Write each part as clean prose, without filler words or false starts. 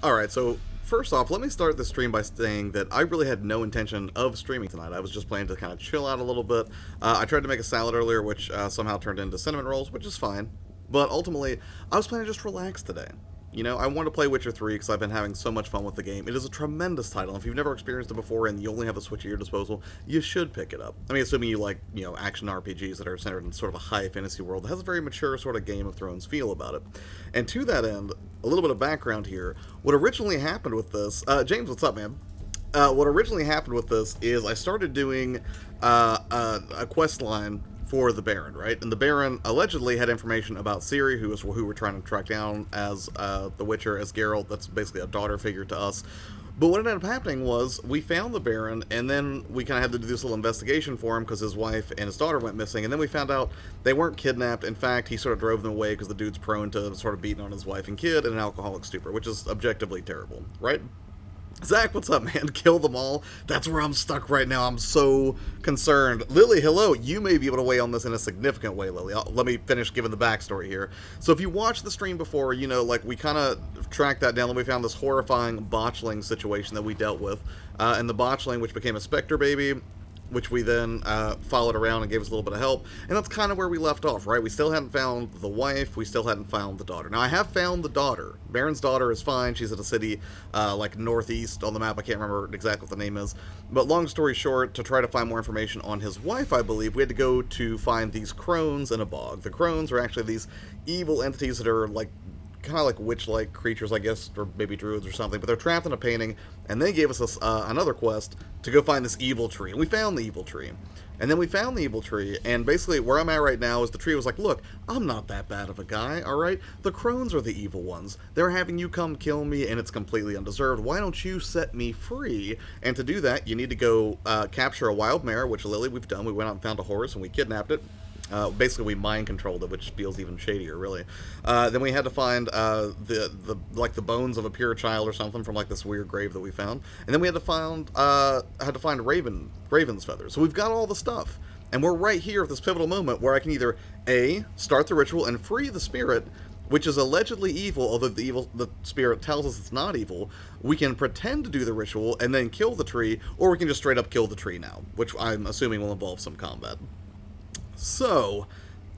Alright, so first off, let me start the stream by saying that I really had no intention of streaming tonight. I was just planning to kind of chill out a little bit. I tried to make a salad earlier, which somehow turned into cinnamon rolls, which is fine. But ultimately, I was planning to just relax today. You know, I wanted to play Witcher 3 because I've been having so much fun with the game. It is a tremendous title. If you've never experienced it before and you only have a Switch at your disposal, you should pick it up. I mean, assuming you like, you know, action RPGs that are centered in sort of a high fantasy world that has a very mature sort of Game of Thrones feel about it. And to that end, a little bit of background here. What originally happened with this... James, what's up, man? What originally happened with this is I started doing a quest line for the Baron, right? And the Baron allegedly had information about Ciri, who we're trying to track down as the Witcher, as Geralt. That's basically a daughter figure to us. But what ended up happening was we found the Baron, and then we kind of had to do this little investigation for him because his wife and his daughter went missing. And then we found out they weren't kidnapped. In fact, he sort of drove them away because the dude's prone to sort of beating on his wife and kid and an alcoholic stupor, which is objectively terrible, right? Zach, what's up, man? Kill them all? That's where I'm stuck right now. I'm so concerned. Lily, hello. You may be able to weigh on this in a significant way, Lily. Let me finish giving the backstory here. So if you watched the stream before, you know, like, we kind of tracked that down, and we found this horrifying botchling situation that we dealt with. And the botchling, which became a Spectre baby, which we then followed around and gave us a little bit of help. And that's kind of where we left off, right? We still hadn't found the wife. We still hadn't found the daughter. Now, I have found the daughter. Baron's daughter is fine. She's at a city, like, northeast on the map. I can't remember exactly what the name is. But long story short, to try to find more information on his wife, I believe, we had to go to find these crones in a bog. The crones are actually these evil entities that are, like, kind of like witch-like creatures, I guess, or maybe druids or something, but they're trapped in a painting, and they gave us another quest to go find this evil tree, and we found the evil tree. And then we found the evil tree, and basically where I'm at right now is the tree was like, look, I'm not that bad of a guy, alright? The crones are the evil ones. They're having you come kill me, and it's completely undeserved. Why don't you set me free? And to do that, you need to go capture a wild mare, which Lily, we've done. We went out and found a horse, and we kidnapped it. Basically, we mind controlled it, which feels even shadier, really. Then we had to find the bones of a pure child or something from like this weird grave that we found, and then we had to find raven's feathers. So we've got all the stuff, and we're right here at this pivotal moment where I can either A, start the ritual and free the spirit, which is allegedly evil, although the spirit tells us it's not evil. We can pretend to do the ritual and then kill the tree, or we can just straight up kill the tree now, which I'm assuming will involve some combat. So,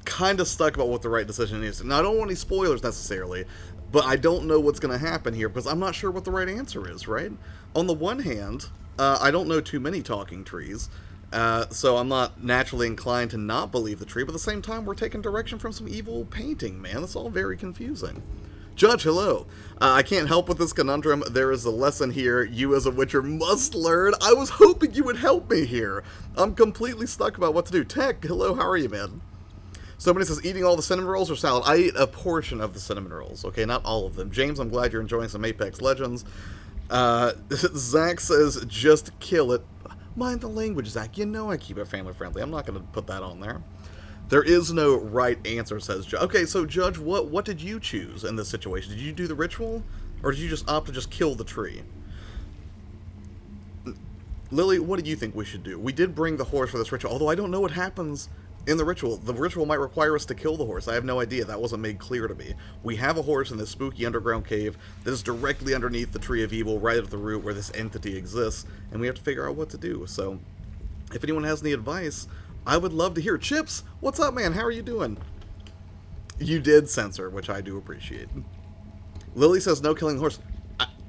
kind of stuck about what the right decision is. Now, I don't want any spoilers necessarily, but I don't know what's going to happen here because I'm not sure what the right answer is, right? On the one hand, I don't know too many talking trees, so I'm not naturally inclined to not believe the tree, but at the same time, we're taking direction from some evil painting, man. That's all very confusing. Judge, hello. I can't help with this conundrum. There is a lesson here you as a Witcher must learn. I was hoping you would help me here. I'm completely stuck about what to do. Tech, hello, how are you, man? Somebody says, eating all the cinnamon rolls or salad? I ate a portion of the cinnamon rolls, okay? Not all of them. James, I'm glad you're enjoying some Apex Legends. Zach says, just kill it. Mind the language, Zach. You know I keep it family friendly. I'm not going to put that on there. There is no right answer, says Judge. Okay, so Judge, what did you choose in this situation? Did you do the ritual, or did you just opt to just kill the tree? Lily, what do you think we should do? We did bring the horse for this ritual, although I don't know what happens in the ritual. The ritual might require us to kill the horse. I have no idea. That wasn't made clear to me. We have a horse in this spooky underground cave that is directly underneath the Tree of Evil, right at the root where this entity exists, and we have to figure out what to do. So, if anyone has any advice, I would love to hear. Chips, what's up, man? How are you doing? You did censor, which I do appreciate. Lily says no killing the horse.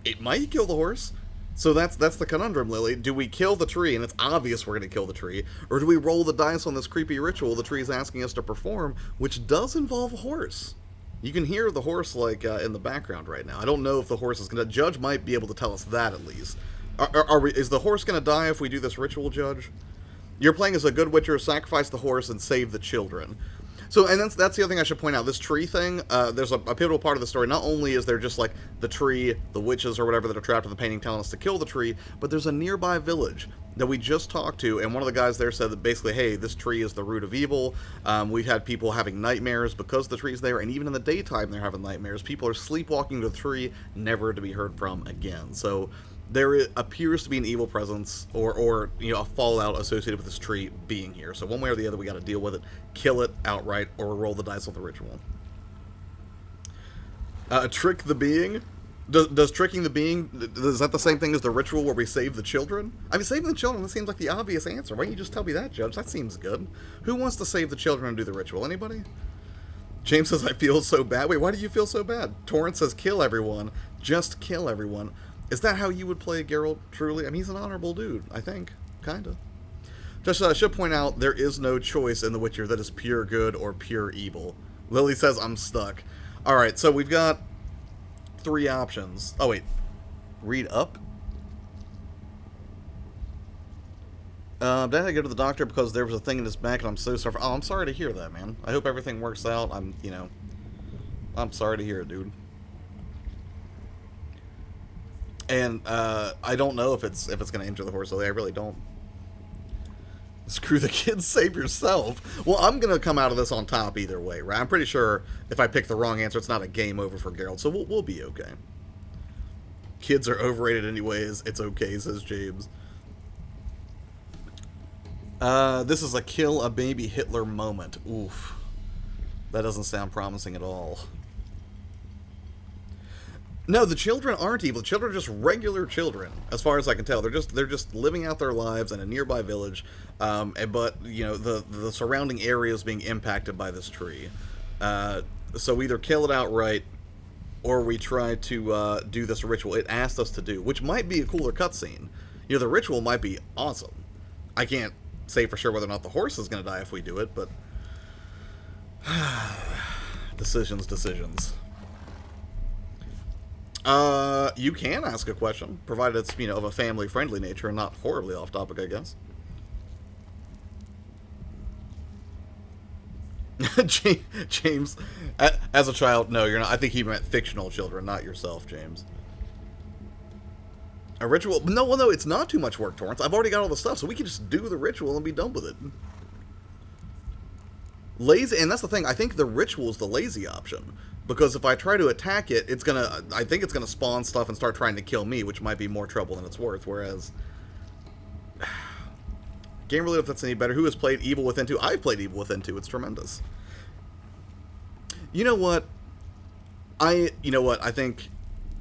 It might kill the horse. So that's the conundrum, Lily. Do we kill the tree, and it's obvious we're going to kill the tree, or do we roll the dice on this creepy ritual the tree is asking us to perform, which does involve a horse? You can hear the horse, like, in the background right now. I don't know if the horse is going to... Judge might be able to tell us that, at least. Is the horse going to die if we do this ritual, Judge? You're playing as a good Witcher, sacrifice the horse, and save the children. So, and that's the other thing I should point out. This tree thing, there's a pivotal part of the story. Not only is there just, like, the tree, the witches or whatever that are trapped in the painting telling us to kill the tree, but there's a nearby village that we just talked to, and one of the guys there said that basically, hey, this tree is the root of evil. We've had people having nightmares because the tree's there, and even in the daytime they're having nightmares. People are sleepwalking to the tree, never to be heard from again. So there appears to be an evil presence or you know, a fallout associated with this tree being here. So one way or the other, we got to deal with it, kill it outright, or roll the dice on the ritual. Trick the being. Does tricking the being, is that the same thing as the ritual where we save the children? I mean, saving the children, that seems like the obvious answer. Why don't you just tell me that, Judge? That seems good. Who wants to save the children and do the ritual? Anybody? James says, I feel so bad. Wait, why do you feel so bad? Torrance says, kill everyone. Just kill everyone. Is that how you would play Geralt, truly? I mean, he's an honorable dude, I think. Kinda. Just I should point out, there is no choice in The Witcher that is pure good or pure evil. Lily says, I'm stuck. Alright, so we've got 3 options. Oh, wait. Read up? Dad had to go to the doctor because there was a thing in his back and I'm so sorry. Oh, I'm sorry to hear that, man. I hope everything works out. I'm sorry to hear it, dude. And, I don't know if it's going to injure the horse. I really don't. Screw the kids, save yourself. Well, I'm going to come out of this on top either way, right? I'm pretty sure if I pick the wrong answer, it's not a game over for Geralt, so we'll be okay. Kids are overrated anyways. It's okay, says James. This is a kill a baby Hitler moment. Oof. That doesn't sound promising at all. No, the children aren't evil. The children are just regular children, as far as I can tell. They're just living out their lives in a nearby village, but you know the surrounding area is being impacted by this tree. So we either kill it outright, or we try to do this ritual it asked us to do, which might be a cooler cutscene. You know, the ritual might be awesome. I can't say for sure whether or not the horse is going to die if we do it, but decisions. You can ask a question, provided it's, you know, of a family-friendly nature and not horribly off-topic, I guess. James, as a child, no, you're not. I think he meant fictional children, not yourself, James. A ritual? No, well, no, it's not too much work, Torrance. I've already got all the stuff, so we can just do the ritual and be done with it. Lazy, and that's the thing, I think the ritual is the lazy option. Because if I try to attack it, I think it's gonna spawn stuff and start trying to kill me, which might be more trouble than it's worth, whereas... Can't really know if that's any better. Who has played Evil Within 2? I've played Evil Within 2, it's tremendous. You know what? I think...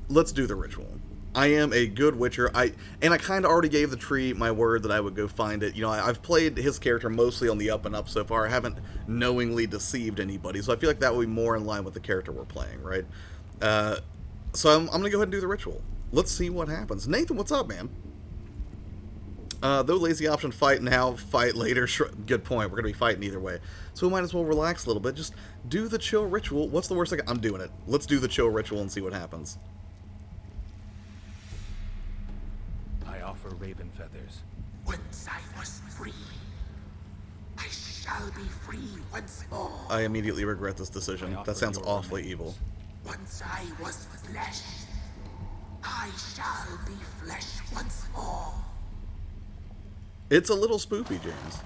Let's do the ritual. I am a good Witcher. I kind of already gave the tree my word that I would go find it. You know, I've played his character mostly on the up and up so far. I haven't knowingly deceived anybody, so I feel like that would be more in line with the character we're playing, right? So I'm going to go ahead and do the ritual. Let's see what happens. Nathan, what's up, man? Though lazy option, fight now, fight later. Good point. We're going to be fighting either way. So we might as well relax a little bit. Just do the chill ritual. What's the worst thing? I'm doing it. Let's do the chill ritual and see what happens. For raven feathers. Once I was free, I shall be free once more. I immediately regret this decision. That sounds awfully evil. Once I was flesh, I shall be flesh once more. It's a little spoopy, James.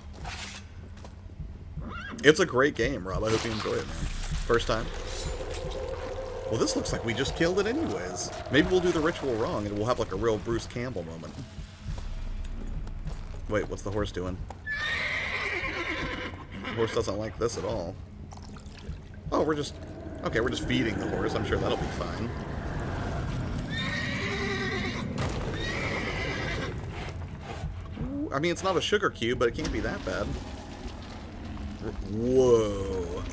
It's a great game, Rob. I hope you enjoy it, man. First time? Well, this looks like we just killed it anyways. Maybe we'll do the ritual wrong and we'll have like a real Bruce Campbell moment. Wait, what's the horse doing? The horse doesn't like this at all. Oh, we're just feeding the horse. I'm sure that'll be fine. Ooh, I mean, it's not a sugar cube, but it can't be that bad. Whoa.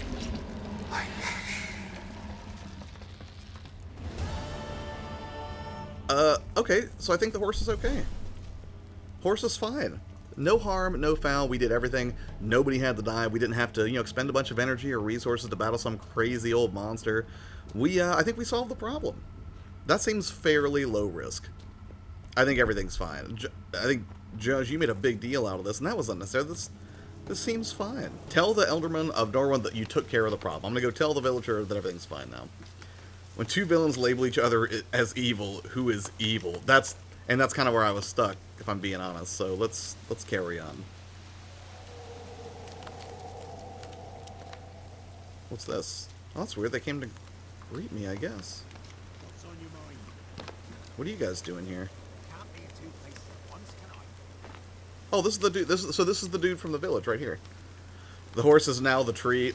Okay, so I think the horse is okay. Horse is fine. No harm, no foul. We did everything. Nobody had to die. We didn't have to, expend a bunch of energy or resources to battle some crazy old monster. I think we solved the problem. That seems fairly low risk. I think everything's fine. I think, Judge, you made a big deal out of this, and that was unnecessary. This seems fine. Tell the Elderman of Norwin that you took care of the problem. I'm gonna go tell the villager that everything's fine now. When two villains label each other as evil, who is evil? That's kind of where I was stuck, if I'm being honest. So let's carry on. What's this? Oh, that's weird. They came to greet me, I guess. What's on your mind? What are you guys doing here? Can't be in two places at once, can I? Oh, this is the dude. This is the dude from the village right here. The horse is now the tree.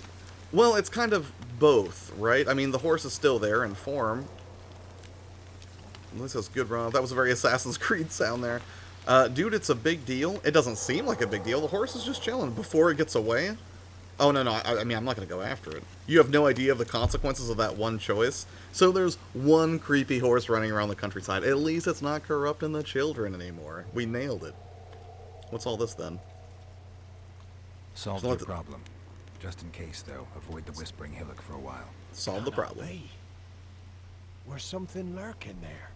Well, it's kind of both, right? I mean, the horse is still there in form. At least that's good run. That was a very Assassin's Creed sound there. Dude, it's a big deal. It doesn't seem like a big deal. The horse is just chilling before it gets away. Oh, no, no. I mean, I'm not going to go after it. You have no idea of the consequences of that one choice. So there's one creepy horse running around the countryside. At least it's not corrupting the children anymore. We nailed it. What's all this, then? Solve your problem. Just in case, though, avoid the Whispering Hillock for a while. Solve the problem. Where's something lurking there?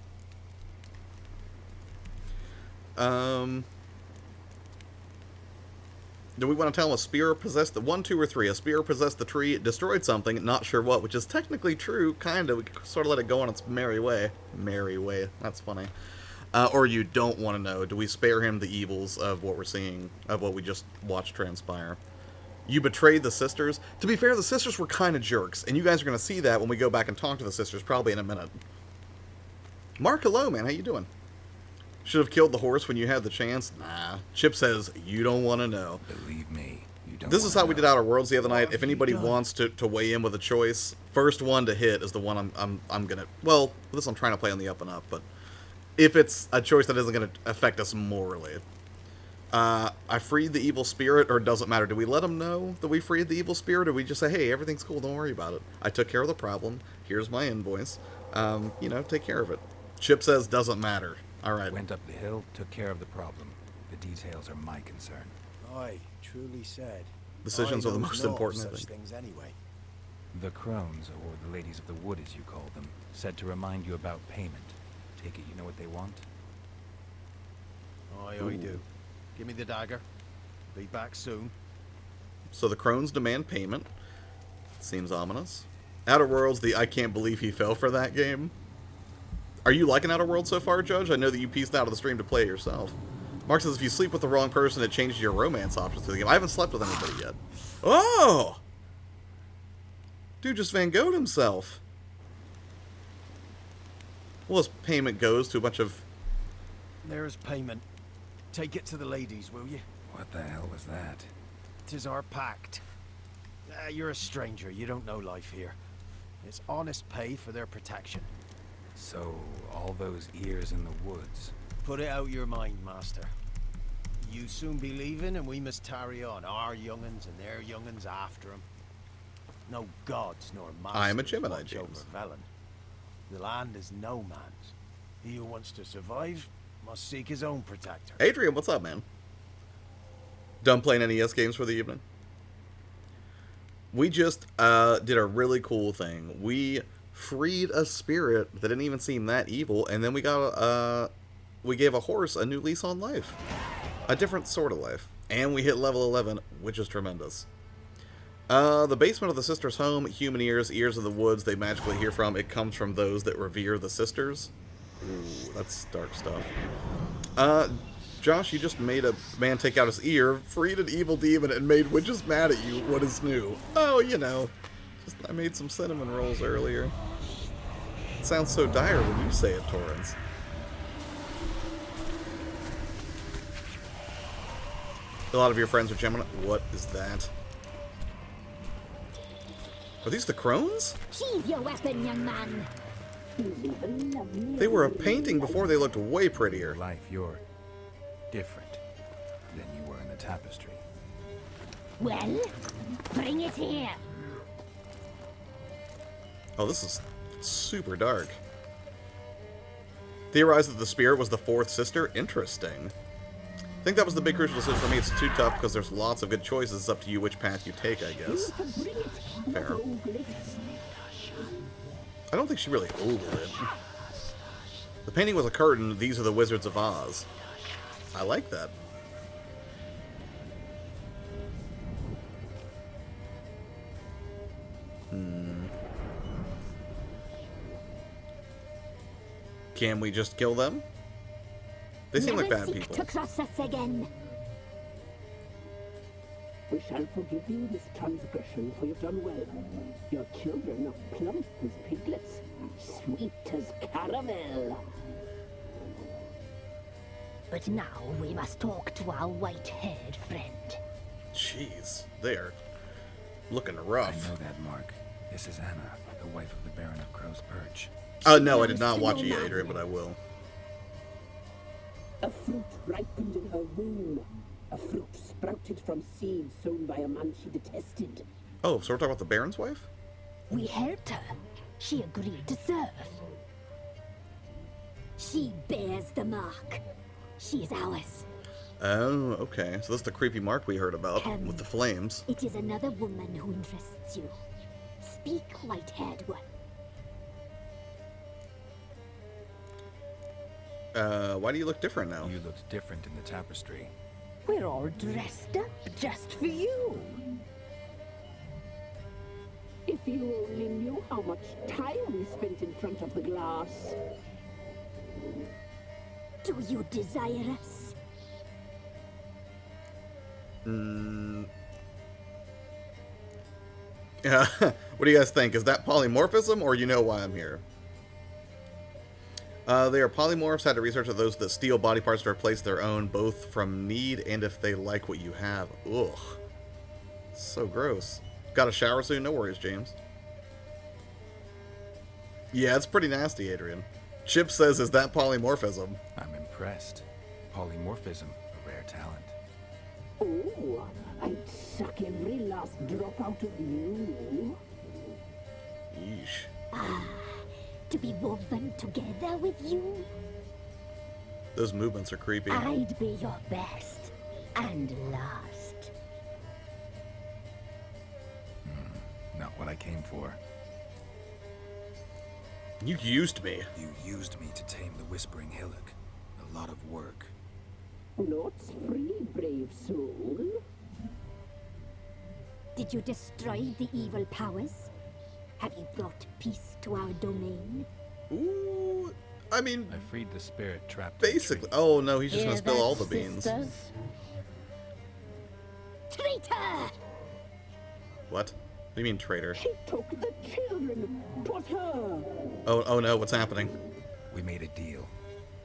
Do we want to tell him a spear possessed the 1, 2, or 3? A spear possessed the tree, it destroyed something, not sure what, which is technically true, kind of. We could sort of let it go on its merry way. Merry way. That's funny. Or you don't want to know. Do we spare him the evils of what we're seeing, of what we just watched transpire? You betrayed the sisters. To be fair, the sisters were kind of jerks, and you guys are going to see that when we go back and talk to the sisters, probably in a minute. Mark, hello, man. How you doing? Should have killed the horse when you had the chance? Nah. Chip says, you don't want to know. Believe me, you don't. This is how we did Outer Worlds the other night. If anybody wants to weigh in with a choice, first one to hit is the one I'm gonna... Well, this I'm trying to play on the up and up, but if it's a choice that isn't going to affect us morally. I freed the evil spirit, or it doesn't matter. Do we let them know that we freed the evil spirit, or do we just say, hey, everything's cool, don't worry about it. I took care of the problem. Here's my invoice. You know, take care of it. Chip says, doesn't matter. All right. Went up the hill, took care of the problem. The details are my concern. Aye, truly said. Decisions are the most important, I such think. things anyway. The crones, or the ladies of the wood as you call them, said to remind you about payment. Take it you know what they want? Aye, I do. Give me the dagger. Be back soon. So the crones demand payment. Seems ominous. Outer Worlds, the I can't believe he fell for that game. Are you liking Outer Worlds so far, Judge? I know that you pieced out of the stream to play it yourself. Mark says if you sleep with the wrong person, it changes your romance options to the game. I haven't slept with anybody yet. Oh! Dude just Van Gogh'd himself. Well, his payment goes to a bunch of... There's payment. Take it to the ladies, will you? What the hell was that? 'Tis our pact. You're a stranger. You don't know life here. It's honest pay for their protection. So, all those ears in the woods. Put it out your mind, master. You soon be leaving, and we must tarry on. Our young'uns and their young'uns after 'em. No gods nor masters I am a Gemini, watch James. over Velen. The land is no man's. He who wants to survive must seek his own protector. Adrian, what's up, man? Done playing NES games for the evening? We just did a really cool thing. We freed a spirit that didn't even seem that evil, and then we got we gave a horse a new lease on life. A different sort of life. And we hit level 11, which is tremendous. The basement of the sisters' home, human ears, ears of the woods they magically hear from. It comes from those that revere the sisters. Ooh, that's dark stuff. Josh, you just made a man take out his ear, freed an evil demon, and made witches mad at you. What is new? Oh, you know. Just, I made some cinnamon rolls earlier. It sounds so dire when you say it, Torrens. A lot of your friends are Gemini. What is that? Are these the crones? Sheathe your weapon, young man. They were a painting before. They looked way prettier. Life, you're different than you were in the tapestry. Well, bring it here. Oh, this is super dark. Theorized that the spirit was the fourth sister? Interesting. I think that was the big crucial decision for me. It's too tough because there's lots of good choices. It's up to you which path you take, I guess. Fair. I don't think she really ogled it. The painting was a curtain. These are the Wizards of Oz. I like that. Can we just kill them? They seem like bad people. To cross us again. We shall forgive you this transgression, for you've done well. Your children are plump as piglets, sweet as caramel. But now we must talk to our white-haired friend. Jeez, they're looking I rough. know that, Mark. This is Anna, the wife of the Baron of Crow's Perch. No, I did not watch E, Adrian, but I will. A fruit ripened in her womb. A fruit sprouted from seeds sown by a man she detested. Oh, so we're talking about the Baron's wife? We helped her. She agreed to serve. She bears the mark. She is ours. Oh, okay. So that's the creepy mark we heard about Come. with the flames. It is another woman who interests you. Speak, white-haired one. Why do you look different now? You looked different in the tapestry. We're all dressed up just for you. If you only knew how much time we spent in front of the glass. Do you desire us? Yeah. What do you guys think? Is that polymorphism, or you know why I'm here? They are polymorphs. Had to research of those that steal body parts to replace their own, both from need and if they like what you have. Ugh. So gross. Got a shower soon? No worries, James. Yeah, it's pretty nasty, Adrian. Chip says, is that polymorphism? I'm impressed. Polymorphism, a rare talent. Oh, I'd suck every last drop out of you. Yeesh. To be woven together with you? Those movements are creepy. I'd be your best and last. Not what I came for. You used me. You used me to tame the Whispering Hillock. A lot of work. Not free, brave soul. Did you destroy the evil powers? Have you brought peace to our domain? Ooh. I mean, I freed the spirit trapped in the basically. tree. Oh no, he's just Hear gonna spill that, all the beans. sisters? Traitor! What? What do you mean, traitor? She took the children. 'Twas her. Oh no, what's happening? We made a deal.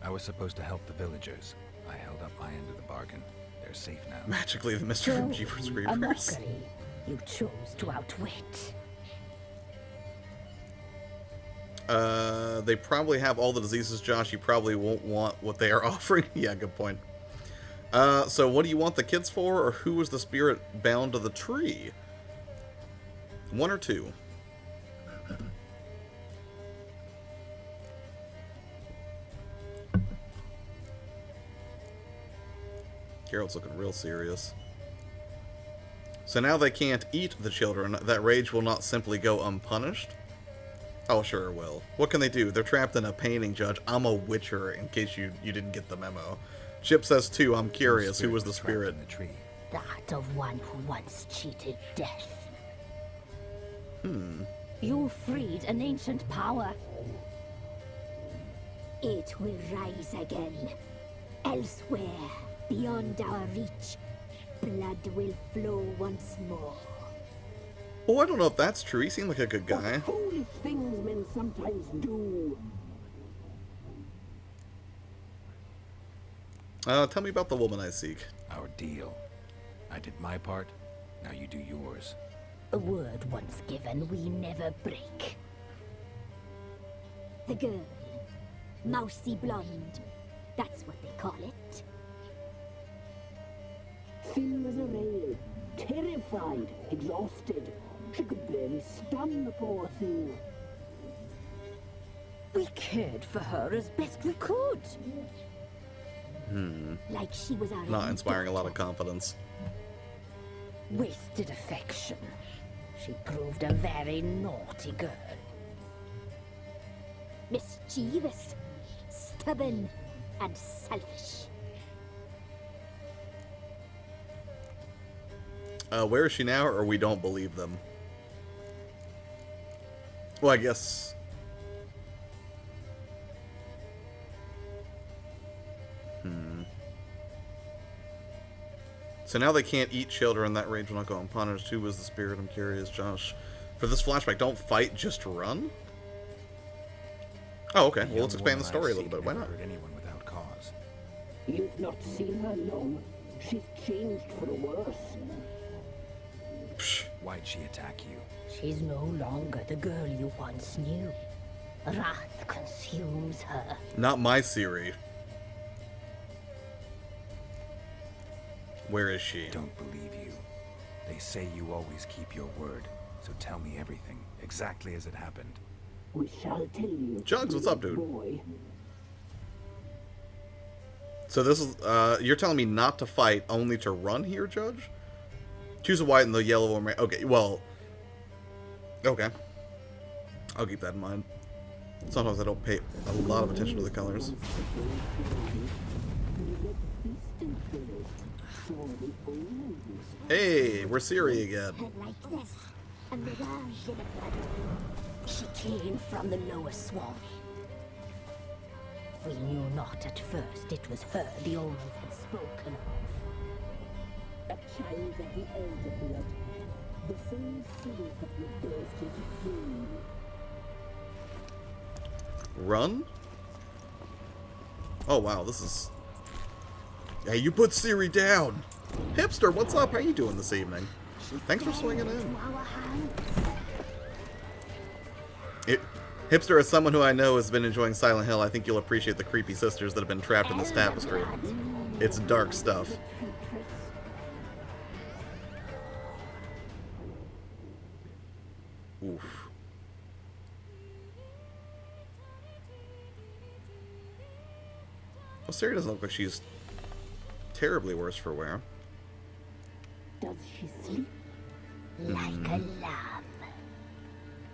I was supposed to help the villagers. I held up my end of the bargain. They're safe now. Magically, the Mr. from Jeepers A Creepers. mockery you chose to outwit. They probably have all the diseases, Josh. You probably won't want what they are offering. Yeah, good point. So what do you want the kids for, or who was the spirit bound to the tree? One or two? Geralt's looking real serious. So now they can't eat the children. That rage will not simply go unpunished? Oh, sure it will. What can they do? They're trapped in a painting, Judge. I'm a witcher, in case you didn't get the memo. Chip says, too, I'm curious. Who was the trapped spirit? in the tree. That of one who once cheated death. You freed an ancient power. It will rise again. Elsewhere, beyond our reach, blood will flow once more. Oh, I don't know if that's true. He seemed like a good guy. Foolish things men sometimes do. Tell me about the woman I seek. Our deal. I did my part. Now you do yours. A word once given, we never break. The girl. Mousy blonde. That's what they call it. Thin as a rail. Terrified. Exhausted. She could barely stand the poor thing. We cared for her as best we could. Like she was our Not own inspiring a lot of daughter. confidence. Wasted affection. She proved a very naughty girl. Mischievous, stubborn, and selfish. Where is she now, or we don't believe them? Well, I guess... So now they can't eat children. That rage will not go unpunished. Who was the spirit? I'm curious, Josh. For this flashback, don't fight, just run? Oh, okay. Well, let's expand the story a little bit. Why not? Hurt anyone without cause. You've not seen her long. She's changed for the worse. Psh. Why'd she attack you? She's no longer the girl you once knew. Wrath consumes her. Not my Ciri. Where is she? Don't believe you. They say you always keep your word, so tell me everything, exactly as it happened. We shall tell you. Jugs, what's up, dude? Boy. So this is, you're telling me not to fight, only to run here, Judge? Choose a white and the yellow one. Okay, well. Okay. I'll keep that in mind. Sometimes I don't pay a lot of attention to the colors. Hey, we're Ciri again. Like this, a mirage in a blood. She came from the lower swamp. We knew not at first it was her the omens had spoken of. A child of the elder blood. The same seed that would burst into flame. Run? Oh wow, this is... Hey, you put Ciri down! Hipster, what's up? How you doing this evening? Thanks for swinging in. Hipster, as someone who I know has been enjoying Silent Hill, I think you'll appreciate the creepy sisters that have been trapped in this tapestry. It's dark stuff. Oof. Well, Ciri doesn't look like she's terribly worse for wear. Does she sleep? Like a lamb.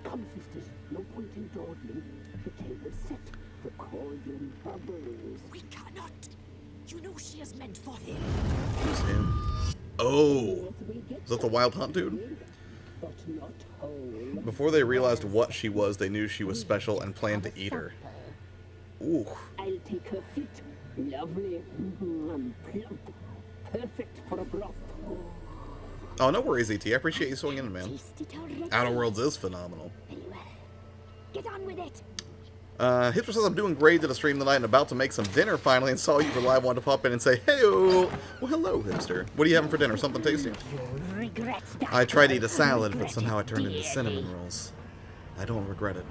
Come, sisters, no point in dawdling. The table's set. The cauldron bubbles. We cannot. You know she is meant for him. Who's him? Oh! Is that the Wild Hunt dude? But not whole. Before they realized what she was, they knew she was special and planned to eat her. Ooh. I'll take her feet. Lovely. And plump. Perfect for a broth. Oh, no worries, ET. I appreciate you swinging in, man. Taste it already. Outer Worlds is phenomenal. Very well. Get on with it. Hipster says, I'm doing great, did a stream tonight and about to make some dinner finally and saw you were live, wanted to pop in and say, hey-o. Well, hello, Hipster. What are you having for dinner? Something tasty? You'll regret that. I tried to eat a salad, but Regret somehow it turned into dearly. cinnamon rolls. I don't regret it.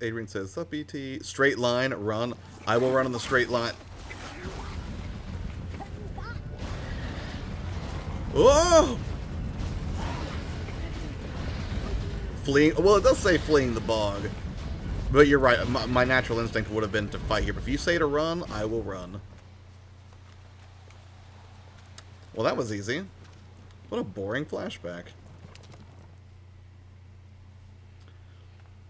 Adrian says, sup, ET? Straight line, run. I will run in the straight line. Oh! Fleeing. Well, it does say fleeing the bog. But you're right. My natural instinct would have been to fight here. But if you say to run, I will run. Well, that was easy. What a boring flashback.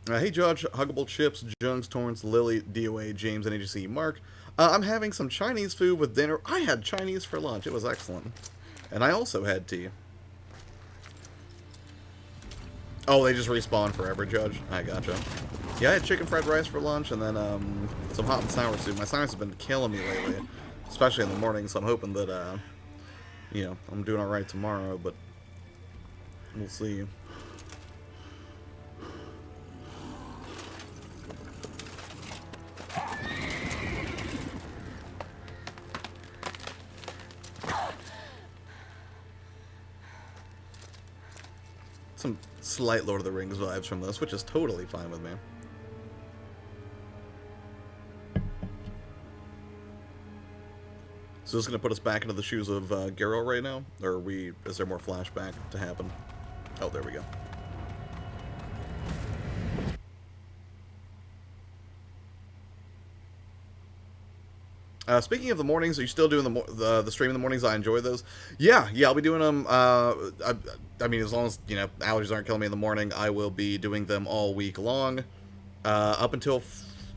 Hey, Judge, Huggable Chips, Jungs, Torrance, Lily, DOA, James, and AGC. Mark, I'm having some Chinese food with dinner. I had Chinese for lunch. It was excellent. And I also had tea. Oh, they just respawn forever, Judge. I gotcha. Yeah, I had chicken fried rice for lunch, and then some hot and sour soup. My sinus has been killing me lately, especially in the morning, so I'm hoping that, you know, I'm doing alright tomorrow, but we'll see. Some slight Lord of the Rings vibes from this, which is totally fine with me. So this is going to put us back into the shoes of Geralt right now? Or is there more flashback to happen? Oh, there we go. Speaking of the mornings, are you still doing the stream in the mornings? I enjoy those. Yeah, I'll be doing them. I mean, as long as, you know, allergies aren't killing me in the morning, I will be doing them all week long. Up until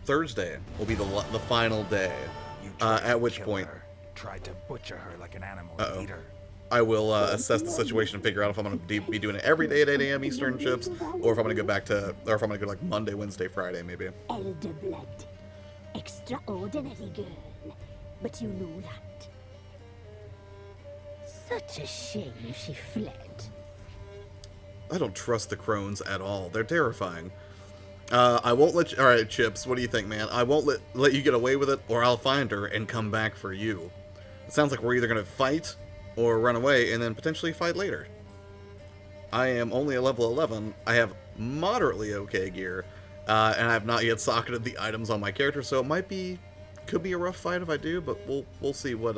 Thursday will be the final day. At which point... Tried to butcher her like an animal. Eat her. I will assess the situation and figure out if I'm going to be doing it every day at 8 a.m. Eastern chips, or if I'm going to go back to, or if I'm going to go like Monday, Wednesday, Friday, maybe. Elder blood. Extraordinary girl. But you know that. Such a shame she fled. I don't trust the crones at all. They're terrifying. I won't let you... Alright, Chips, what do you think, man? I won't let you get away with it, or I'll find her and come back for you. It sounds like we're either going to fight or run away and then potentially fight later. I am only a level 11. I have moderately okay gear, and I have not yet socketed the items on my character, so it might be... Could be a rough fight if I do, but we'll see what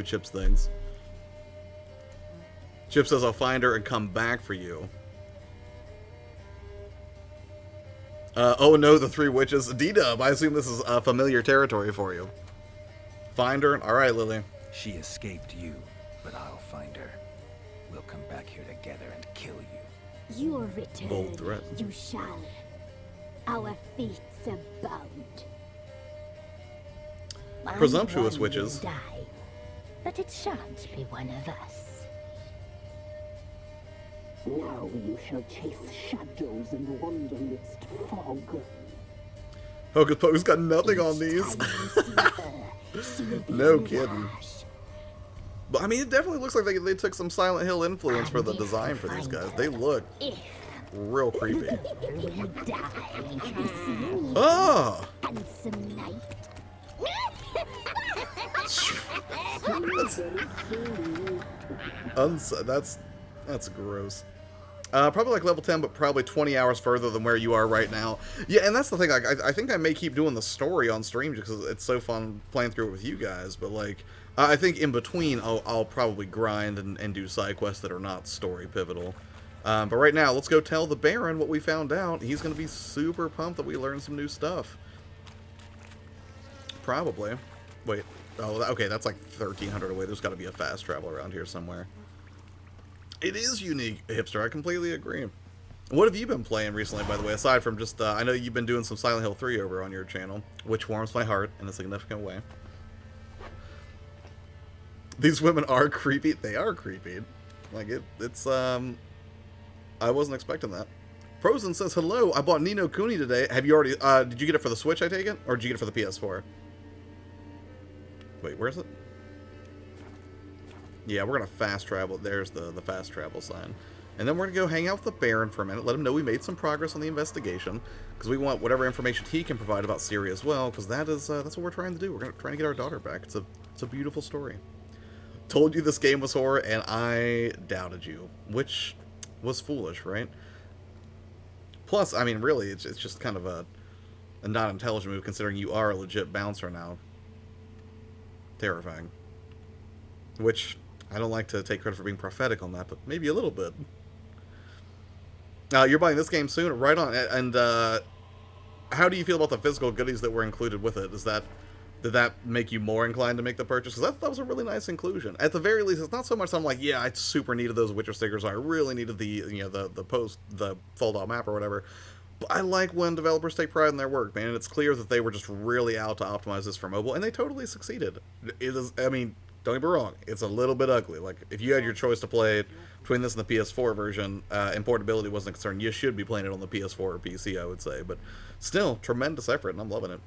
Chips thinks. Chips says I'll find her and come back for you. Oh no, the three witches. D-Dub, I assume this is familiar territory for you. Find her? Alright, Lily. She escaped you, but I'll find her. We'll come back here together and kill you. Your return, Bold threat. you shall. Our fates are bound. Presumptuous One witches. will die, but it shan't be one of us. Now you shall chase shadows and wander midst fog. Hocus Pocus got nothing on these. No kidding. But I mean, it definitely looks like they took some Silent Hill influence for the design for these guys. They look real creepy. Oh! Handsome knight. That's gross. Probably like level 10, but probably 20 hours further than where you are right now. Yeah, and that's the thing. Like, I think I may keep doing the story on stream just because it's so fun playing through it with you guys. But like, I think in between, I'll probably grind and do side quests that are not story pivotal. But right now, let's go tell the Baron what we found out. He's going to be super pumped that we learned some new stuff. Probably. Wait. Oh, okay, that's like 1,300 away. There's got to be a fast travel around here somewhere. It is unique, Hipster. I completely agree. What have you been playing recently, by the way, aside from just... I know you've been doing some Silent Hill 3 over on your channel, which warms my heart in a significant way. These women are creepy. They are creepy. Like, it's... I wasn't expecting that. Frozen says, hello, I bought Ni no Kuni today. Have you already... did you get it for the Switch, I take it? Or did you get it for the PS4? Wait, where is it? Yeah, we're going to fast travel. There's the fast travel sign. And then we're going to go hang out with the Baron for a minute. Let him know we made some progress on the investigation. Because we want whatever information he can provide about Ciri as well. Because that's what we're trying to do. We're trying to get our daughter back. It's a beautiful story. Told you this game was horror, and I doubted you. Which was foolish, right? Plus, I mean, really, it's just kind of a not intelligent move considering you are a legit bouncer now. Terrifying. Which, I don't like to take credit for being prophetic on that, but maybe a little bit. You're buying this game soon? Right on. And how do you feel about the physical goodies that were included with it? Did that make you more inclined to make the purchase? Because that was a really nice inclusion. At the very least, it's not so much I'm like, yeah, I super needed those Witcher stickers. I really needed the fold-out map or whatever. But I like when developers take pride in their work, man. And it's clear that they were just really out to optimize this for mobile, and they totally succeeded. It is, I mean, don't get me wrong, it's a little bit ugly. Like, if you had your choice to play it between this and the PS4 version, and portability wasn't a concern, you should be playing it on the PS4 or PC, I would say. But still, tremendous effort, and I'm loving it.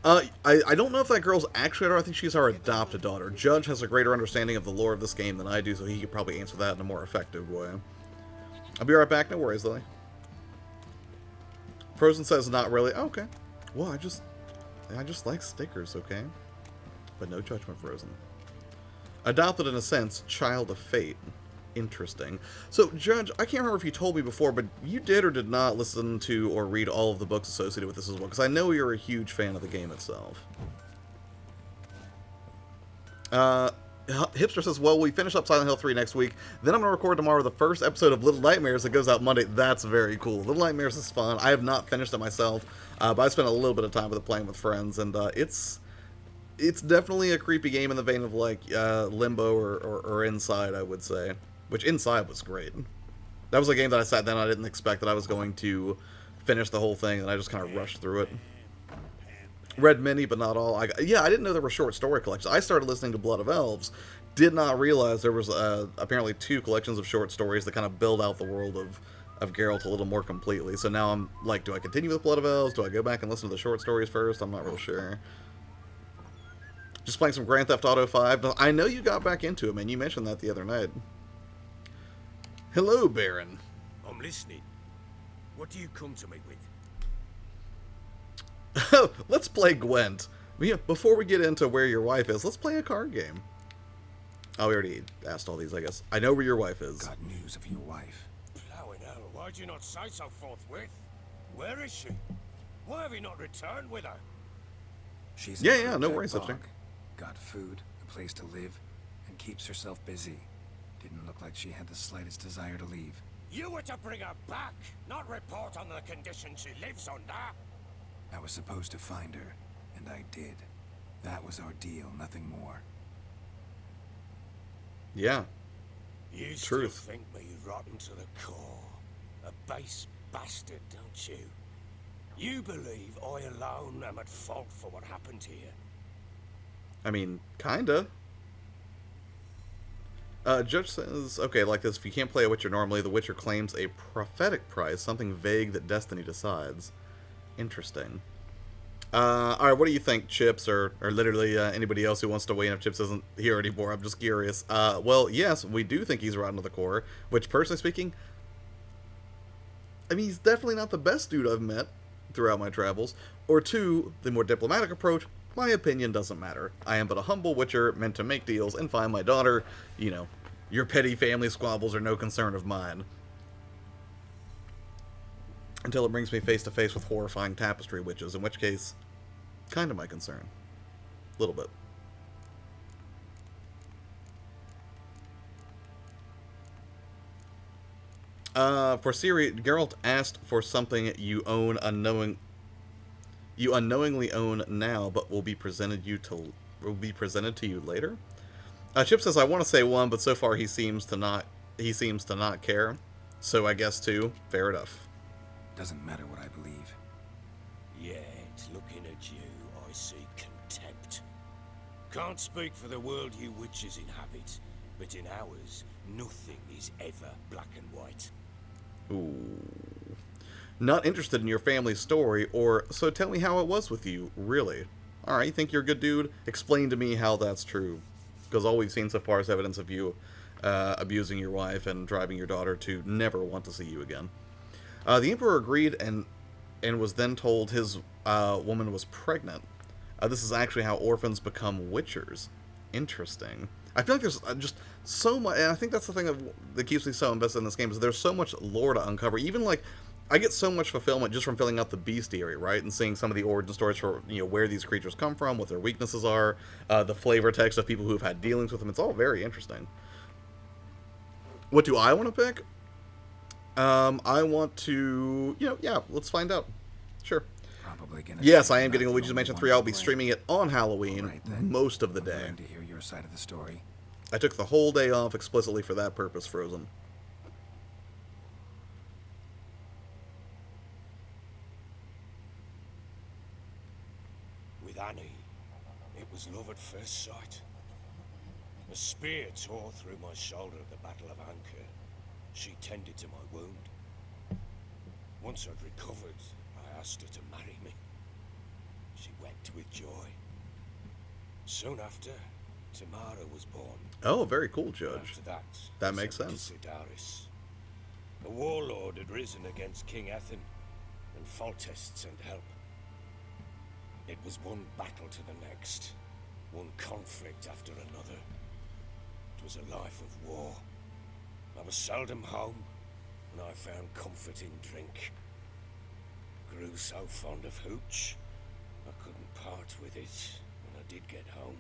I don't know if that girl's actually our daughter. I think she's our adopted daughter. Judge has a greater understanding of the lore of this game than I do, so he could probably answer that in a more effective way. I'll be right back, no worries, Lily. Frozen says not really. Oh, okay. Well, I just like stickers, okay? But no judgment, Frozen. Adopted in a sense, child of fate. Interesting. So, Judge, I can't remember if you told me before, but you did or did not listen to or read all of the books associated with this as well, because I know you're a huge fan of the game itself. Hipster says, well, we finish up Silent Hill 3 next week, then I'm going to record tomorrow the first episode of Little Nightmares that goes out Monday. That's very cool. Little Nightmares is fun. I have not finished it myself, but I spent a little bit of time with it playing with friends, and it's definitely a creepy game in the vein of, like, Limbo or Inside, I would say. Which, Inside was great. That was a game that I sat down, I didn't expect that I was going to finish the whole thing, and I just kind of rushed through it. Read many, but not all. I didn't know there were short story collections. I started listening to Blood of Elves. Did not realize there was apparently 2 collections of short stories that kind of build out the world of Geralt a little more completely. So now I'm like, do I continue with Blood of Elves? Do I go back and listen to the short stories first? I'm not real sure. Just playing some Grand Theft Auto 5. I know you got back into it, man. You mentioned that the other night. Hello, Baron. I'm listening. What do you come to me with? Let's play Gwent. Yeah, before we get into where your wife is, let's play a card game. Oh, we already asked all these, I guess. I know where your wife is. Got news of your wife. Plowing hell, why'd you not say so forthwith? Where is she? Why have you not returned with her? She's Yeah, no worries, dog. sister. Got food, a place to live, and keeps herself busy. Didn't look like she had the slightest desire to leave. You were to bring her back, not report on the conditions she lives under. I was supposed to find her, and I did. That was our deal, nothing more. Yeah. You Truth. still think me rotten to the core. A base bastard, don't you? You believe I alone am at fault for what happened here. I mean, kinda. Judge says, okay, like this, if you can't play a Witcher normally, the Witcher claims a prophetic price, something vague that destiny decides. Interesting. Alright, what do you think, Chips, or literally anybody else who wants to weigh in if Chips isn't here anymore? I'm just curious. Well, yes, we do think he's rotten to the core, which, personally speaking, I mean, he's definitely not the best dude I've met throughout my travels. Or two, the more diplomatic approach, my opinion doesn't matter. I am but a humble Witcher meant to make deals and find my daughter. You know, your petty family squabbles are no concern of mine. Until it brings me face to face with horrifying tapestry witches, in which case, kind of my concern. A little bit. For Ciri, Geralt asked for something you unknowingly own now, but will be presented to you later. Chip says, I want to say one, but so far he seems to not care. So I guess two. Fair enough. Doesn't matter what I believe. Yet, looking at you, I see contempt. Can't speak for the world you witches inhabit, but in ours, nothing is ever black and white. Ooh. Not interested in your family's story, or so tell me how it was with you, really. Alright, you think you're a good dude? Explain to me how that's true. Because all we've seen so far is evidence of you abusing your wife and driving your daughter to never want to see you again. The Emperor agreed and was then told his woman was pregnant. This is actually how orphans become witchers. Interesting. I feel like there's just so much, and I think that's the thing that keeps me so invested in this game, is there's so much lore to uncover. Even, like, I get so much fulfillment just from filling out the bestiary, right? And seeing some of the origin stories for, you know, where these creatures come from, what their weaknesses are, the flavor text of people who've had dealings with them. It's all very interesting. What do I want to pick? I want to, you know, yeah, let's find out. Sure. Probably gonna Yes, say I am you're getting not the Luigi's only Mansion one 3. to I'll be blame. streaming it on Halloween All right, then. most of the I'm day. willing to hear your side of the story. I took the whole day off explicitly for that purpose, Frozen. With Annie, it was love at first sight. A spear tore through my shoulder at the Battle of Anchor. She tended to my wound. Once I'd recovered, I asked her to marry me. She wept with joy. Soon after, Tamara was born. Oh, very cool, Judge. After that, That makes sense. Sidaris. A warlord had risen against King Ethan, and Foltest sent help. It was one battle to the next, one conflict after another. It was a life of war. I was seldom home, and I found comfort in drink. Grew so fond of hooch, I couldn't part with it when I did get home.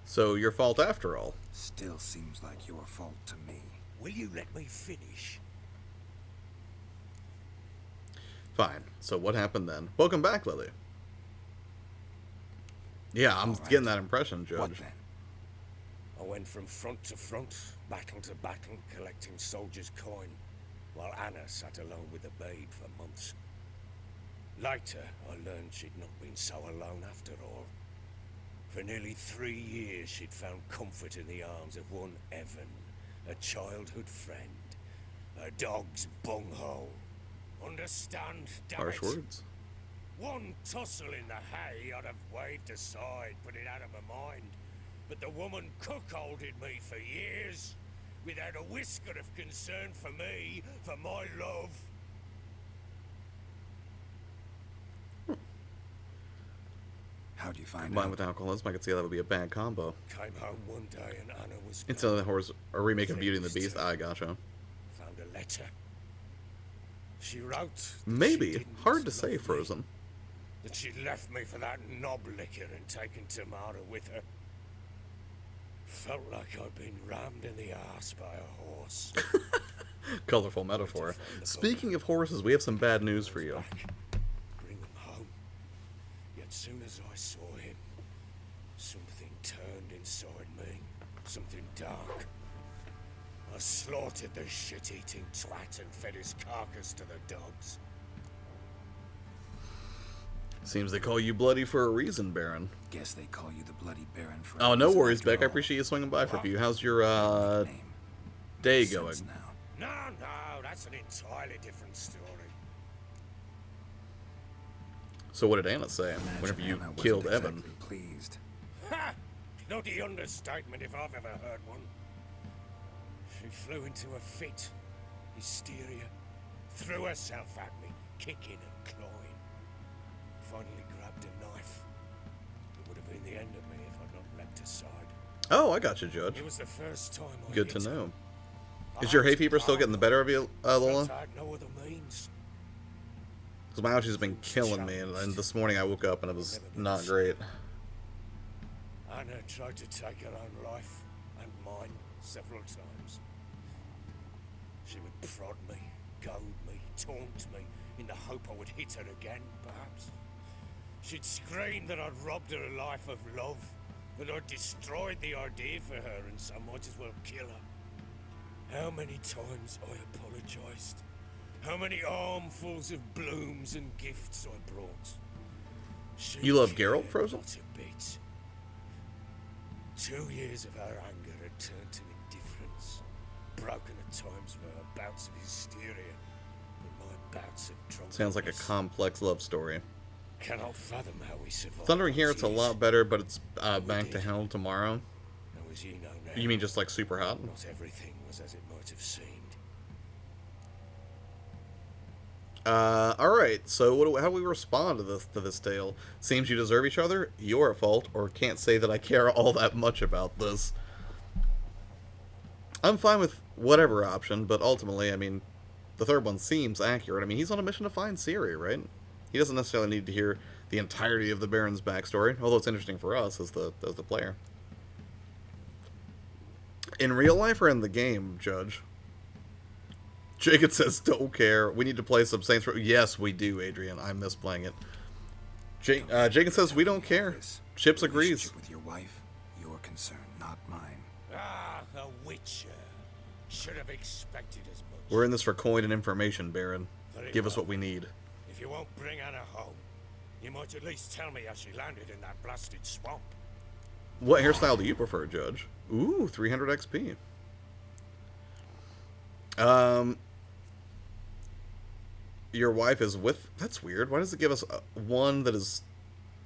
So, your fault after all. Still seems like your fault to me. Will you let me finish? Fine. So, what happened then? Welcome back, Lily. Yeah, I'm All right. getting that impression, Judge. What then? I went from front to front, battle to battle, collecting soldiers' coin, while Anna sat alone with the babe for months. Later, I learned she'd not been so alone after all. For nearly 3 years, she'd found comfort in the arms of one Evan, a childhood friend, a dog's bunghole. Understand, damn Harsh it? words. One tussle in the hay I'd have waved aside, put it out of my mind. But the woman cuckolded me for years. without a whisker of concern for me, for my love. How'd you find Combined out? with alcoholism, I could see how that would be a bad combo. Came home one day and Anna was Instead of gone. the horror, a remake of Beauty and the Things Beast. turned. I gotcha. Found a letter. She wrote that Maybe. she didn't Hard to love say, me, Frozen. that she'd left me for that knob licker and taken Tamara with her. Felt like I'd been rammed in the arse by a horse. Colorful metaphor. Speaking of horses, we have some bad news for you. Back, bring him home. Yet soon as I saw him, something turned inside me. Something dark. I slaughtered the shit-eating twat and fed his carcass to the dogs. Seems they call you bloody for a reason, Baron. Guess they call you the Bloody Baron for Oh, a no reason worries, after Beck. I all. appreciate you swinging by for a few. How's your, Name. day Makes going? sense now. No, that's an entirely different story. So what did Anna say Imagine whenever you Anna wasn't killed exactly Evan? pleased. Ha! Not the understatement if I've ever heard one. She flew into a fit, hysteria, threw herself at me, kicking and clawing. Finally grabbed a knife. It would have been the end of me if I'd not leapt aside. Oh, I got you, Judge. It was the first time I Good to hit her. know. I Is your was hay fever still getting the better of you, Lola? felt I had no other means. Because my allergies have been killing me, and this morning I woke up and it was not great. Anna tried to take her own life, and mine, several times. She would prod me, goad me, taunt me, in the hope I would hit her again, perhaps. She'd scream that I'd robbed her life of love, that I'd destroyed the idea for her, and so might as well kill her. How many times I apologized. How many armfuls of blooms and gifts I brought. She You love cared Geralt, Frozen? not a bit. 2 years of her anger had turned to indifference, broken at times by her bouts of hysteria and my bouts of drunkenness. Sounds like a complex love story. Cannot fathom how we survived. Thundering here, those it's a years. lot better, but it's back to hell tomorrow. Now, as you know now, You mean just like super hot? not everything was as it might have seemed. Alright, so how do we respond to this tale? Seems you deserve each other, you're at fault, or can't say that I care all that much about this. I'm fine with whatever option, but ultimately, I mean, the third one seems accurate. I mean, he's on a mission to find Ciri, right? He doesn't necessarily need to hear the entirety of the Baron's backstory, although it's interesting for us as the player. In real life or in the game, Judge? Jacob says, don't care. We need to play some Saints Row. Yes, we do, Adrian. I miss playing it. Jacob says, we don't care. Chips agrees. Relationship with your wife, your concern, not mine. Ah, the Witcher. Should have expected as much. We're in this for coin and information, Baron. Very Give us well. what we need. If you won't bring Anna home, you might at least tell me how she landed in that blasted swamp. What hairstyle do you prefer, Judge? Ooh, 300 XP. Your wife is with... That's weird. Why does it give us one that is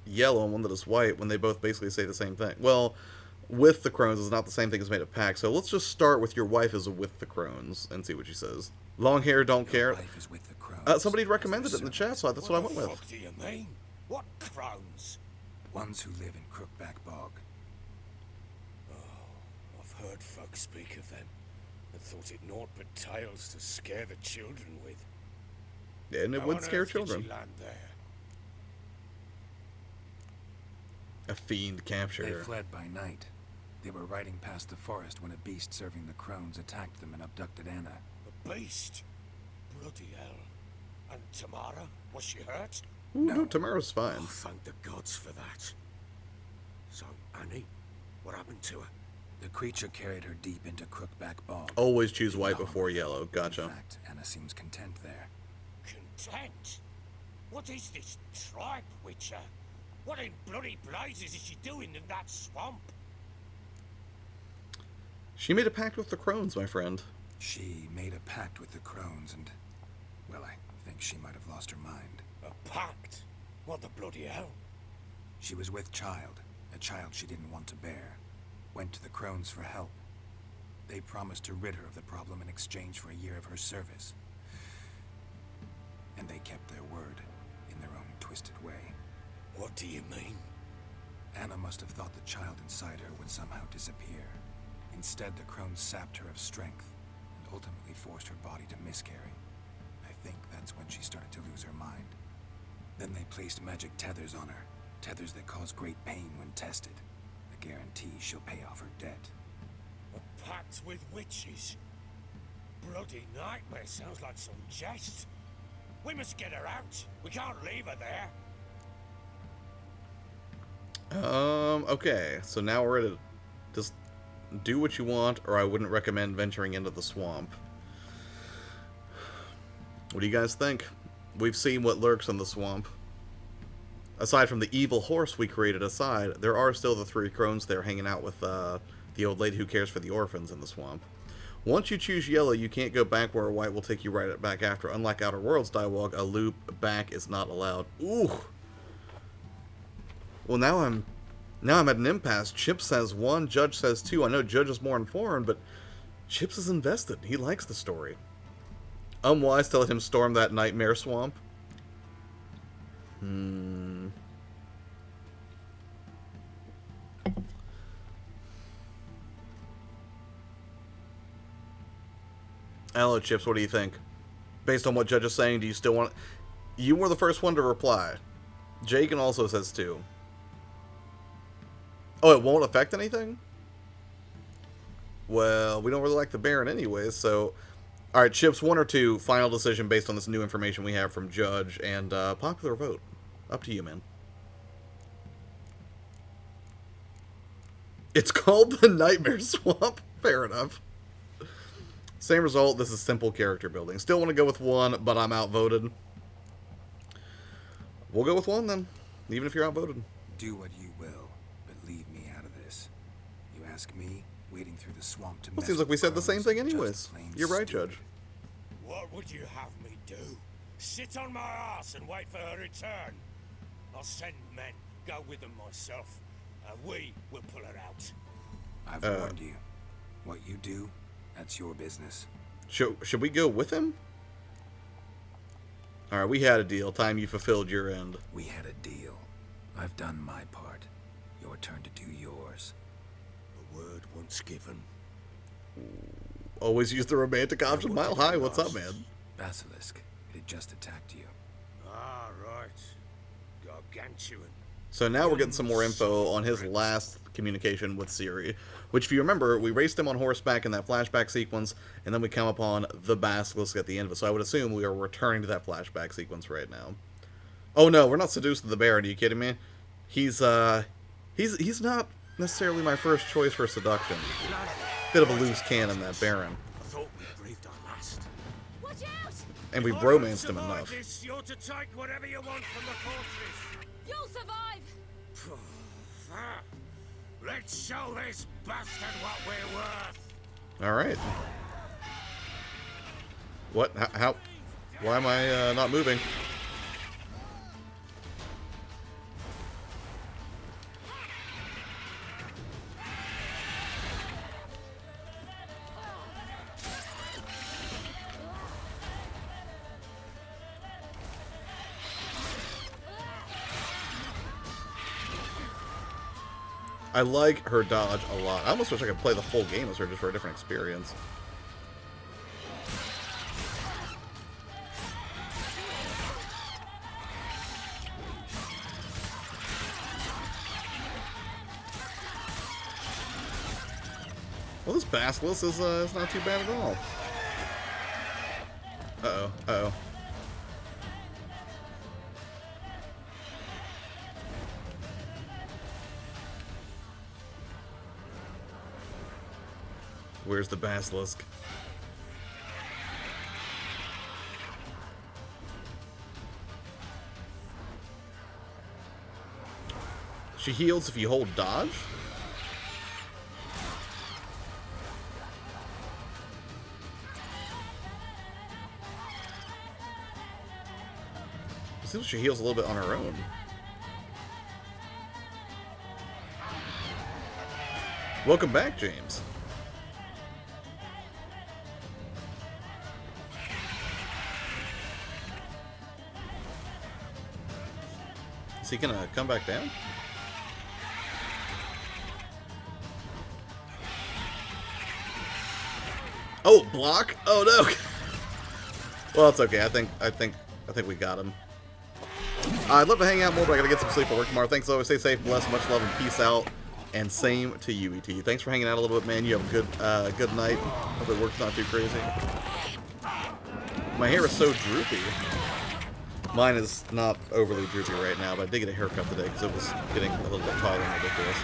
yellow and one that is white when they both basically say the same thing? Well, with the crones is not the same thing as made of pack, so let's just start with your wife is with the crones and see what she says. Long hair, don't care. Your wife is with the crows. Somebody recommended it in the chat, so that's what I went the with. fuck do you mean? What crones? Ones who live in Crookback Bog. I've heard folk speak of them and thought it naught but tales to scare the children with. Yeah, and it How would on scare earth did children. she land there? A fiend They captured her. fled by night. They were riding past the forest when a beast serving the crones attacked them and abducted Anna. A beast? Bloody hell. And Tamara? Was she hurt? Ooh, no, Tamara's fine. Oh, thank the gods for that. So, Annie, what happened to her? The creature carried her deep into Crookback Bog. Always choose In white the before Hummerfell. yellow. Gotcha. In fact, Anna seems content there. Content? What is this tripe, Witcher? What in bloody blazes is she doing in that swamp? She made a pact with the crones, my friend. She made a pact with the crones and, well, I think she might have lost her mind. A pact? What the bloody hell? She was with child, a child she didn't want to bear. Went to the crones for help. They promised to rid her of the problem in exchange for a year of her service. And they kept their word, in their own twisted way. What do you mean? Anna must have thought the child inside her would somehow disappear. Instead, the crones sapped her of strength, and ultimately forced her body to miscarry. I think that's when she started to lose her mind. Then they placed magic tethers on her, tethers that cause great pain when tested. A guarantee she'll pay off her debt. A pact with witches? Bloody nightmare, sounds like some jest. We must get her out. We can't leave her there. Okay, so now we're at a... Just do what you want, or I wouldn't recommend venturing into the swamp. What do you guys think? We've seen what lurks in the swamp. Aside from the evil horse we created aside, there are still the 3 crones there hanging out with the old lady who cares for the orphans in the swamp. Once you choose yellow, you can't go back where white will take you right back after. Unlike Outer Worlds dialogue, a loop back is not allowed. Ooh! Well, now I'm at an impasse. Chip says 1, Judge says 2. I know Judge is more informed, but Chips is invested. He likes the story. Unwise to let him storm that nightmare swamp. Hello, Chips, what do you think? Based on what Judge is saying, do you still want... You were the first one to reply. Jagan also says 2. Oh, it won't affect anything? Well, we don't really like the Baron anyways, so... Alright, Chips, 1 or 2, final decision based on this new information we have from Judge, and popular vote. Up to you, man. It's called the Nightmare Swamp. Fair enough. Same result, this is simple character building. Still want to go with 1, but I'm outvoted. We'll go with 1 then, even if you're outvoted. Do what you will, but leave me out of this. You ask me, wading through the swamp to Well, seems like we said the same thing anyways. just plain You're right, stupid. Judge. What would you have me do? Sit on my ass and wait for her return? I'll send men, go with them myself, and we will pull her out. I've warned you. What you do, that's your business. Should we go with him? Alright, we had a deal. Time you fulfilled your end. We had a deal. I've done my part. Your turn to do yours. A word once given. Always use the romantic option. Mile High, what's up, man? Basilisk. It had just attacked you. Ah, right. Gargantuan. So now we're getting some more info on his last communication with Ciri, which, if you remember, we raced him on horseback in that flashback sequence, and then we come upon the Basilisk at the end of it. So I would assume we are returning to that flashback sequence right now. Oh no, we're not seduced to the Baron. Are you kidding me? He's not necessarily my first choice for seduction. Bit of a loose cannon, that Baron. I thought we breathed our last. Watch out! And we've If I don't romanced him survive enough. This, you're to take whatever you want from the fortress. You'll survive! Let's show this bastard what we're worth. Alright. What? How? Why am I not moving? I like her dodge a lot. I almost wish I could play the full game as her just for a different experience. Well, this Basilisk is not too bad at all. Uh-oh, uh-oh. Where's the Basilisk? She heals if you hold dodge? It seems she heals a little bit on her own. Welcome back, James. Is he gonna come back down? Oh, block? Oh no. Well, it's okay. I think we got him. I'd love to hang out more, but I gotta get some sleep for work tomorrow. Thanks, always. Stay safe, bless, much love, and peace out. And same to you, ET. Thanks for hanging out a little bit, man. You have a good night. Hope it work's not too crazy. My hair is so droopy. Mine is not overly droopy right now, but I did get a haircut today because it was getting a little bit taller and ridiculous.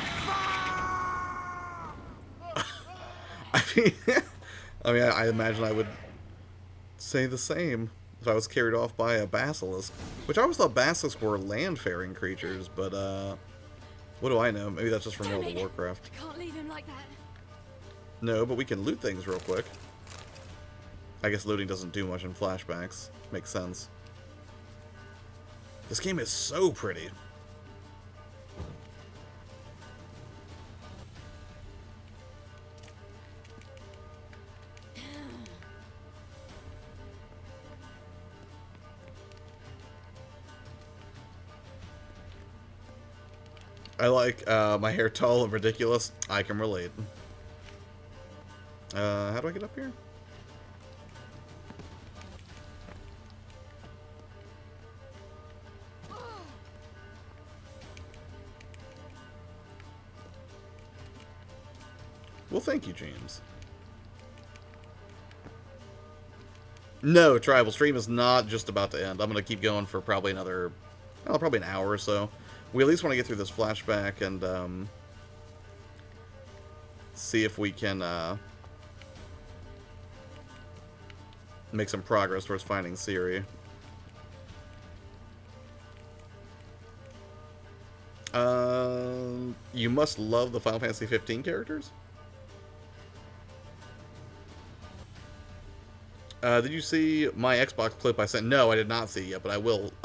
I imagine I would say the same if I was carried off by a basilisk. Which I always thought basilisks were land-faring creatures, but, what do I know? Maybe that's just from World of Warcraft. I can't leave him like that. No, but we can loot things real quick. I guess looting doesn't do much in flashbacks. Makes sense. This game is so pretty. I like my hair tall and ridiculous. I can relate. How do I get up here? Well, thank you, James. No, Tribal Stream is not just about to end. I'm going to keep going for probably another, well, probably an hour or so. We at least want to get through this flashback and see if we can make some progress towards finding Ciri. You must love the Final Fantasy 15 characters? Did you see my Xbox clip I sent? No, I did not see it yet, but I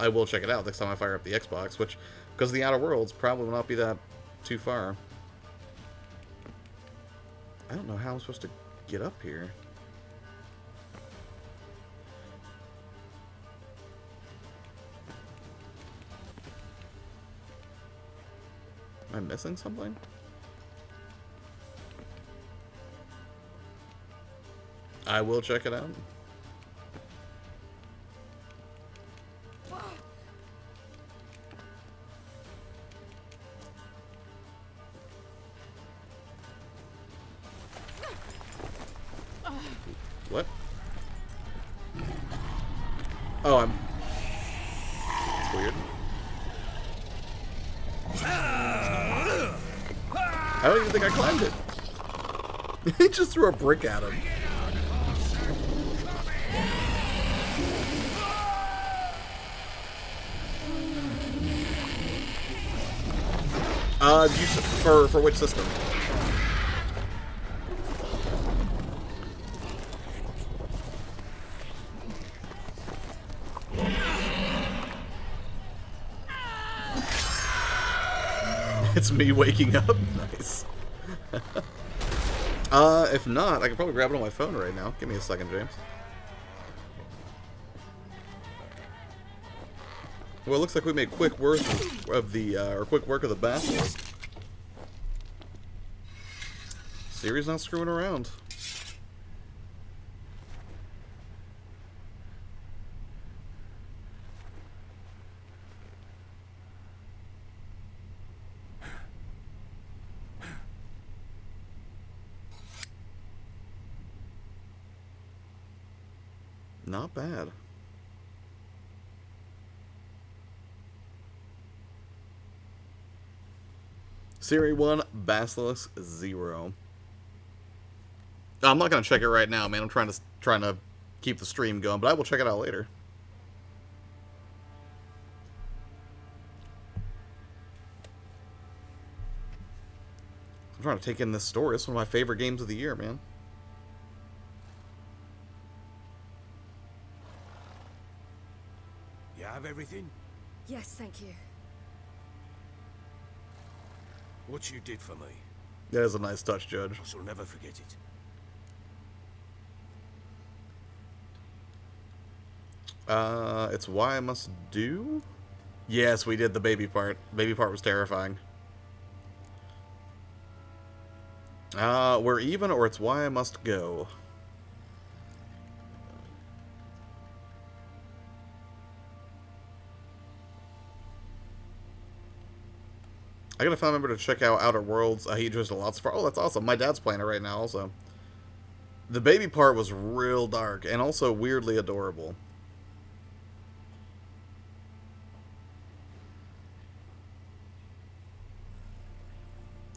will check it out next time I fire up the Xbox, which, because the Outer Worlds probably will not be that too far. I don't know how I'm supposed to get up here. Am I missing something? I will check it out. What? Oh, That's weird. I don't even think I climbed it. He just threw a brick at him. For which system? It's me waking up. Nice. If not, I can probably grab it on my phone right now. Give me a second, James. Well, it looks like we made quick work of the basilisk. Ciri's not screwing around. Not bad. Ciri 1, Basilisk 0. I'm not gonna check it right now, man. I'm trying to keep the stream going, but I will check it out later. I'm trying to take in this story. It's one of my favorite games of the year, man. You have everything? Yes, thank you. What you did for me, That is a nice touch, Judge. I shall never forget it. It's why I must do? Yes, we did the baby part. Baby part was terrifying. We're even, or it's why I must go. I gotta find a member to check out Outer Worlds. He enjoys a lot so far. Oh, that's awesome. My dad's playing it right now also. The baby part was real dark and also weirdly adorable.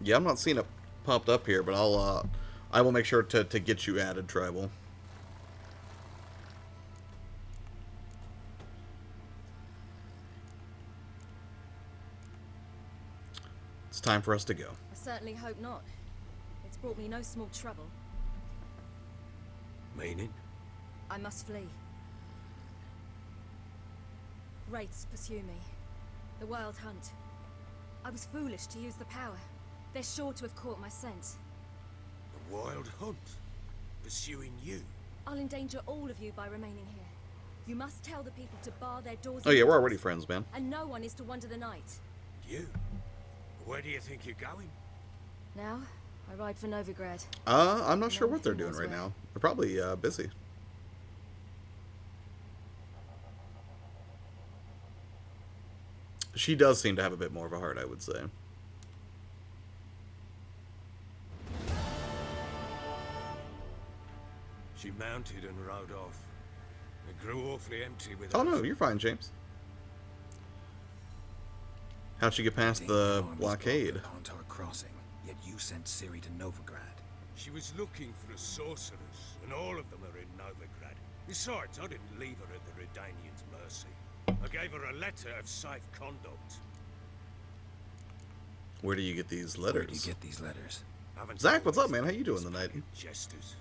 Yeah, I'm not seeing it popped up here, but I will make sure to get you added, Tribal. It's time for us to go. I certainly hope not. It's brought me no small trouble. Meaning? I must flee. Wraiths pursue me. The Wild Hunt. I was foolish to use the power. They're sure to have caught my scent. The Wild Hunt? Pursuing you? I'll endanger all of you by remaining here. You must tell the people to bar their doors. Oh yeah, we're already friends, man. And no one is to wander the night. You? Where do you think you're going? Now, I ride for Novigrad. I'm not sure what they're doing right now. They're probably busy. She does seem to have a bit more of a heart, I would say. She mounted and rode off. It grew awfully empty with Oh no, you're fine, James. How'd she get past the blockade? Pontar crossing, yet you sent Ciri to Novigrad. She was looking for the sorcerers, and all of them are in Novigrad. Besides, I didn't leave her at the Redanians' mercy. I gave her a letter of safe conduct. Where do you get these letters? Where do you get these letters? Zach, what's up, man? How you doing tonight? Jesters.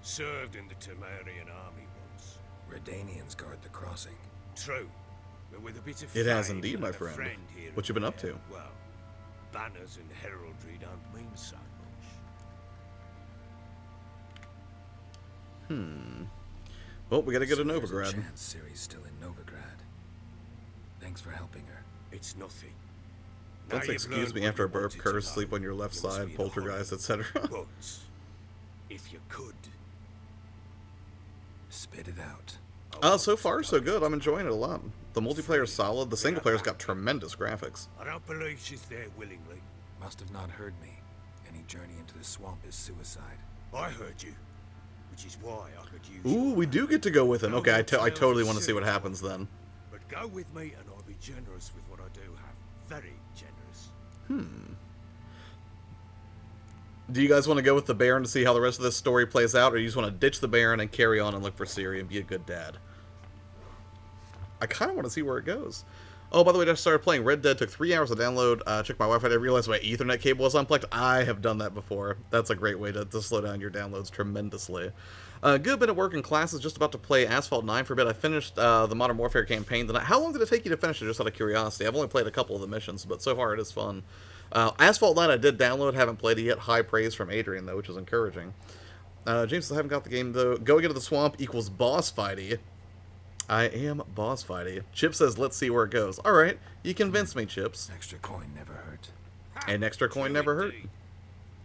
Served in the Temerian army once. Redanians guard the crossing. True. But with a bit of It has fame indeed, my and a friend. here What you and been up there, to? Well, banners and heraldry don't mean so much. Well, we gotta go to So there's a Novigrad. chance Ciri's still in Novigrad. Thanks for helping her. It's nothing. Don't Now say you've excuse learned me what after you a burp, wanted to curse, know. sleep on your left You must side, be in a poltergeist, hurry. etc. But if you could, Spit it out. So far, so good. I'm enjoying it a lot. The multiplayer's solid. The single player's got tremendous graphics. I don't believe she's there willingly. Must have not heard me. Any journey into the swamp is suicide. I heard you, which is why I could use Ooh, you. we do get to go with him. Okay, I totally want to see what happens then. But go with me and I'll be generous with what I do have. Very generous. Do you guys want to go with the Baron to see how the rest of this story plays out, or you just want to ditch the Baron and carry on and look for Ciri and be a good dad? I kind of want to see where it goes. Oh, by the way, I just started playing Red Dead. Took 3 hours to download. Check my Wi-Fi. I realized my Ethernet cable was unplugged. I have done that before. That's a great way to slow down your downloads tremendously. Good bit of work in classes. Just about to play Asphalt 9 for a bit. I finished the Modern Warfare campaign tonight. How long did it take you to finish it, just out of curiosity? I've only played a couple of the missions, but so far it is fun. Asphalt 9 I did download. Haven't played it yet. High praise from Adrian, though, which is encouraging. James, I haven't got the game, though. Going into the swamp equals boss fighty. I am boss fighty. Chip says, let's see where it goes. All right, you convinced me, Chips. Extra coin never hurt. An extra coin never hurt. Indeed.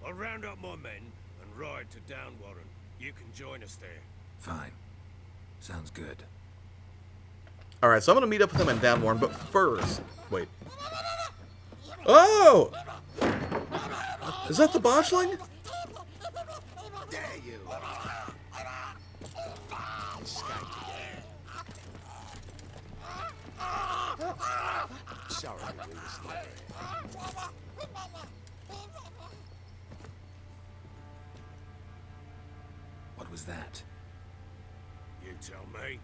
I'll round up my men and ride to Downwarren. You can join us there. Fine. Sounds good. All right, so I'm going to meet up with him in Downwarren, but first... Wait. Oh! Is that the botchling? There you are. Sorry to do this later. What was that? You tell me.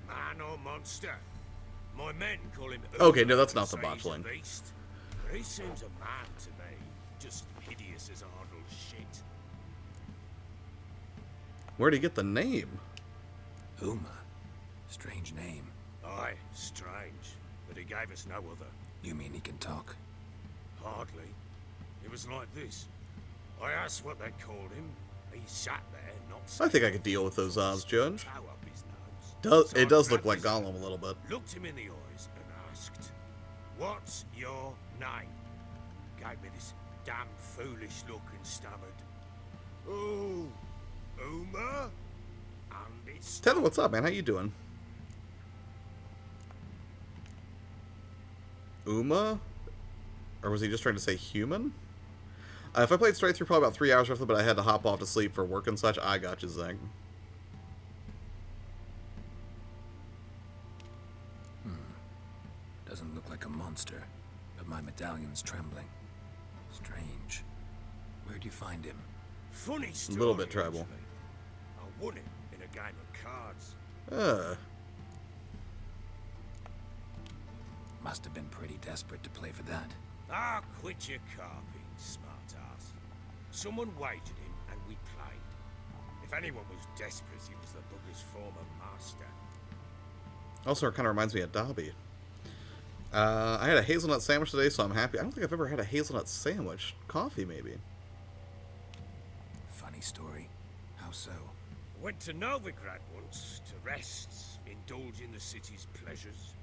Man or monster? My men call him... Okay, no, that's not the say he's a botchling. beast. But he seems a man to me. Just hideous as Ardle shit. Where'd he get the name? Uma. Strange name. Aye, strange. But he gave us no other. You mean he can talk? Hardly. It was like this. I asked what they called him. He sat there, not I think I could deal with those odds, Judge. Toe up his nose. So It I does look grabbed like his Gollum arm, a little bit. Looked him in the eyes and asked, What's your name? Gave me this damn foolish look and stammered. Oh, Uma? And it's... Tether, what's up, man? How you doing? Uma? Or was he just trying to say human? If I played straight through, probably about 3 hours roughly, but I had to hop off to sleep for work and such. I got you, Zach. Doesn't look like a monster, but my medallion's trembling. Strange. Where'd you find him? Funny story, A little bit tribal. actually. I won it in a game of cards. Must have been pretty desperate to play for that. Ah, quit your carping, smart-ass. Someone wagered him, and we played. If anyone was desperate, it was the bugger's former master. Also, it kind of reminds me of Dobby. I had a hazelnut sandwich today, so I'm happy. I don't think I've ever had a hazelnut sandwich. Coffee, maybe. Funny story. How so? Went to Novigrad once to rest, indulge in the city's pleasures.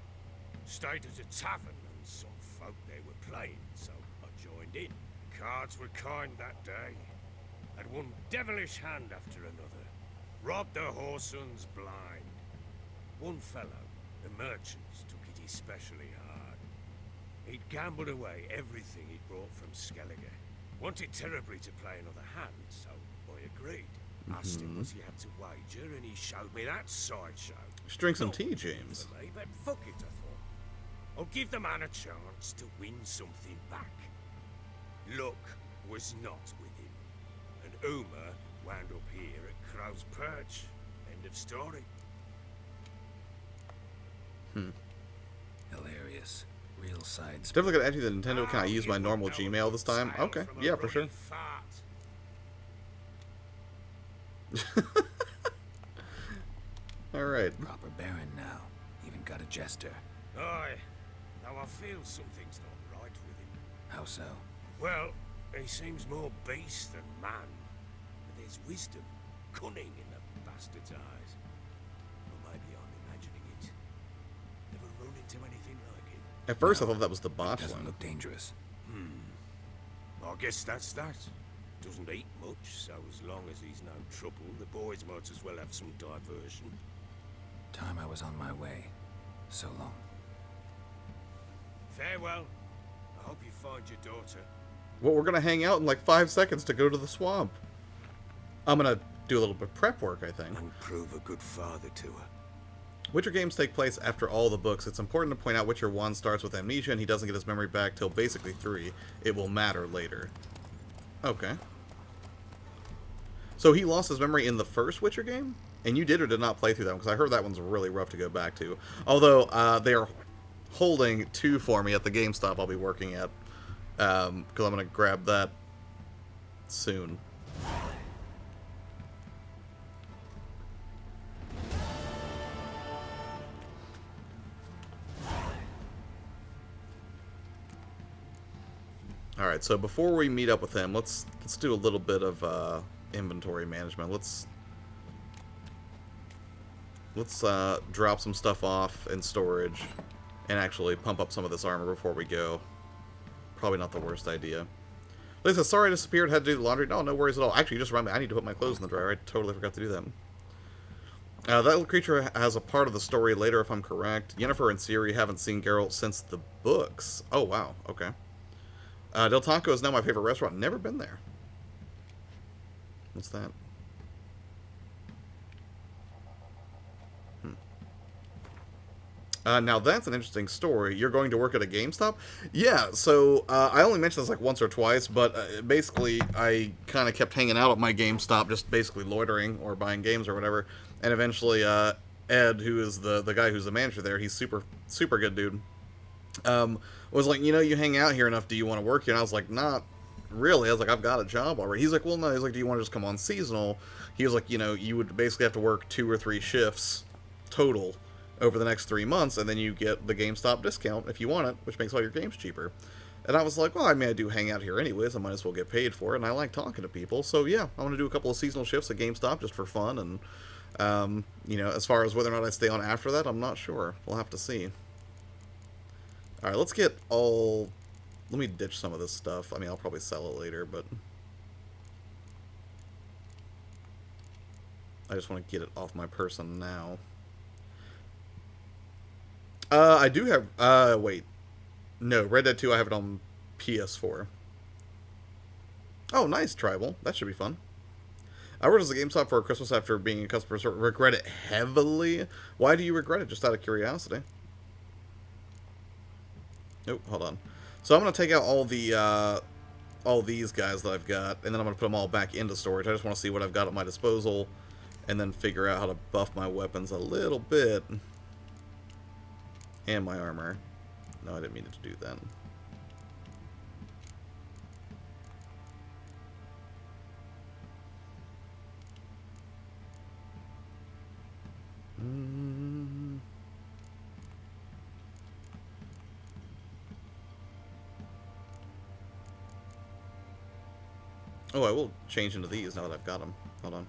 Stayed at a tavern, and some folk there were playing, so I joined in. Cards were kind that day. Had one devilish hand after another. Robbed the whoresons blind. One fellow, a merchant, took it especially hard. He'd gambled away everything he'd brought from Skellige. Wanted terribly to play another hand, so I agreed. Asked him what he had to wager, and he showed me that sideshow. Just drink some Not tea, good James. for me, but fuck it, I thought. I'll give the man a chance to win something back. Luck was not with him, and Uma wound up here at Crow's Perch. End of story. Hilarious. Real sides. Definitely gonna add you to the Nintendo. Can I use my normal Gmail this time? Sail Okay, from a yeah, for sure. ruddy fart. Alright. Proper baron now. Even got a jester. Aye. Now I feel something's not right with him. How so? Well, he seems more beast than man. But there's wisdom, cunning in the bastard's eyes. Or maybe I'm imagining it. Never run into anything like it. At first, I thought that was the botch Doesn't one. look dangerous. I guess that's that. Doesn't eat much, so as long as he's no trouble, the boys might as well have some diversion. Time I was on my way. So long. Farewell. I hope you find your daughter. Well, we're gonna hang out in like 5 seconds to go to the swamp. I'm gonna do a little bit of prep work, I think. And prove a good father to her. Witcher games take place after all the books. It's important to point out Witcher 1 starts with amnesia and he doesn't get his memory back till basically 3. It will matter later. Okay. So he lost his memory in the first Witcher game? And you did or did not play through that one? Because I heard that one's really rough to go back to. Although, they are holding 2 for me at the GameStop I'll be working at. Because I'm going to grab that soon. Alright, so before we meet up with him, let's do a little bit of inventory management. Let's drop some stuff off in storage and actually pump up some of this armor before we go. Probably not the worst idea. Lisa, sorry I disappeared, had to do the laundry. No, no worries at all. Actually, you just reminded me, I need to put my clothes in the dryer. I totally forgot to do that. That little creature has a part of the story later, if I'm correct. Yennefer and Ciri haven't seen Geralt since the books. Oh, wow. Okay. Del Taco is now my favorite restaurant. Never been there. What's that? Now that's an interesting story. You're going to work at a GameStop? Yeah, so I only mentioned this like once or twice, but basically I kind of kept hanging out at my GameStop, just basically loitering or buying games or whatever. And eventually Ed, who is the guy who's the manager there, he's super good dude, was like, you know, you hang out here enough, do you want to work here? And I was like, not really. I was like, I've got a job already. He's like, well, no. He's like, do you want to just come on seasonal? He was like, you know, you would basically have to work 2 or 3 shifts total over the next 3 months, and then you get the GameStop discount if you want it, which makes all your games cheaper. And I was like, well, I mean, I do hang out here anyways. I might as well get paid for it, and I like talking to people. So, yeah, I'm going to do a couple of seasonal shifts at GameStop just for fun, and, you know, as far as whether or not I stay on after that, I'm not sure. We'll have to see. Alright, let's get all... Let me ditch some of this stuff. I mean, I'll probably sell it later, but... I just want to get it off my person now. I do have... wait. No, Red Dead 2, I have it on PS4. Oh, nice, Tribal. That should be fun. I worked as a GameStop for Christmas after being a customer service. Regret it heavily? Why do you regret it? Just out of curiosity. Nope, hold on. So I'm going to take out all these guys that I've got, and then I'm going to put them all back into storage. I just want to see what I've got at my disposal, and then figure out how to buff my weapons a little bit. And my armor. No, I didn't mean to do that. Oh, I will change into these now that I've got them. Hold on.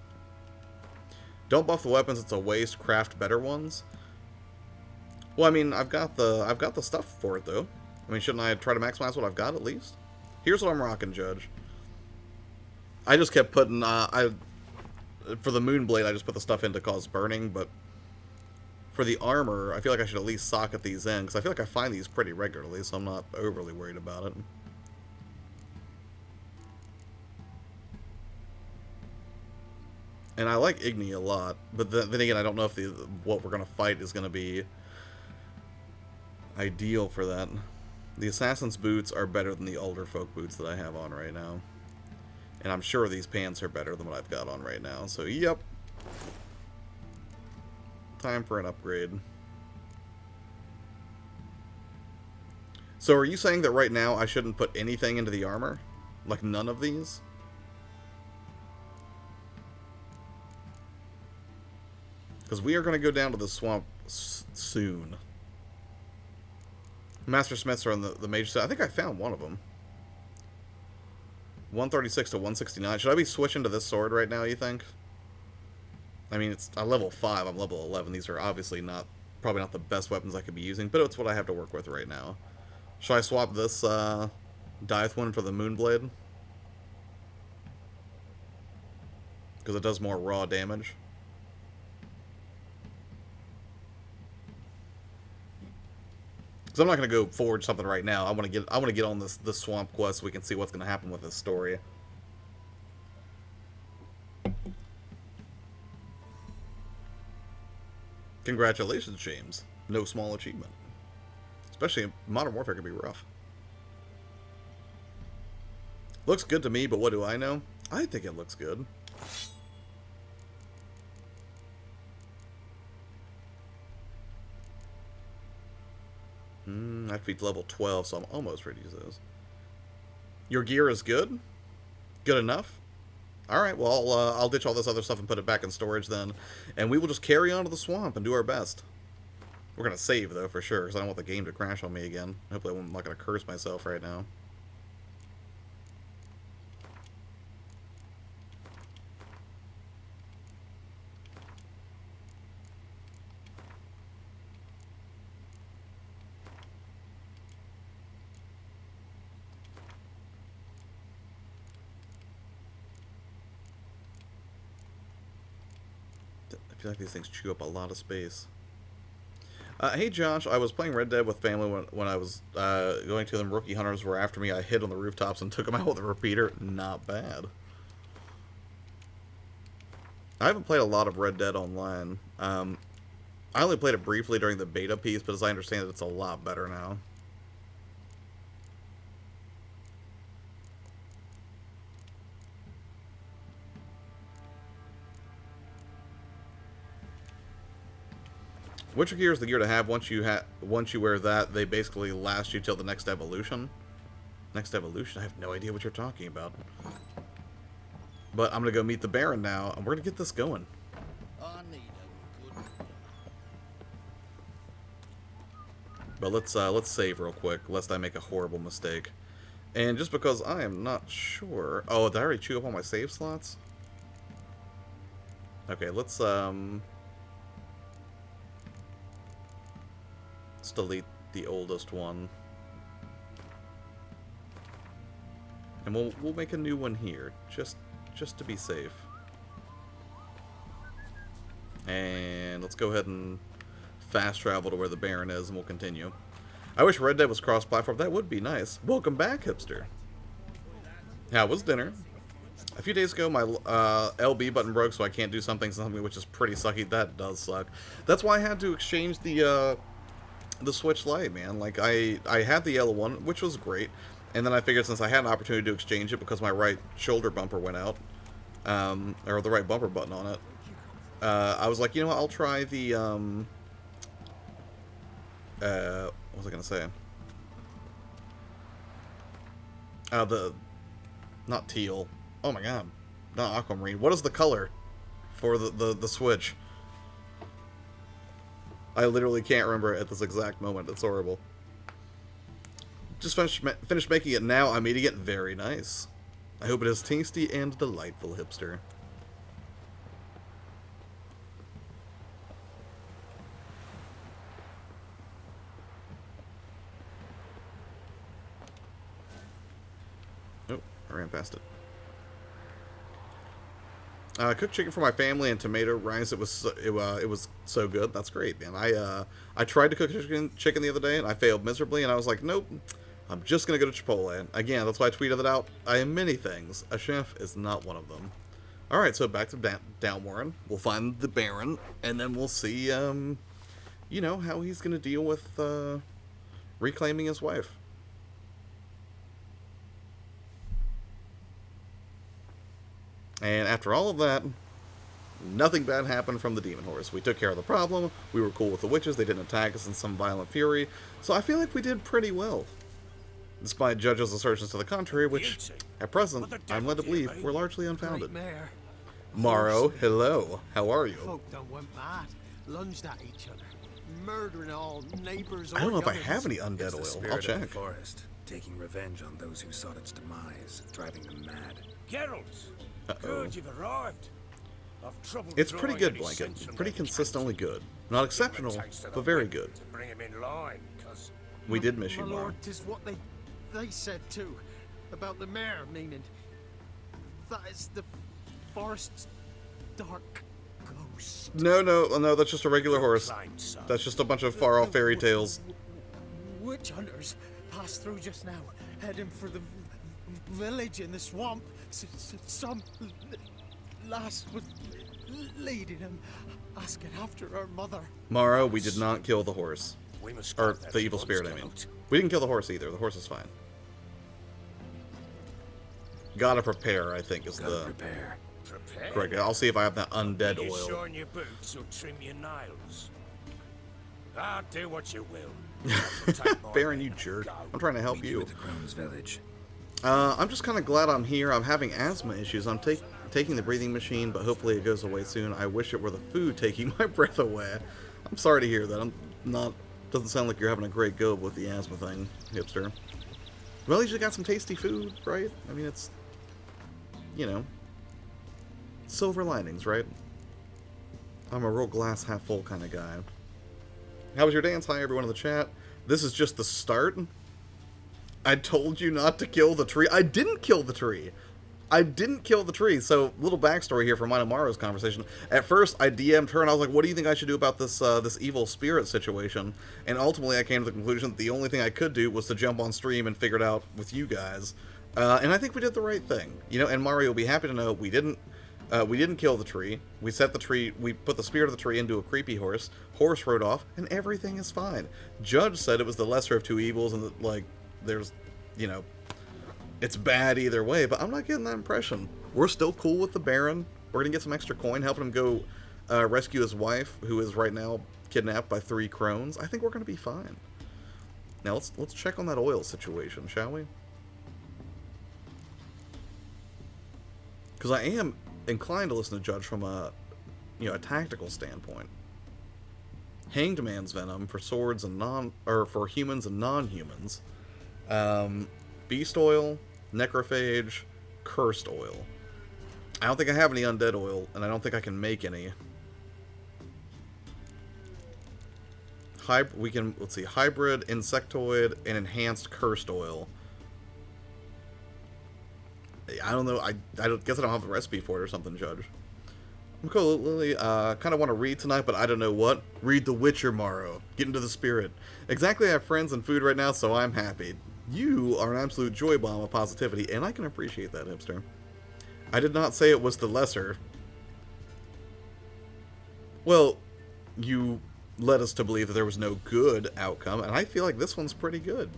Don't buff the weapons; it's a waste. Craft better ones. Well, I mean, I've got the stuff for it though. I mean, shouldn't I try to maximize what I've got at least? Here's what I'm rocking, Judge. I just kept putting for the Moonblade, I just put the stuff in to cause burning, but for the armor, I feel like I should at least socket these in, because I feel like I find these pretty regularly, so I'm not overly worried about it. And I like Igni a lot, but then again, I don't know if what we're going to fight is going to be ideal for that. The Assassin's boots are better than the Alderfolk boots that I have on right now. And I'm sure these pants are better than what I've got on right now, so yep. Time for an upgrade. So are you saying that right now I shouldn't put anything into the armor? Like none of these? Because we are going to go down to the swamp soon. Master Smiths are on the major set. I think I found one of them. 136 to 169. Should I be switching to this sword right now, you think? I mean, it's a level 5. I'm level 11. These are obviously probably not the best weapons I could be using, but it's what I have to work with right now. Should I swap this Dieth one for the Moonblade? Because it does more raw damage. Because I'm not going to go forge something right now. I want to get on this swamp quest so we can see what's going to happen with this story. Congratulations, James. No small achievement. Especially in Modern Warfare could be rough. Looks good to me, but what do I know? I think it looks good. I have to be level 12, so I'm almost ready to use those. Your gear is good? Good enough? Alright, well, I'll ditch all this other stuff and put it back in storage then. And we will just carry on to the swamp and do our best. We're going to save, though, for sure, because I don't want the game to crash on me again. Hopefully I'm not going to curse myself right now. I feel like these things chew up a lot of space. Hey Josh, I was playing Red Dead with family when I was going to them. Rookie hunters were after me. I hid on the rooftops and took them out with a repeater. Not bad. I haven't played a lot of Red Dead Online. I only played it briefly during the beta piece, but as I understand it, it's a lot better now. Witcher gear is the gear to have. Once you wear that, they basically last you till the next evolution. Next evolution? I have no idea what you're talking about. But I'm gonna go meet the Baron now, and we're gonna get this going. But let's save real quick, lest I make a horrible mistake. And just because I am not sure. Oh, did I already chew up all my save slots? Okay, let's delete the oldest one. And we'll make a new one here, just to be safe. And let's go ahead and fast travel to where the Baron is, and we'll continue. I wish Red Dead was cross-platform. That would be nice. Welcome back, hipster. How was dinner? A few days ago, my LB button broke, so I can't do something which is pretty sucky. That does suck. That's why I had to exchange the Switch Lite, man. Like, I had the yellow one, which was great. And then I figured since I had an opportunity to exchange it because my right shoulder bumper went out, or the right bumper button on it, I was like, you know what, I'll try the, what was I going to say? Not teal. Oh my god. Not aquamarine. What is the color for the Switch? I literally can't remember it at this exact moment. It's horrible. Just finished making it now. I'm eating it. Very nice. I hope it is tasty and delightful, hipster. Oh, I ran past it. Cooked chicken for my family and tomato rice. It was so good. That's great, man. I tried to cook chicken the other day and I failed miserably. And I was like, nope. I'm just gonna go to Chipotle. Again, that's why I tweeted it out. I am many things. A chef is not one of them. All right, so back to Downwarren. We'll find the Baron, and then we'll see, you know, how he's gonna deal with reclaiming his wife. And after all of that, nothing bad happened from the Demon Horse. We took care of the problem. We were cool with the witches. They didn't attack us in some violent fury. So I feel like we did pretty well. Despite judges' assertions to the contrary, which, at present, I'm led to believe were largely unfounded. Morrow, hello. How are you? Folk done went mad, lunged at each other, murdering all neighbors. I don't know if I have any undead It's the oil. spirit I'll of check. the forest, taking revenge on those who sought its demise, driving them mad. Geralt, good you've arrived. I've trouble It's pretty drawing good, any Blanket. sense from Pretty that consistently council. good. Not exceptional, Give him a taste of but the very whip good. to bring him in line, 'cause We did miss you, My Mara. lord, 'tis what they said too, about the mare, meaning that is the forest's dark ghost. No, that's just a regular horse. Blind son. That's just a bunch of far-off fairy tales. Witch hunters passed through just now, heading for the village in the swamp. Some lass was leading him, asking after her mother. Mara, we did not kill the horse. We must Or stop that the evil at spirit, once, I mean. Geralt. We didn't kill the horse either. The horse is fine. Gotta prepare, I think, is Gotta the prepare. Prepare. correct. I'll see if I have that undead You oil. shorn your boots or trim your nails. Ah, do what you will. Baron, you jerk. I'm trying to help Meet you. at the Crone's village. I'm just kind of glad I'm here. I'm having asthma issues. I'm taking the breathing machine, but hopefully it goes away soon. I wish it were the food taking my breath away. I'm sorry to hear that. I'm not... Doesn't sound like you're having a great go with the asthma thing, hipster. Well, at least you got some tasty food, right? I mean, it's... You know... Silver linings, right? I'm a real glass half full kind of guy. How was your dance? Hi, everyone in the chat. This is just the start. I told you not to kill the tree. I didn't kill the tree. I didn't kill the tree. So, little backstory here from mine and Mara's conversation. At first, I DM'd her and I was like, what do you think I should do about this this evil spirit situation? And ultimately, I came to the conclusion that the only thing I could do was to jump on stream and figure it out with you guys. And I think we did the right thing. You know, and Mario will be happy to know we didn't kill the tree. We set the tree, we put the spirit of the tree into a creepy horse. Horse rode off, and everything is fine. Judge said it was the lesser of two evils, and that, like, there's, you know, it's bad either way, but I'm not getting that impression. We're still cool with the Baron. We're gonna get some extra coin, helping him go rescue his wife, who is right now kidnapped by 3 crones. I think we're gonna be fine. Now let's check on that oil situation, shall we? Because I am inclined to listen to Judge from a, you know, a tactical standpoint. Hanged Man's Venom for swords and for humans and non-humans. Beast Oil, Necrophage, Cursed Oil. I don't think I have any undead oil, and I don't think I can make any. We can, let's see, Hybrid, Insectoid, and Enhanced Cursed Oil. I don't know. I guess I don't have the recipe for it or something, Judge. I'm cool, Lily. Kind of want to read tonight, but I don't know what. Read The Witcher, Morrow. Get into the spirit. Exactly, I have friends and food right now, so I'm happy. You are an absolute joy bomb of positivity, and I can appreciate that, hipster. I did not say it was the lesser. Well, you led us to believe that there was no good outcome, and I feel like this one's pretty good.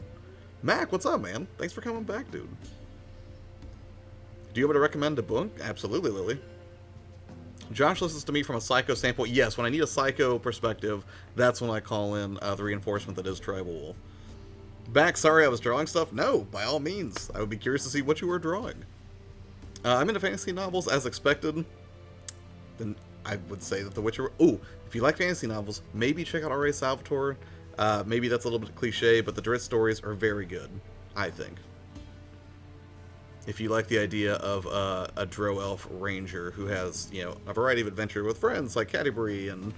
Mac, what's up, man? Thanks for coming back, dude. Do you want to recommend a book? Absolutely, Lily. Josh listens to me from a psycho standpoint. Yes, when I need a psycho perspective, that's when I call in the reinforcement that is Tribal Wolf. Back, sorry I was drawing stuff? No, by all means. I would be curious to see what you were drawing. I'm into fantasy novels, as expected. Then I would say that The Witcher... Ooh, if you like fantasy novels, maybe check out R.A. Salvatore. Maybe that's a little bit cliche, but the Drizzt stories are very good, I think. If you like the idea of a Drow Elf Ranger who has, you know, a variety of adventure with friends like Canterbury and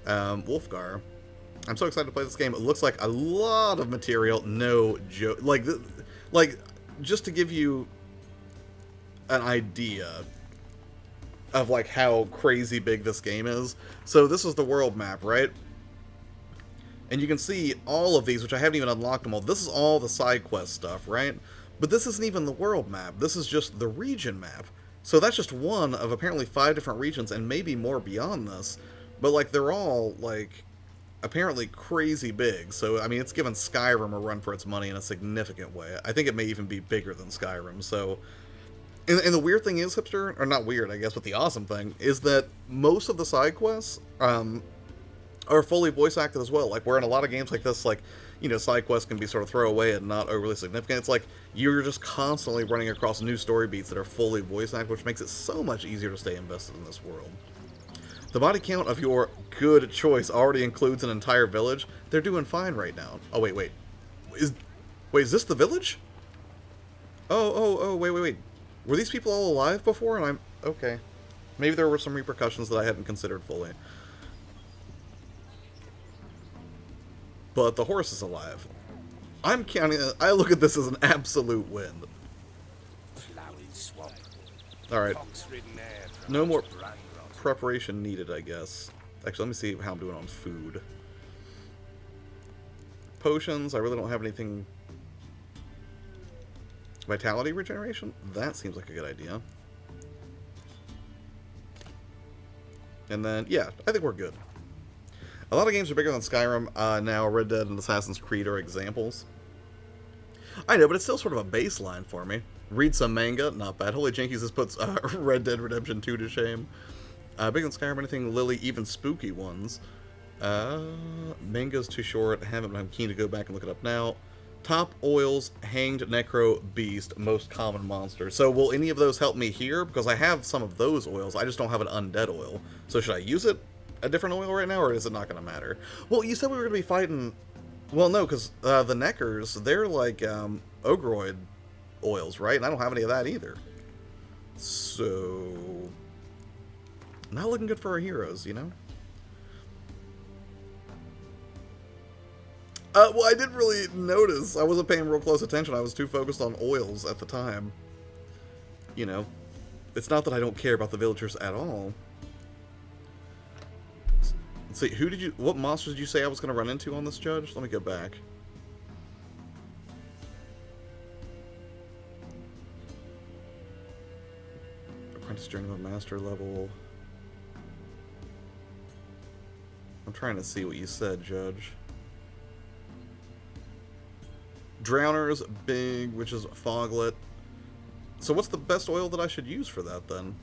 Wolfgar. I'm so excited to play this game. It looks like a lot of material, no joke. Like, just to give you an idea of, like, how crazy big this game is. So this is the world map, right? And you can see all of these, which I haven't even unlocked them all. This is all the side quest stuff, right? But this isn't even the world map. This is just the region map. So that's just one of apparently 5 different regions, and maybe more beyond this. But, like, they're all, like, apparently crazy big. So, I mean, it's given Skyrim a run for its money in a significant way. I think it may even be bigger than Skyrim. So, and the weird thing is, hipster, or not weird, I guess, but the awesome thing, is that most of the side quests are fully voice acted as well. Like, where in a lot of games like this, like, you know, side quests can be sort of throwaway and not overly significant. It's like, you're just constantly running across new story beats that are fully voice acted, which makes it so much easier to stay invested in this world. The body count of your good choice already includes an entire village. They're doing fine right now. Oh, wait. Is this the village? Oh, wait. Were these people all alive before? And okay. Maybe there were some repercussions that I hadn't considered fully. But the horse is alive. I'm counting... I look at this as an absolute win. Alright. No more preparation needed, I guess. Actually, let me see how I'm doing on food. Potions, I really don't have anything... Vitality regeneration? That seems like a good idea. And then, yeah, I think we're good. A lot of games are bigger than Skyrim now. Red Dead and Assassin's Creed are examples. I know, but it's still sort of a baseline for me. Read some manga, not bad. Holy Jinkies, this puts Red Dead Redemption 2 to shame. Bigger than Skyrim, anything Lily, even spooky ones. Manga's too short, haven't, but I'm keen to go back and look it up now. Top oils, hanged necro beast, most common monster. So will any of those help me here? Because I have some of those oils, I just don't have an undead oil. So should I use it? A different oil right now, or is it not going to matter? Well, you said we were going to be fighting... Well, no, because the Neckers, they're like Ogroid oils, right? And I don't have any of that either. So... Not looking good for our heroes, you know? Well, I didn't really notice. I wasn't paying real close attention. I was too focused on oils at the time. You know? It's not that I don't care about the villagers at all. Let's see, what monsters did you say I was going to run into on this, Judge? Let me go back. Apprentice Journeyman Master level. I'm trying to see what you said, Judge. Drowners, big, which is Foglet. So what's the best oil that I should use for that, then?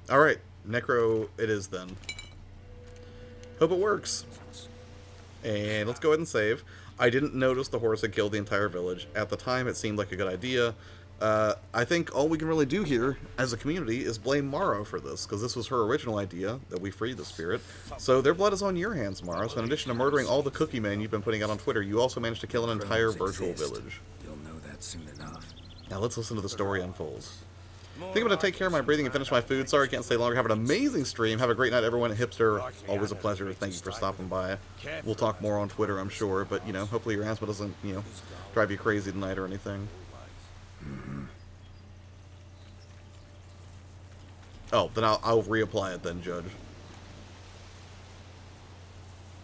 Alright, Necro it is then. Hope it works. And let's go ahead and save. I didn't notice the horse had killed the entire village. At the time, it seemed like a good idea. I think all we can really do here, as a community, is blame Morrow for this, because this was her original idea, that we freed the spirit. So their blood is on your hands, Morrow. So in addition to murdering all the cookie men you've been putting out on Twitter, you also managed to kill an entire virtual village. You'll know that soon enough. Now let's listen to the story unfold. I think I'm going to take care of my breathing and finish my food. Sorry I can't stay longer. Have an amazing stream. Have a great night, everyone. Hipster, always a pleasure. Thank you for stopping by. We'll talk more on Twitter, I'm sure. But, you know, hopefully your asthma doesn't, you know, drive you crazy tonight or anything. Oh, then I'll reapply it then, Judge.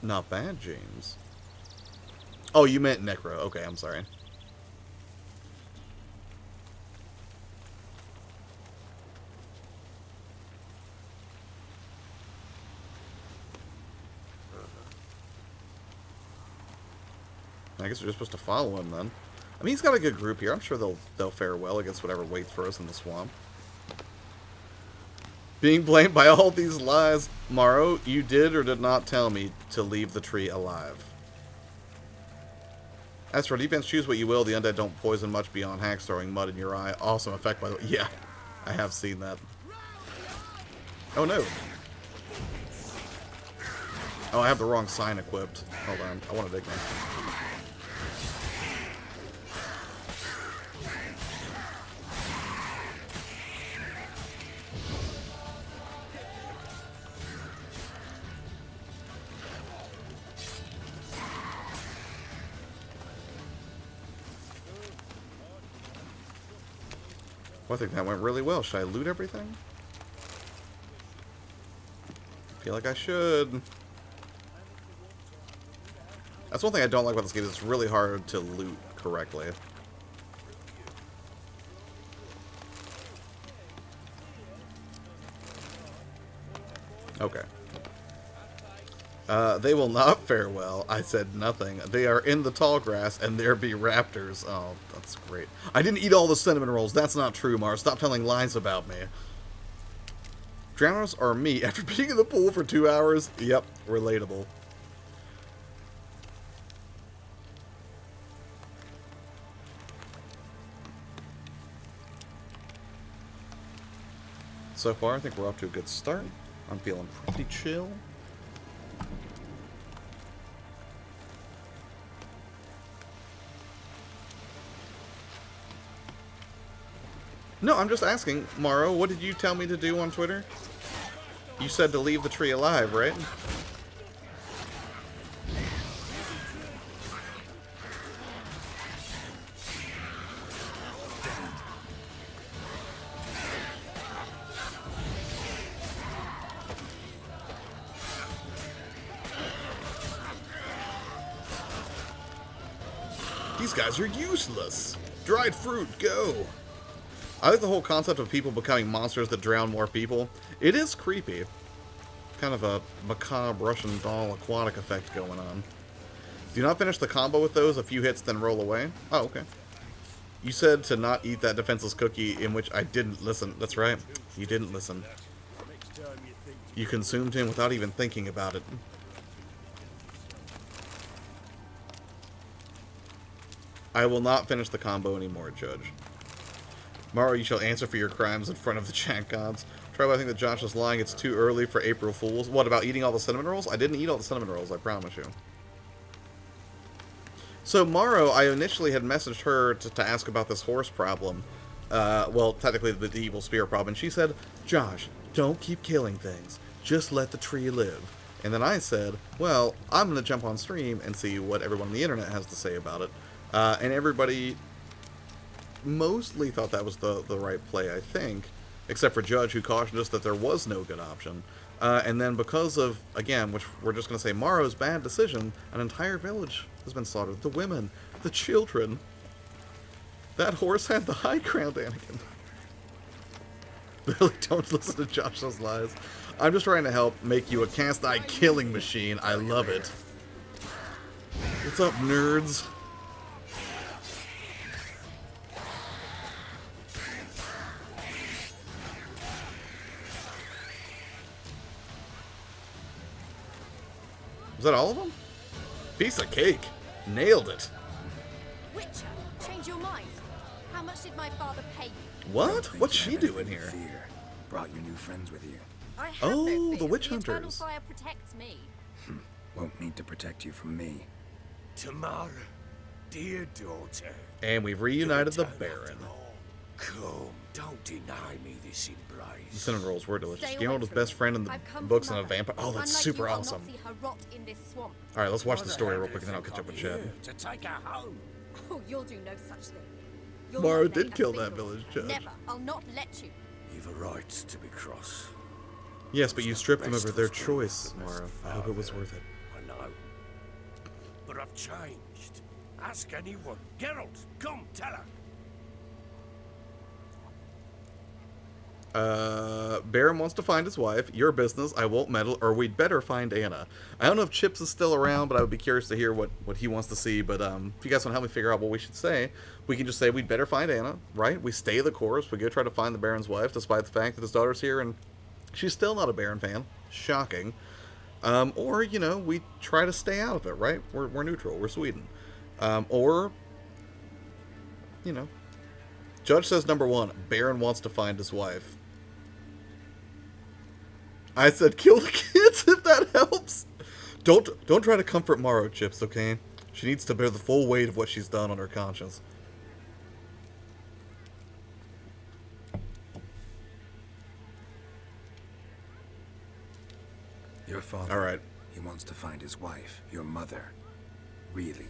Not bad, James. Oh, you meant Necro. Okay, I'm sorry. I guess we're just supposed to follow him then. I mean, he's got a good group here. I'm sure they'll fare well against whatever waits for us in the swamp. Being blamed by all these lies. Morrow, you did or did not tell me to leave the tree alive. As for defense, choose what you will. The undead don't poison much beyond hacks throwing mud in your eye. Awesome effect, by the way. Yeah, I have seen that. Oh, no. Oh, I have the wrong sign equipped. Hold on. I want to dig now. Well, I think that went really well. Should I loot everything? I feel like I should. That's one thing I don't like about this game. It's really hard to loot correctly. Okay. They will not fare well. I said nothing. They are in the tall grass, and there be raptors. Oh, that's great. I didn't eat all the cinnamon rolls. That's not true, Mars. Stop telling lies about me. Drowners are me. After being in the pool for 2 hours? Yep, relatable. So far, I think we're off to a good start. I'm feeling pretty chill. No, I'm just asking, Morrow, what did you tell me to do on Twitter? You said to leave the tree alive, right? These guys are useless. Dried fruit, go. I like the whole concept of people becoming monsters that drown more people. It is creepy. Kind of a macabre Russian doll aquatic effect going on. Do not finish the combo with those, a few hits, then roll away. Oh, okay. You said to not eat that defenseless cookie, in which I didn't listen. That's right. You didn't listen. You consumed him without even thinking about it. I will not finish the combo anymore, Judge. Tomorrow you shall answer for your crimes in front of the chat gods. Trevor, I think that Josh is lying. It's too early for April Fools. What, about eating all the cinnamon rolls? I didn't eat all the cinnamon rolls, I promise you. So, Morrow, I initially had messaged her to ask about this horse problem. Well, technically the evil spear problem. And she said, Josh, don't keep killing things. Just let the tree live. And then I said, well, I'm going to jump on stream and see what everyone on the internet has to say about it. And everybody mostly thought that was the right play, I think, except for Judge, who cautioned us that there was no good option. And then because of, again, which we're just going to say Morrow's bad decision, an entire village has been slaughtered. The women, the children. That horse had the high ground, Anakin. Really, don't listen to Josh's lies. I'm just trying to help make you a cast-eye killing machine. I love it. What's up, nerds? Was that all of them? Piece of cake. Nailed it. Witcher, change your mind. How much did my father pay you? What? What's she doing here? Fear. Brought your new friends with you. I have Oh, no the fears. witch The eternal hunters. fire protects me. Won't need to protect you from me. Tamara, dear daughter. And we've reunited the Return Baron. after all. come, don't deny me this embrace. The cinnamon rolls were delicious. Stay Guillermo's away best from friend in me. the I've come books for and a Mother. vampire. Oh, that's Unlike super you, I'll awesome. not see her rot in this swamp. All right, let's watch the Mother story had real quick, and then I'll catch come up with Chad. here to take her home. Oh, you'll do no such thing. You'll Mara not lay did a kill finger that on village her. judge. Never. I'll not let you. You've a right to be cross. Yes, but you stripped them Rest of their us choice, brothers, Mara. I hope it was father. worth it. I know. But I've changed. Ask anyone. Geralt, come, tell her. Baron wants to find his wife. Your business. I won't meddle, or we'd better find Anna. I don't know if Chips is still around, but I would be curious to hear what he wants to see. But if you guys want to help me figure out what we should say, we can just say we'd better find Anna, right? We stay the course. We go try to find the Baron's wife, despite the fact that his daughter's here, and she's still not a Baron fan. Shocking. Or, you know, we try to stay out of it, right? We're neutral. We're Sweden. Or, you know, Judge says number 1, Baron wants to find his wife. I said kill the kids if that helps. Don't try to comfort Mara, Chips, okay? She needs to bear the full weight of what she's done on her conscience. Your father. All right. He wants to find his wife, your mother. Really?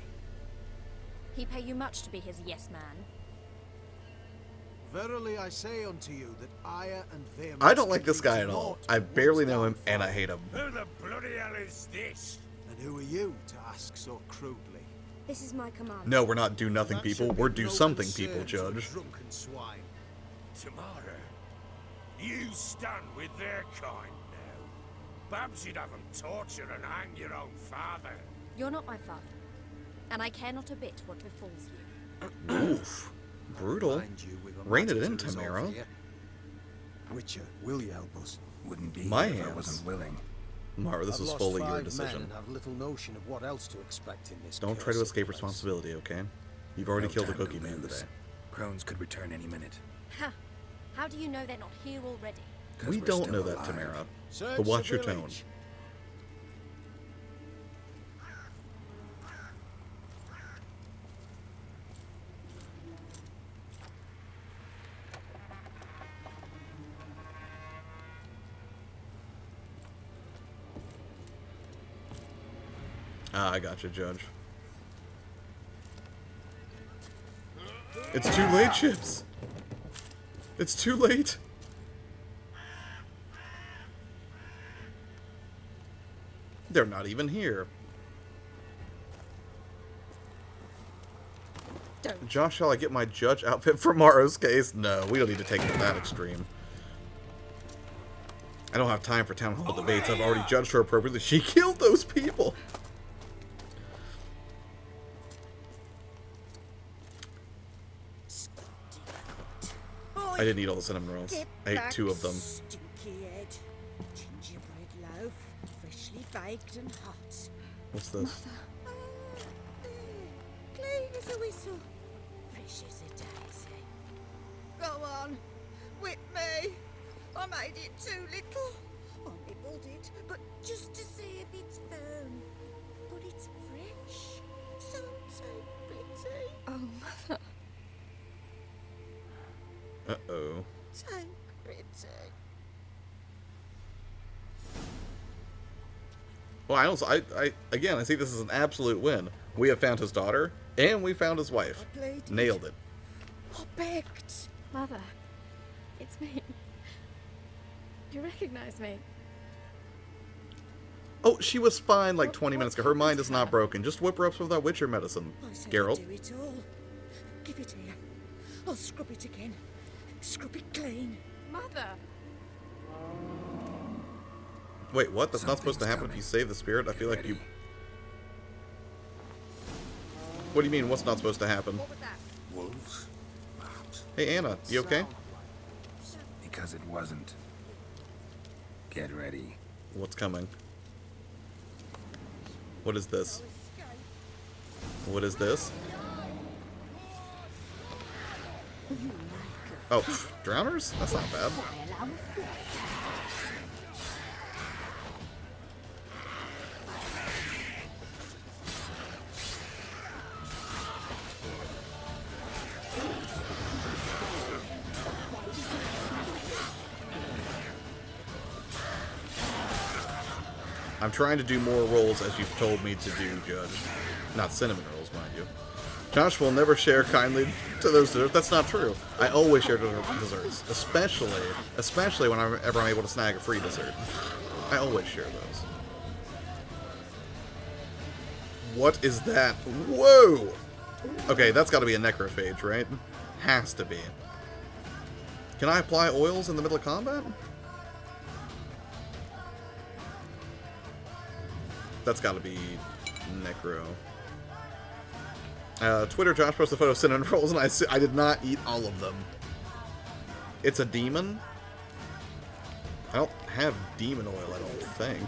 He pay you much to be his yes man. Verily I say unto you that Aya and them. I don't like this guy at all. I barely know him, and I hate him. Who the bloody hell is this? And who are you to ask so crudely? This is my command. No, we're not do-nothing That people. should We're be no do-something people, concern to a Judge. drunken swine. Tamara, you stand with their kind now. Perhaps you'd have them torture and hang your own father. You're not my father, and I care not a bit what befalls you. Oof. Brutal. Mind you, we've a Rein it matter in, to resolve Tamara. here. Witcher, will you help us? Wouldn't be My if I hands. wasn't willing. Mara, this I've was lost fully 5 your men decision. and have little notion of what else to expect in this Don't try to cursed escape place. responsibility, okay? You've already No killed the time to Cookie Man lose. today. Crones could return any minute. Ha! How do you know they're not here already? 'Cause We we're don't still know that, alive. Tamara. Search But watch the your tone. village. Ah, I got you, Judge. It's too late, Chips. It's too late. They're not even here. Don't. Josh, shall I get my judge outfit for Mara's case? No, we don't need to take it to that extreme. I don't have time for town hall debates. I've already judged her appropriately. She killed those people. I didn't eat all the cinnamon rolls. I ate 2 of them. Stinky head. Gingerbread loaf, freshly baked and hot. What's this? Ah, there. Clean as a whistle. Fresh as a daisy. Go on. Whip me. I made it too little. I nibbled it, but just to see if it's firm. But it's fresh. So pretty. Oh, Mother. Uh-oh. So pretty. Well, again, I see this as an absolute win. We have found his daughter, and we found his wife. I played Nailed it. I begged. Mother. It's me. You recognize me? Oh, she was fine like What- 20 minutes what's ago. Her mind happened is to not her? broken. Just whip her up with that Witcher medicine. I said Geralt. I'd do it all. Give it here. I'll scrub it again. Scrub it clean. Mother. Wait, what? That's not supposed to Something's happen if coming. you save the spirit? I Get feel like you... ready. What do you mean, what's not supposed to happen? What was that? Wolves? Perhaps. Hey, Anna, you okay? Because it wasn't. Get ready. What's coming? What is this? What is this? Oh, pff, drowners? That's not bad. I'm trying to do more rolls as you've told me to do, Judge. Not cinnamon rolls, mind you. Josh will never share kindly to those desserts. That's not true. I always share desserts, especially whenever I'm able to snag a free dessert. I always share those. What is that? Whoa! Okay, that's got to be a necrophage, right? Has to be. Can I apply oils in the middle of combat? That's got to be necro. Twitter, Josh posted a photo of cinnamon rolls, and I did not eat all of them. It's a demon? I don't have demon oil, I don't think.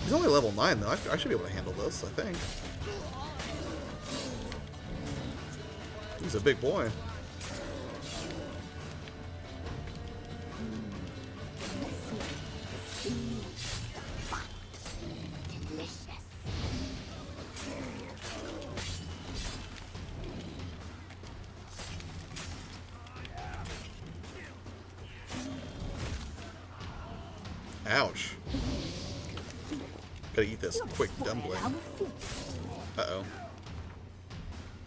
He's only level 9, though. I should be able to handle this, I think. He's a big boy. Ouch. Gotta eat this quick dumpling. Uh-oh. I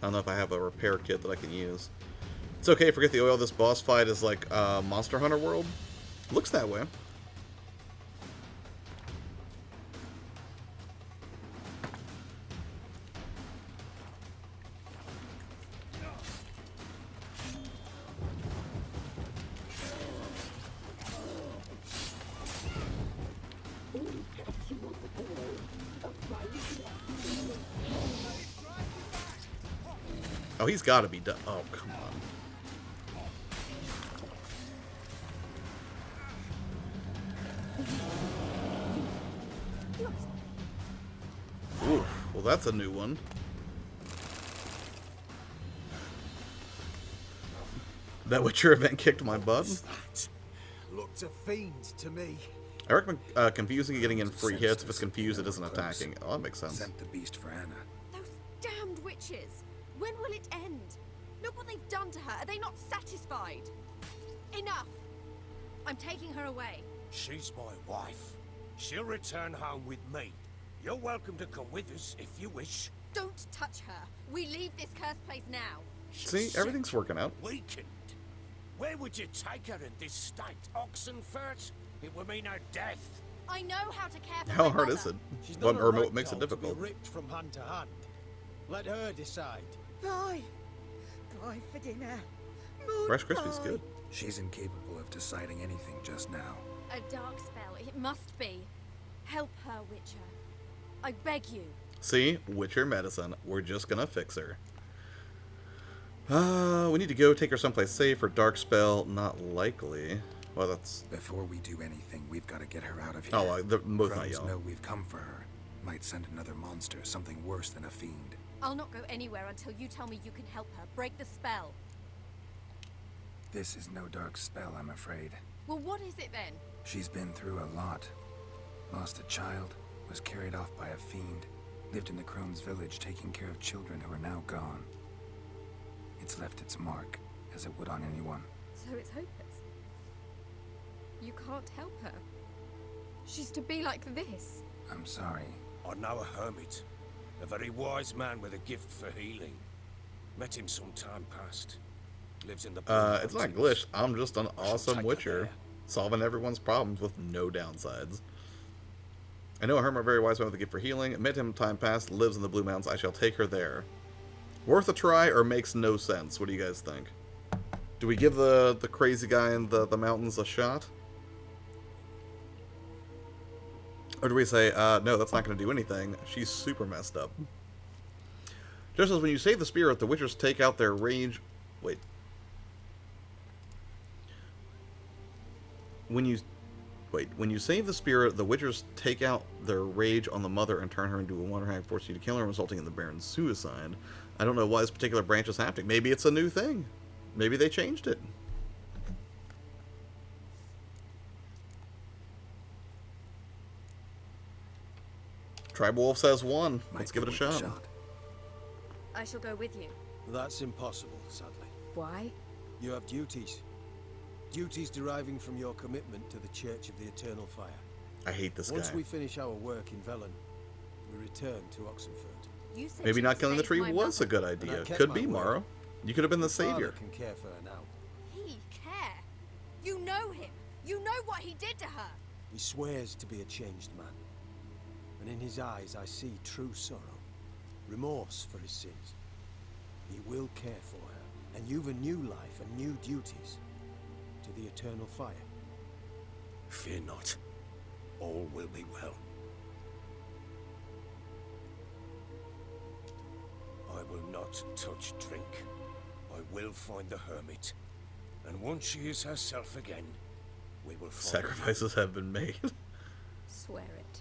don't know if I have a repair kit that I can use. It's okay, forget the oil. This boss fight is like Monster Hunter World. Looks that way. Oh, he's got to be done. Oh, come on. Oof. Well, that's a new one. That Witcher event kicked my butt. That looked a fiend to me. I recommend confusing and getting in free hits. If it's confused, it isn't attacking. Oh, that makes sense. Sent the beast for Anna. Those damned witches! When will it end? Look what they've done to her. Are they not satisfied? Enough! I'm taking her away. She's my wife. She'll return home with me. You're welcome to come with us if you wish. Don't touch her. We leave this cursed place now. See, everything's working out. Weakened. Where would you take her in this state? Oxenfurt? It would mean her death. I know how to care for How my hard mother. is it? She's What not a right makes it doll to be difficult? ripped from hand to hand. Let her decide. Pie. Pie for dinner. Fresh Crispy's good. She's incapable of deciding anything just now. A dark spell. It must be. Help her, Witcher. I beg you. See? Witcher medicine. We're just gonna fix her. We need to go take her someplace safe. Her dark spell, not likely. Well, that's... Before we do anything, we've got to get her out of here. Oh, they're both not Crones young. know we've come for her. Might send another monster, something worse than a fiend. I'll not go anywhere until you tell me you can help her. Break the spell. This is no dark spell, I'm afraid. Well, what is it then? She's been through a lot. Lost a child, was carried off by a fiend, lived in the Crone's village taking care of children who are now gone. It's left its mark, as it would on anyone. So it's hopeless. You can't help her. She's to be like this. I'm sorry. I know a hermit. A very wise man with a gift for healing. Met him some time past. Lives in the It's not glitch. I'm just an awesome take her Witcher. there. Solving everyone's problems with no downsides. I know a hermit, very wise man with a gift for healing. Met him time past, lives in the Blue Mountains. I shall take her there. Worth a try or makes no sense? What do you guys think? Do we give the crazy guy in the mountains a shot? Or do we say, no, that's not going to do anything. She's super messed up. Just as when you save the spirit, the Witchers take out their rage... Wait. When you save the spirit, the Witchers take out their rage on the mother and turn her into a wonder hag, forcing you to kill her, resulting in the Baron's suicide. I don't know why this particular branch is happening. Maybe it's a new thing. Maybe they changed it. Tribal Wolf says 1. Let's give it a shot. I shall go with you. That's impossible, sadly. Why? You have duties. Duties deriving from your commitment to the Church of the Eternal Fire. I hate this Once guy. we finish our work in Velen, we return to Oxenford. You said Maybe you'd not killing the save tree my was a mother. good And I idea. kept Could my be, word. Morrow. You could have been the Father savior. can care for her now. He care. You know him. You know what he did to her. He swears to be a changed man. And in his eyes I see true sorrow. Remorse for his sins. He will care for her. And you've a new life and new duties. To the eternal fire. Fear not. All will be well. I will not touch drink. I will find the hermit. And once she is herself again, we will find Sacrifices have been made. Swear it.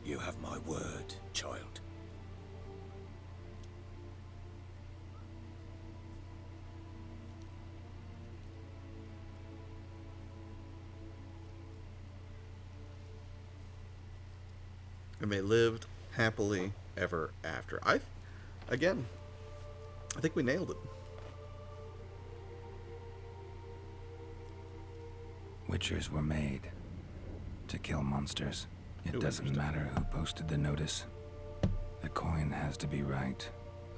You have my word, child. And they lived happily ever after. Again, I think we nailed it. Witchers were made to kill monsters. It Ooh, doesn't interesting. matter who posted the notice. The coin has to be right.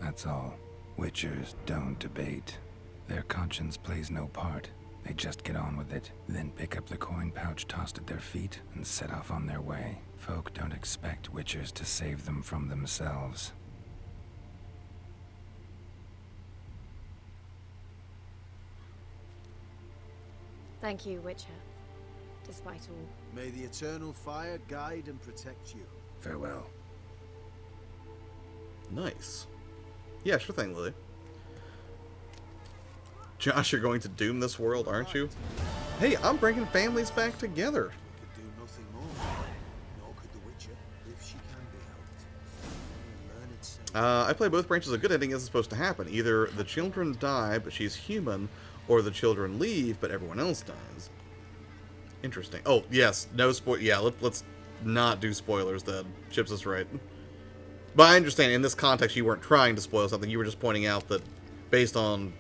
That's all. Witchers don't debate. Their conscience plays no part. They just get on with it, then pick up the coin pouch tossed at their feet and set off on their way. Folk don't expect witchers to save them from themselves. Thank you, Witcher. Despite all. May the eternal fire guide and protect you. Farewell. Nice. Yeah, sure thing, Lily. Josh, you're going to doom this world, aren't you? Hey, I'm bringing families back together. We could do nothing more. Nor could the Witcher, if she can be helped. Learn its saying. I play both branches. A good ending isn't supposed to happen. Either the children die, but she's human, or the children leave, but everyone else dies. Interesting. Oh, yes. No spoil. Yeah, let's not do spoilers then. Chips is right. But I understand, in this context, you weren't trying to spoil something. You were just pointing out that, based on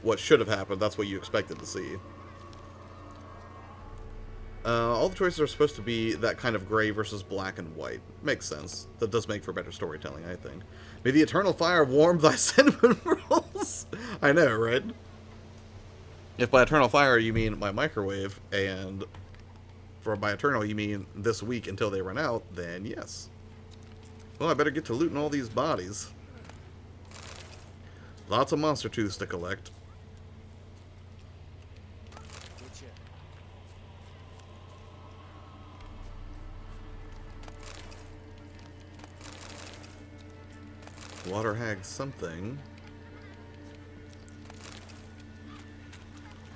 what should have happened, that's what you expected to see. All the choices are supposed to be that kind of gray versus black and white. Makes sense. That does make for better storytelling, I think. May the eternal fire warm thy cinnamon rolls. I know, right? If by eternal fire you mean my microwave, and for by eternal you mean this week until they run out, then yes. Well, I better get to looting all these bodies. Lots of monster tooths to collect. Witcher. Water hag something.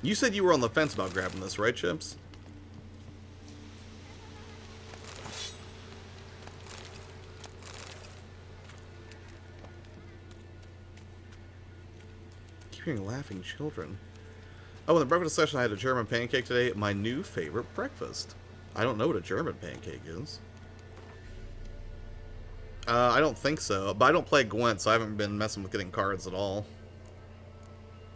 You said you were on the fence about grabbing this, right, Chips? Keep hearing laughing children. Oh, in the breakfast session I had a German pancake today. My new favorite breakfast. I don't know what a German pancake is. I don't think so, but I don't play Gwent, so I haven't been messing with getting cards at all.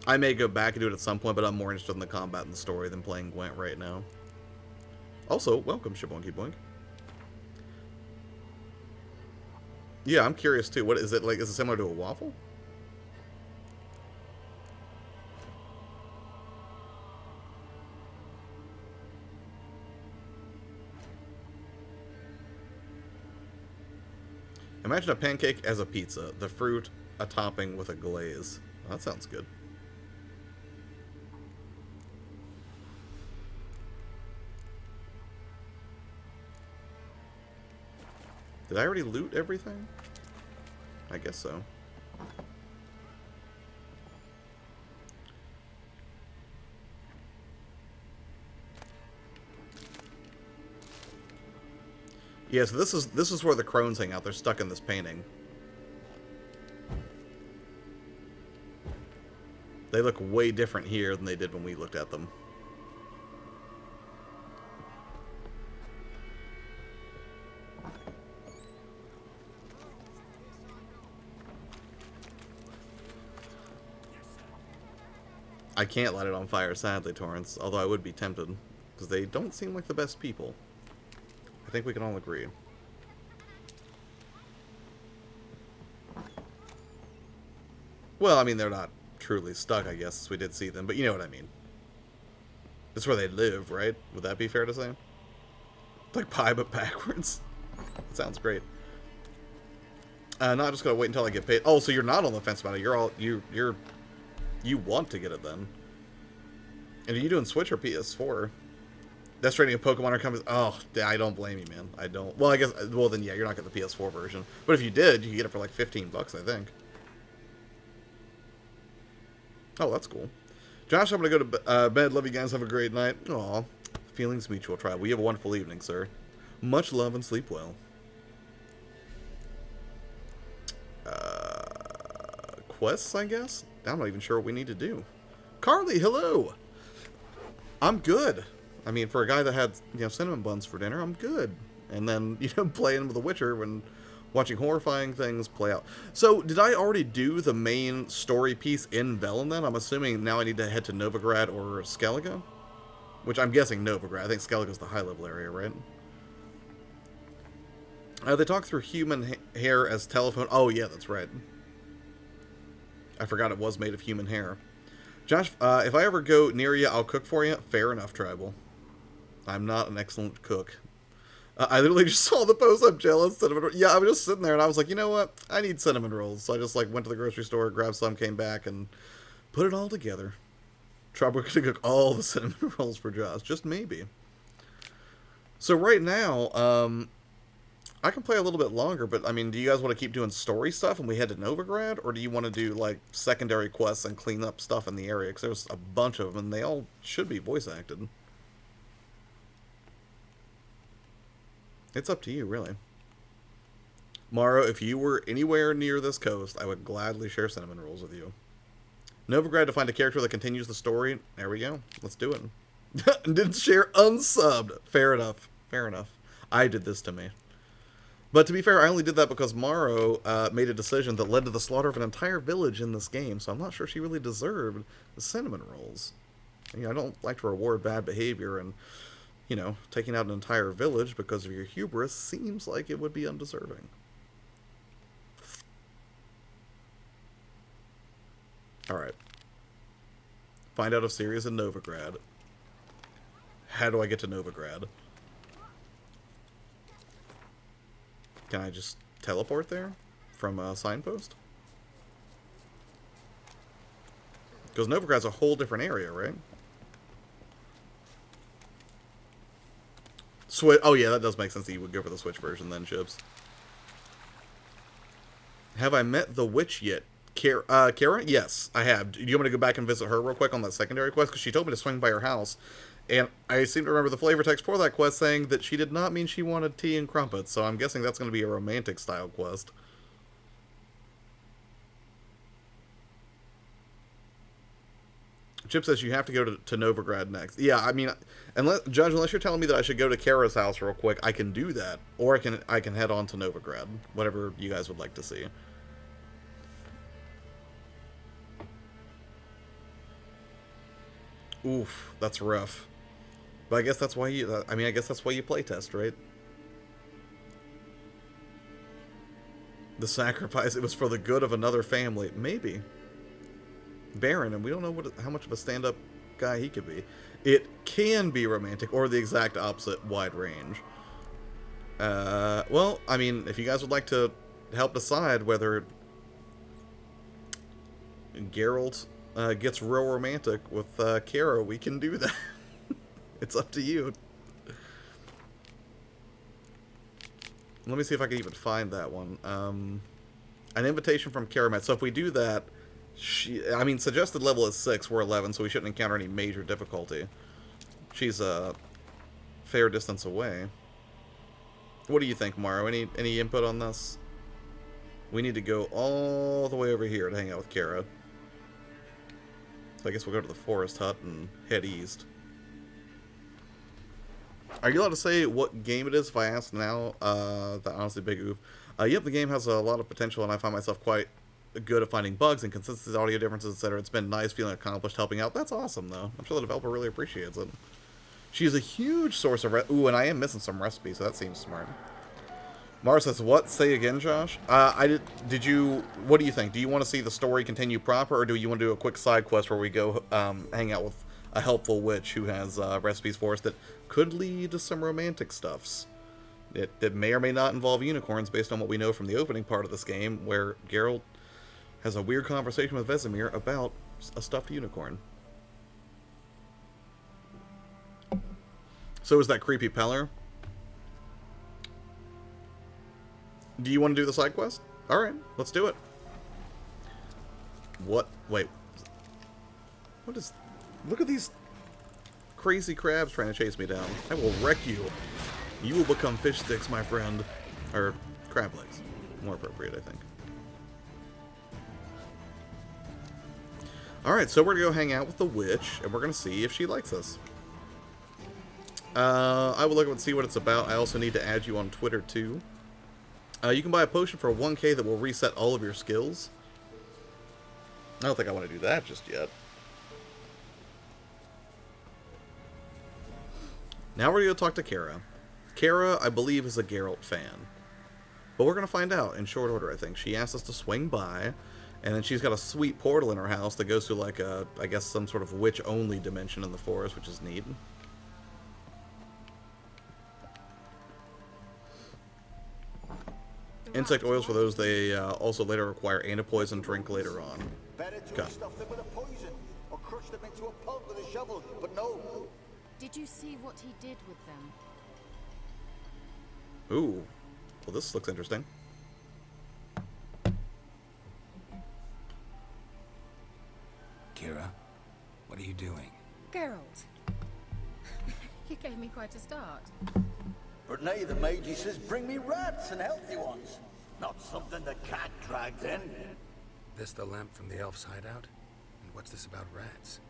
I may go back and do it at some point, but I'm more interested in the combat and the story than playing Gwent right now. Also, welcome, Shaboinky Boink. Yeah, I'm curious too. What is it like? Is it similar to a waffle? Imagine a pancake as a pizza. The fruit, a topping with a glaze. Well, that sounds good. Did I already loot everything? I guess so. Yeah, so this is where the crones hang out. They're stuck in this painting. They look way different here than they did when we looked at them. I can't light it on fire, sadly, Torrance, although I would be tempted. because they don't seem like the best people. I think we can all agree. Well, I mean, they're not truly stuck, I guess, since we did see them, but you know what I mean. That's where they live, right? Would that be fair to say? Like pie, but backwards. That sounds great. Not just gonna wait until I get paid. Oh, so you're not on the fence about it. You want to get it then. And are you doing Switch or PS4? That's trading a Pokemon or companies. Oh, I don't blame you, man. I don't. Well, I guess. Well, then yeah, you're not getting the PS4 version. But if you did, you could get it for like $15, I think. Oh, that's cool. Josh, I'm gonna go to bed. Love you guys. Have a great night. Aw, feelings mutual. Tribe. We have a wonderful evening, sir. Much love and sleep well. Quests, I guess. I'm not even sure what we need to do. Carly, hello. I'm good. I mean, for a guy that had, you know, cinnamon buns for dinner, I'm good. And then, you know, playing with The Witcher and watching horrifying things play out. So, did I already do the main story piece in Velen then? I'm assuming now I need to head to Novigrad or Skellige? Which I'm guessing Novigrad. I think Skellige's the high-level area, right? They talk through human hair as telephone. Oh, yeah, that's right. I forgot it was made of human hair. Josh, if I ever go near you, I'll cook for you. Fair enough, Tribal. I'm not an excellent cook. I literally just saw the post. I'm jealous. Cinnamon. Yeah, I was just sitting there, and I was like, you know what? I need cinnamon rolls. So I just like went to the grocery store, grabbed some, came back, and put it all together. Tribal gonna cook all the cinnamon rolls for Josh. Just maybe. So right now, I can play a little bit longer, but, I mean, do you guys want to keep doing story stuff and we head to Novigrad? Or do you want to do, like, secondary quests and clean up stuff in the area? Because there's a bunch of them, and they all should be voice acted. It's up to you, really. Maro, if you were anywhere near this coast, I would gladly share cinnamon rolls with you. Novigrad to find a character that continues the story. There we go. Let's do it. Didn't share unsubbed. Fair enough. Fair enough. I did this to me. But to be fair, I only did that because Maro made a decision that led to the slaughter of an entire village in this game, so I'm not sure she really deserved the cinnamon rolls. You know, I don't like to reward bad behavior, and, you know, taking out an entire village because of your hubris seems like it would be undeserving. Alright. Find out if Ciri is in Novigrad. How do I get to Novigrad? Can I just teleport there from a signpost? Because Novigrad's a whole different area, right? Switch. Oh yeah, that does make sense that you would go for the Switch version then, Chips. Have I met the witch yet? Kara? Yes, I have. Do you want me to go back and visit her real quick on that secondary quest? Because she told me to swing by her house. And I seem to remember the flavor text for that quest saying that she did not mean she wanted tea and crumpets, so I'm guessing that's going to be a romantic-style quest. Chip says you have to go to Novigrad next. Yeah, I mean, Judge, unless you're telling me that I should go to Kara's house real quick, I can do that. Or I can head on to Novigrad. Whatever you guys would like to see. Oof, that's rough. But I guess that's why you, I guess that's why you playtest, right? The sacrifice, it was for the good of another family. Maybe. Baron, and we don't know how much of a stand-up guy he could be. It can be romantic, or the exact opposite, wide range. Well, I mean, if you guys would like to help decide whether Geralt gets real romantic with Kara, we can do that. It's up to you. Let me see if I can even find that one. An invitation from Karamet. So if we do that, suggested level is 6, we're 11, so we shouldn't encounter any major difficulty. She's a fair distance away. What do you think, Maro? Any input on this? We need to go all the way over here to hang out with Kara. So I guess we'll go to the forest hut and head east. Are you allowed to say what game it is if I ask now? That honestly big oof. Yep, the game has a lot of potential, and I find myself quite good at finding bugs and consistencies, audio differences, etc. It's been nice feeling accomplished helping out. That's awesome, though. I'm sure the developer really appreciates it. She's a huge source of... Ooh, and I am missing some recipes, so that seems smart. Mara says, what? Say again, Josh? Did you... What do you think? Do you want to see the story continue proper, or do you want to do a quick side quest where we go hang out with a helpful witch who has recipes for us that could lead to some romantic stuffs? That may or may not involve unicorns based on what we know from the opening part of this game, where Geralt has a weird conversation with Vesemir about a stuffed unicorn. So is that creepy Peller? Do you want to do the side quest? Alright, let's do it. What? Wait. What is... Look at these crazy crabs trying to chase me down. I will wreck you. You will become fish sticks, my friend. Or crab legs. More appropriate, I think. Alright, so we're going to go hang out with the witch, and we're going to see if she likes us. I will look up and see what it's about. I also need to add you on Twitter, too. You can buy a potion for 1k that will reset all of your skills. I don't think I want to do that just yet. Now we're going to talk to Kara. Kara, I believe, is a Geralt fan. But we're going to find out in short order, I think. She asked us to swing by, and then she's got a sweet portal in her house that goes to, like, a, I guess, some sort of witch-only dimension in the forest, which is neat. Insect oils for those they also later require antipoison drink later on. Better to have stuffed them with a poison or crushed them into a pulp with a shovel, but no. Did you see what he did with them? Ooh. Well, this looks interesting. Kira, what are you doing? Geralt. You gave me quite a start. But now the mage says bring me rats and healthy ones. Not something the cat dragged in. This the lamp from the elf's hideout? And what's this about rats?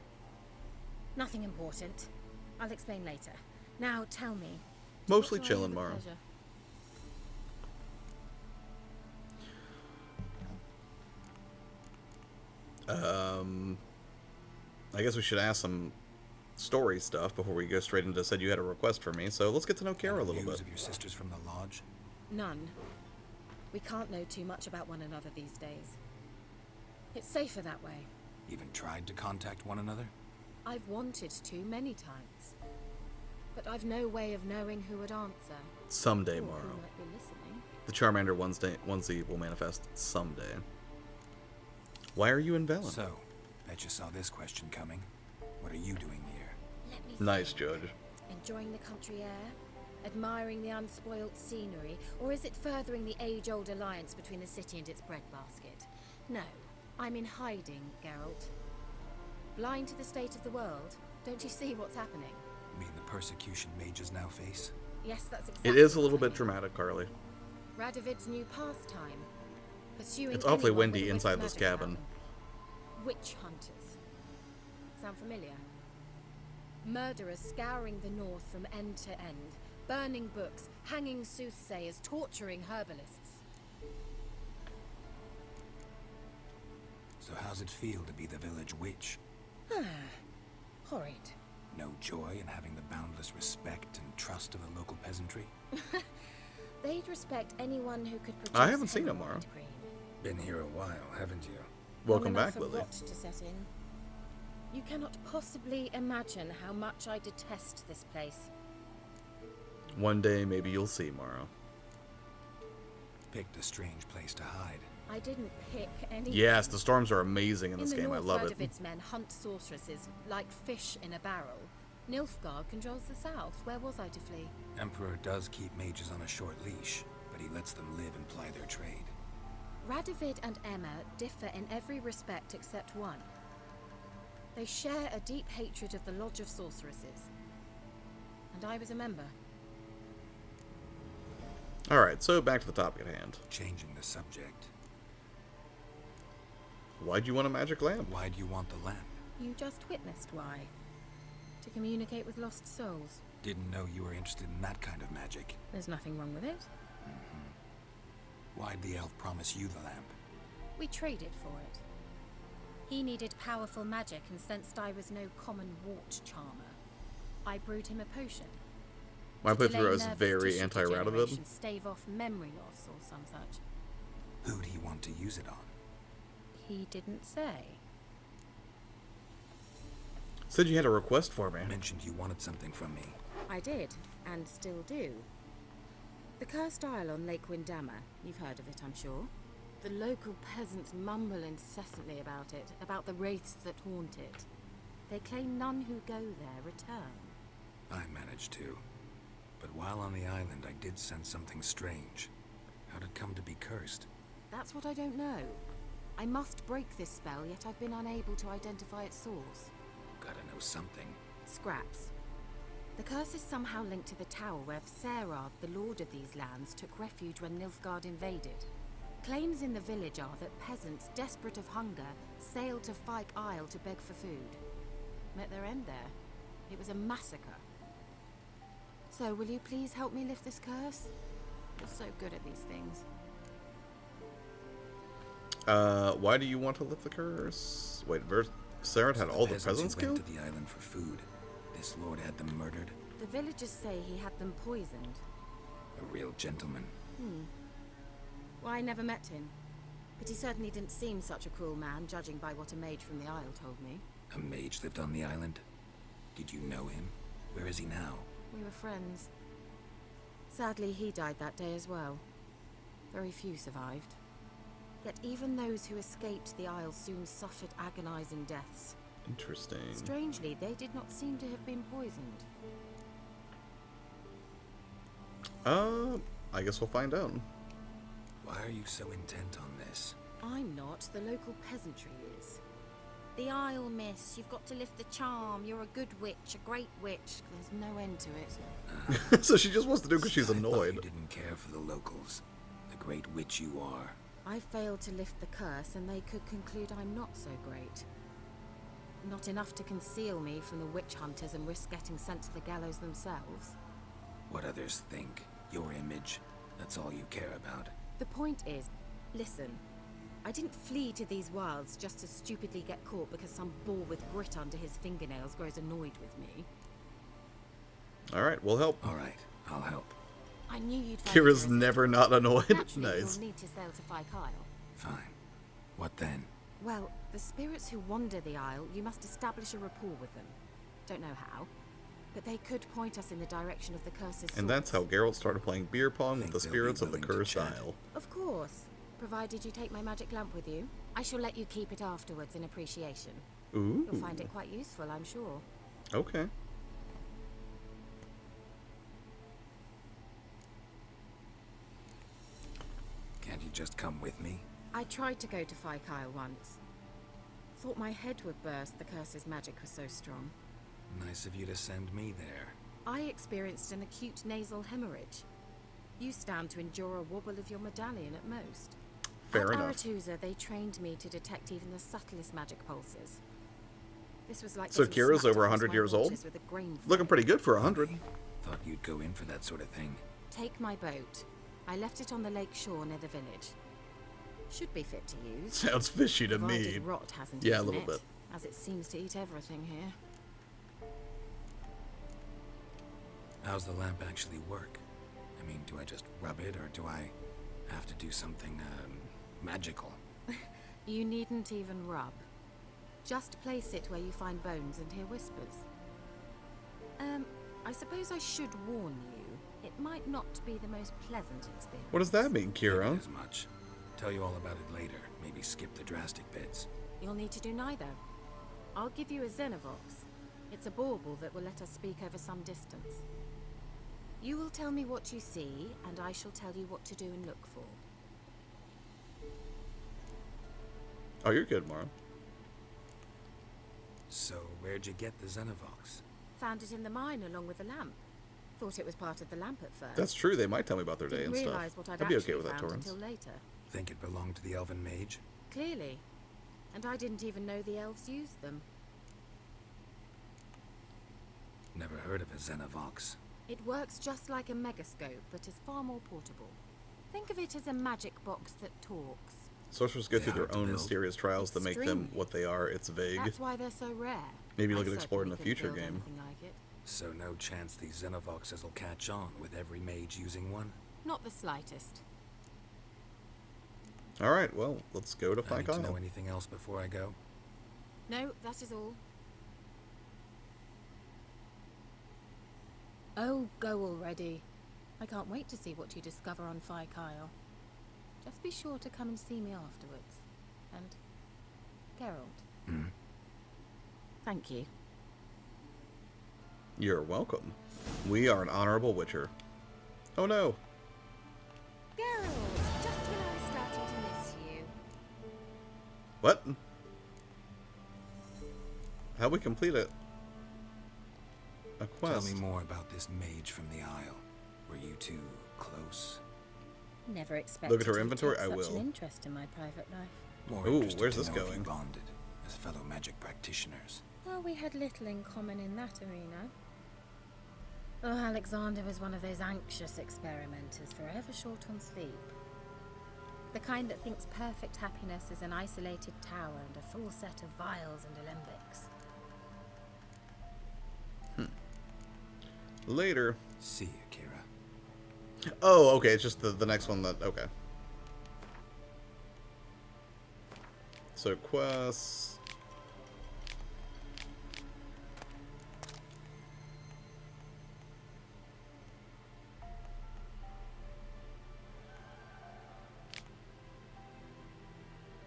Nothing important. I'll explain later. Now tell me. Mostly what do I chilling, owe the Mara. pleasure? I guess we should ask some story stuff before we go straight into said you had a request for me. So let's get to know Kara a little News bit. of your sisters from the lodge? None. We can't know too much about one another these days. It's safer that way. Even tried to contact one another? I've wanted to many times. But I've no way of knowing who would answer. Someday, Or Mara. who might be listening. The Charmander onesie will manifest someday. Why are you in Velen? So, bet you saw this question coming. What are you doing here? Let me Nice, think. Judge. Enjoying the country air? Admiring the unspoilt scenery? Or is it furthering the age-old alliance between the city and its breadbasket? No, I'm in hiding, Geralt. Blind to the state of the world? Don't you see what's happening? You mean the persecution mages now face? Yes, that's exactly It is a what little I bit mean. dramatic, Carly. Radovid's new pastime. Pursuing It's awfully anyone windy with a whiff inside of this magic about cabin. them. Witch hunters. Sound familiar? Murderers scouring the north from end to end, burning books, hanging soothsayers, torturing herbalists. So how's it feel to be the village witch? Horrid. No joy in having the boundless respect and trust of the local peasantry? They'd respect anyone who could produce I haven't seen it, hemorrhoid Mara. cream. Been here a while, haven't you? Welcome Long back, enough for Lily. rot to set in. You cannot possibly imagine how much I detest this place. One day, maybe you'll see, Mara. Picked a strange place to hide. I didn't pick any. Yes, the storms are amazing in this In the game. I north, love it. Radovid's men hunt sorceresses like fish in a barrel. Nilfgaard controls the south. Where was I to flee? Emperor does keep mages on a short leash, but he lets them live and ply their trade. Radovid and Emma differ in every respect except one. They share a deep hatred of the Lodge of Sorceresses. And I was a member. Alright, so back to the topic at hand. Changing the subject. Why'd you want a magic lamp? Why do you want the lamp? You just witnessed why. To communicate with lost souls. Didn't know you were interested in that kind of magic. There's nothing wrong with it. Why'd the elf promise you the lamp? We traded for it. He needed powerful magic and sensed I was no common wart charmer. I brewed him a potion. My To delay playthrough is nervous very tissue anti-Radovid. degeneration, stave off memory loss or some such. Who'd he want to use it on? He didn't say. Said you had a request for me. Mentioned you wanted something from me. I did, and still do. The Cursed Isle on Lake Windammer. You've heard of it, I'm sure. The local peasants mumble incessantly about it, about the wraiths that haunt it. They claim none who go there return. I managed to. But while on the island, I did sense something strange. How'd it come to be cursed? That's what I don't know. I must break this spell, yet I've been unable to identify its source. Gotta know something. Scraps. The curse is somehow linked to the tower where Serard, the lord of these lands, took refuge when Nilfgaard invaded. Claims in the village are that peasants, desperate of hunger, sailed to Fyke Isle to beg for food. Met their end there. It was a massacre. So, will you please help me lift this curse? You're so good at these things. Why do you want to lift the curse? Wait, Serad had all the peasants who killed? went to the island for food. This lord had them murdered. The villagers say he had them poisoned. A real gentleman. Well, I never met him. But he certainly didn't seem such a cruel man, judging by what a mage from the Isle told me. A mage lived on the island? Did you know him? Where is he now? We were friends. Sadly, he died that day as well. Very few survived. Yet even those who escaped the Isle soon suffered agonizing deaths. Interesting. Strangely, they did not seem to have been poisoned. I guess we'll find out. Why are you so intent on this? I'm not. The local peasantry is. The Isle, miss. You've got to lift the charm. You're a good witch, a great witch. There's no end to it. So she just wants to do because she's I thought annoyed. you didn't care for the locals. The great witch you are. I failed to lift the curse, and they could conclude I'm not so great. Not enough to conceal me from the witch hunters and risk getting sent to the gallows themselves. What others think. Your image. That's all you care about. The point is, listen, I didn't flee to these wilds just to stupidly get caught because some boar with grit under his fingernails grows annoyed with me. Alright, we'll help. Alright, I'll help. I knew you'd find Kira's it never not annoyed. Naturally, Nice. you'll need to sail to Fyke Isle. Fine. What then? Well, the spirits who wander the Isle, you must establish a rapport with them. Don't know how, but they could point us in the direction of the curse's source. And that's how Geralt started playing beer pong with Think the they'll be spirits of the willing to Cursed chat? Isle. Of course, provided you take my magic lamp with you. I shall let you keep it afterwards in appreciation. Ooh. You'll find it quite useful, I'm sure. Okay. Can't you just come with me? I tried to go to Fyke Isle once. Thought my head would burst, the curse's magic was so strong. Nice of you to send me there. I experienced an acute nasal hemorrhage. You stand to endure a wobble of your medallion at most. Fair At enough. Aretusa, they trained me to detect even the subtlest magic pulses. This was like So getting Kira's smacked over across 100 my years old? haunches with a grain Looking flail. pretty good for 100. Thought you'd go in for that sort of thing. Take my boat. I left it on the lake shore near the village. Should be fit to use. Sounds fishy to me. Provided rot hasn't Yeah, a eaten little it, bit. as it seems to eat everything here. How's the lamp actually work? I mean, do I just rub it, or do I have to do something, magical? You needn't even rub. Just place it where you find bones and hear whispers. I suppose I should warn you. It might not be the most pleasant experience. What does that mean, Figured Kira? as much. Tell you all about it later. Maybe skip the drastic bits. You'll need to do neither. I'll give you a Xenovox. It's a bauble that will let us speak over some distance. You will tell me what you see, and I shall tell you what to do and look for. Oh, you're good, Mara. So, where'd you get the Xenovox? Found it in the mine along with the lamp. Thought it was part of the lamp at first. That's true. They might tell me about their day Didn't and realize stuff. what I'd I'd be actually okay with that, found Torrance. until later. Think it belonged to the elven mage? Clearly. And I didn't even know the elves used them. Never heard of a Xenovox. It works just like a megascope, but is far more portable. Think of it as a magic box that talks. Sorcerers go They through hard their to own build. mysterious trials to make them Extremely. what they are. It's vague. That's why they're so rare. Maybe I look at exploring certainly in a future couldn't build game. anything like it. So no chance these Xenovoxes will catch on with every mage using one? Not the slightest. Alright, well, let's go to I need Fyke to know Isle. anything else before I go? No, that is all. Oh, go already. I can't wait to see what you discover on Fyke Isle. Just be sure to come and see me afterwards. And Geralt. Thank you. You're welcome. We are an honorable witcher. Oh no. Geralt, just when I was starting to miss you. What? How'd we complete it? A quest. Tell me more about this mage from the Isle. Were you two close? Never expected Look at her you inventory, to I take such will. an interest in my private life. More Ooh, interested where's to this know if you going? bonded as fellow magic practitioners. Well, we had little in common in that arena. Oh, Alexander was one of those anxious experimenters, forever short on sleep. The kind that thinks perfect happiness is an isolated tower and a full set of vials and alembics. Later. See you, Kira. Oh, okay, it's just the next one that... Okay. So, quests...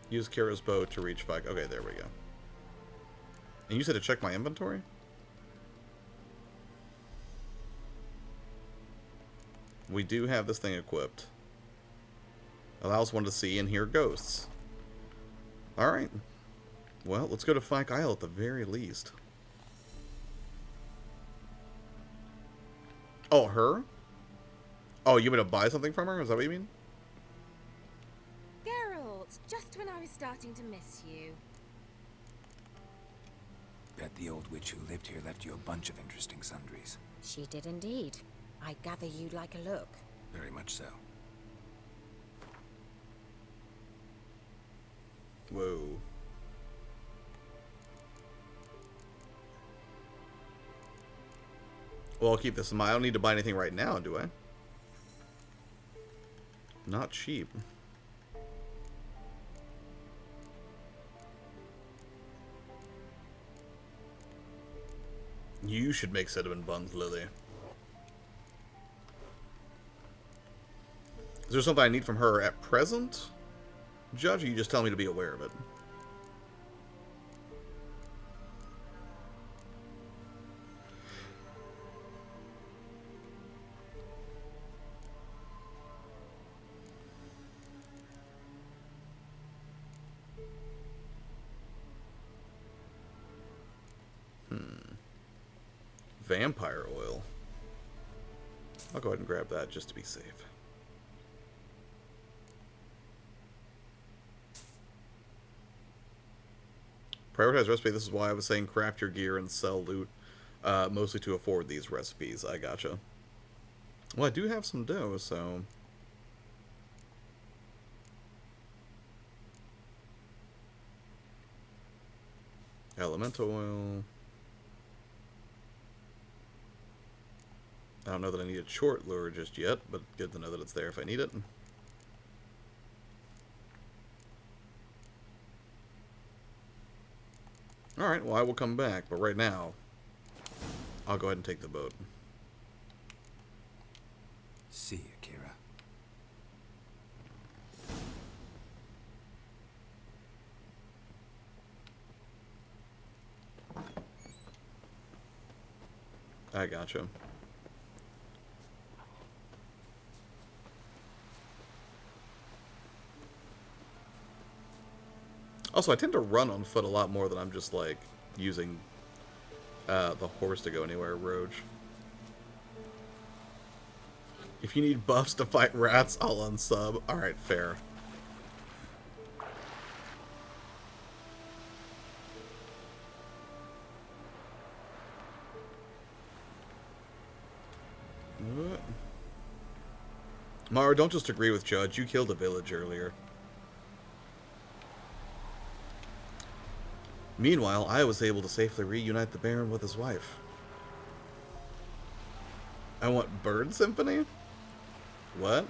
Use Kira's bow to reach Fyke. Okay, there we go. And you said to check my inventory? We do have this thing equipped. Allows one to see and hear ghosts. Alright. Well, let's go to Fyke Isle at the very least. Oh, her? Oh, you want to buy something from her? Is that what you mean? Geralt, just when I was starting to miss you. Bet the old witch who lived here left you a bunch of interesting sundries. She did indeed. I gather you'd like a look. Very much so. Whoa. Well, I'll keep this in mind. I don't need to buy anything right now, do I? Not cheap. You should make cinnamon buns, Lily. Is there something I need from her at present, Judge, or you just tell me to be aware of it? Vampire oil. I'll go ahead and grab that just to be safe. Prioritize recipe. This is why I was saying craft your gear and sell loot, mostly to afford these recipes. I gotcha. Well, I do have some dough, so... Elemental oil. I don't know that I need a short lure just yet, but good to know that it's there if I need it. Alright, well I will come back, but right now, I'll go ahead and take the boat. See you, Kira. I gotcha. Also, I tend to run on foot a lot more than I'm just, like, using the horse to go anywhere, Roge. If you need buffs to fight rats, I'll unsub. Alright, fair. Mara, don't just agree with Judge. You killed a village earlier. Meanwhile, I was able to safely reunite the Baron with his wife. I want Bird Symphony? What?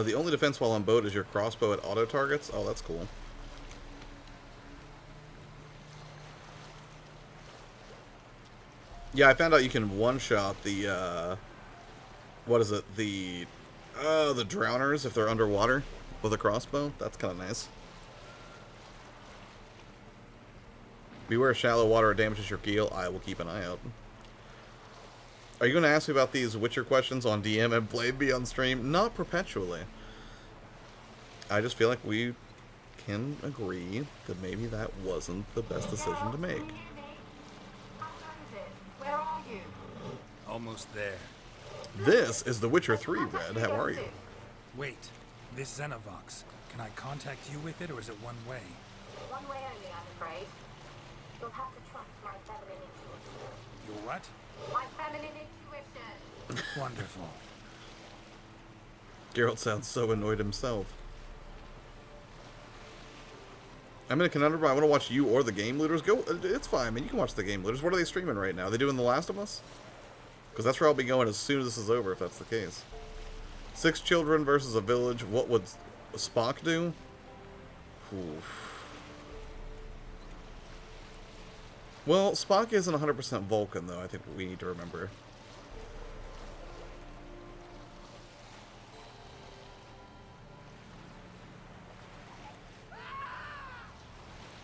The only defense while on boat is your crossbow at auto targets. Oh, that's cool. Yeah, I found out you can one-shot the, what is it? The drowners if they're underwater with a crossbow. That's kind of nice. Beware shallow water, it damages your keel. I will keep an eye out. Are you going to ask me about these Witcher questions on DM and blame me on stream? Not perpetually. I just feel like we can agree that maybe that wasn't the best decision to make. Where are you? Almost there. This is The Witcher 3, Red. How are you? Wait, this Xenovox. Can I contact you with it, or is it one way? One way only, I'm afraid. You'll have to trust my feminine intuition. Your what? My feminine intuition. Wonderful. Geralt sounds so annoyed himself. I'm in a conundrum. I want to watch you or the Game Looters. Go. It's fine, man. You can watch the Game Looters. What are they streaming right now? Are they doing The Last of Us? Because that's where I'll be going as soon as this is over, if that's the case. 6 children versus a village. What would Spock do? Oof. Well, Spock isn't 100% Vulcan, though. I think we need to remember.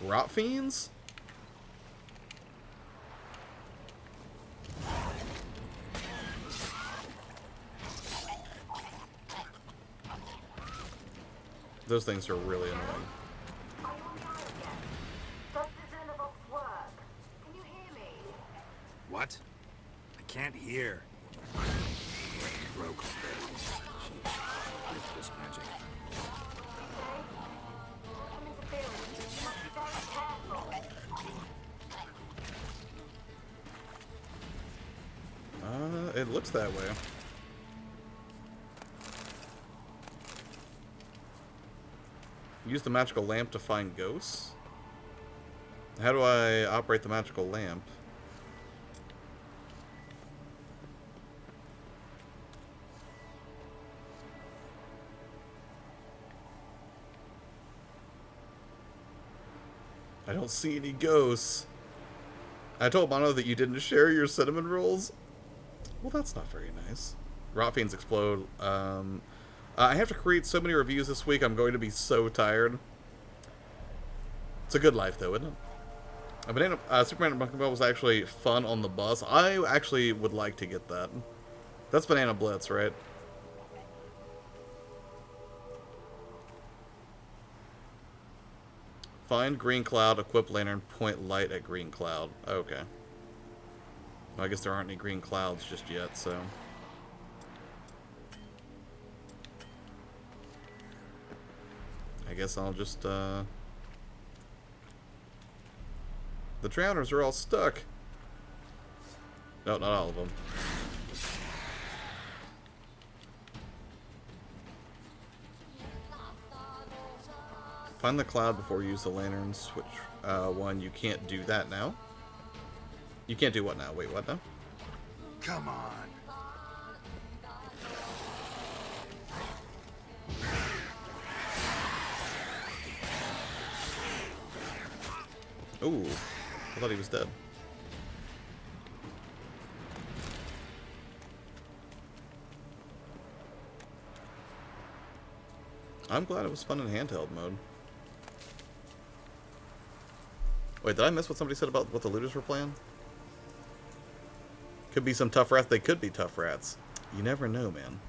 Rot fiends? Those things are really annoying. Are you on fire again? Does the Xenovox work? Can you hear me? What? I can't hear. Broke already. With this magic. Okay. Some interference. You must be very careful. It looks that way. Use the magical lamp to find ghosts? How do I operate the magical lamp? I don't see any ghosts. I told Mono that you didn't share your cinnamon rolls. Well, that's not very nice. Rot fiends explode. I have to create so many reviews this week, I'm going to be so tired. It's a good life, though, isn't it? Superman Monkey Ball was actually fun on the bus. I actually would like to get that. That's Banana Blitz, right? Find green cloud, equip lantern, point light at green cloud. Okay. Well, I guess there aren't any green clouds just yet, so... I guess I'll just, The drowners are all stuck. No, not all of them. Find the cloud before you use the lantern. Switch one. You can't do that now. You can't do what now? Wait, what now? Come on. Ooh, I thought he was dead. I'm glad it was fun in handheld mode. Wait, did I miss what somebody said about what the looters were playing? Could be some tough rats. They could be tough rats. You never know, man.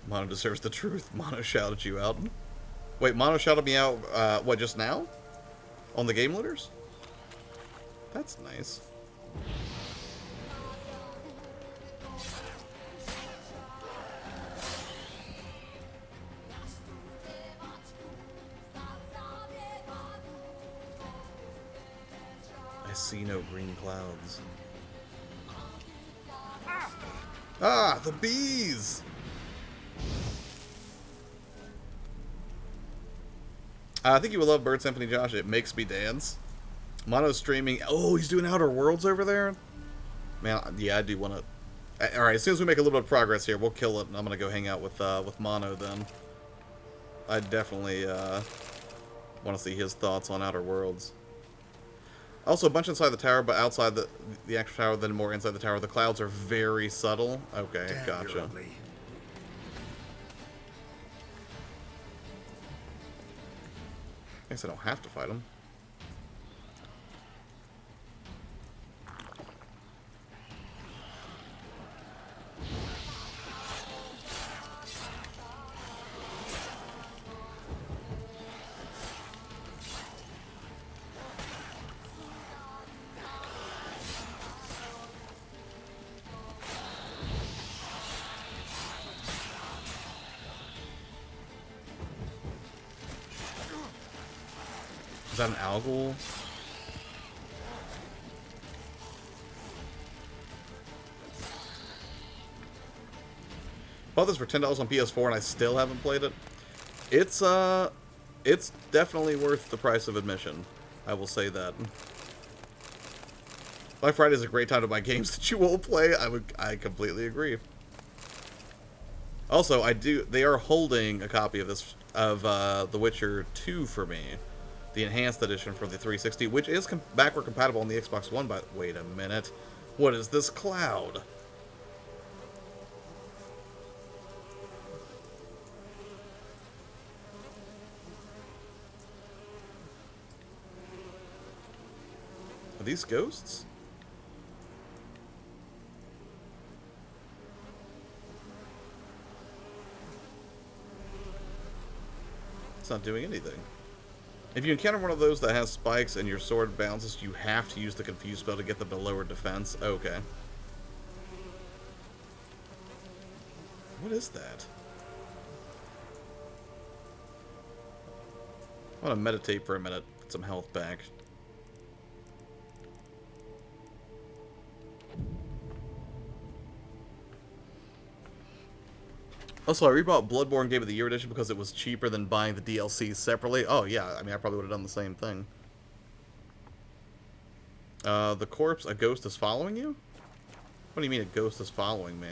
Mono deserves the truth. Mono shouted you out. Wait, Mono shouted me out, what, just now? On the game looters? That's nice. I see no green clouds. Ah, the bees! I think you would love Bird Symphony, Josh. It makes me dance. Mono's streaming. Oh, he's doing Outer Worlds over there? Man, yeah, I do want to... Alright, as soon as we make a little bit of progress here, we'll kill it, and I'm going to go hang out with Mono then. I definitely want to see his thoughts on Outer Worlds. Also, a bunch inside the tower, but outside the actual tower, then more inside the tower. The clouds are very subtle. Okay, Damn, gotcha. you're ugly. I guess I don't have to fight him. Is that an algal? Bought this for $10 on PS4 and I still haven't played it. It's definitely worth the price of admission. I will say that. Black Friday is a great time to buy games that you won't play. I completely agree. Also, they are holding a copy of this The Witcher 2 for me. The enhanced edition for the 360, which is backward compatible on the Xbox One, but wait a minute. What is this cloud? Are these ghosts? It's not doing anything. If you encounter one of those that has spikes and your sword bounces, you have to use the Confuse spell to get them to lower defense. Okay. What is that? I want to meditate for a minute, get some health back. Also, I rebought Bloodborne Game of the Year edition because it was cheaper than buying the DLC separately. Oh, yeah. I mean, I probably would have done the same thing. The corpse, a ghost is following you? What do you mean a ghost is following me?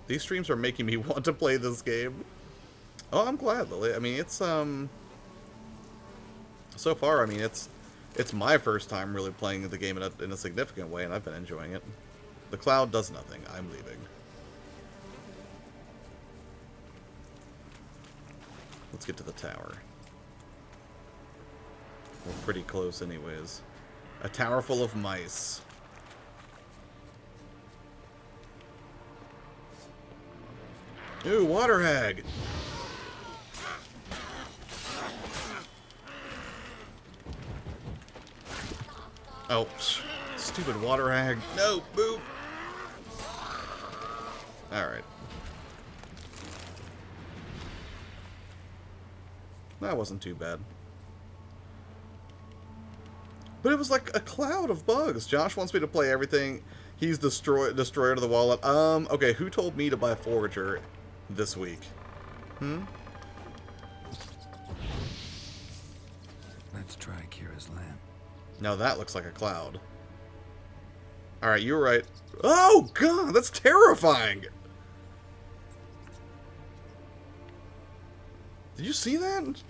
These streams are making me want to play this game. Oh, I'm glad, Lily. I mean, it's, so far, I mean, it's my first time really playing the game in a significant way, and I've been enjoying it. The cloud does nothing. I'm leaving. Let's get to the tower. We're pretty close anyways. A tower full of mice. Ooh, water hag. Oh, stupid water hag. No, boop. Alright. That wasn't too bad. But it was like a cloud of bugs. Josh wants me to play everything. He's destroyer to the wallet. Okay, who told me to buy Forager this week? Let's try Kira's lamp. Now that looks like a cloud. Alright, you were right. Oh, God, that's terrifying! Did you see that?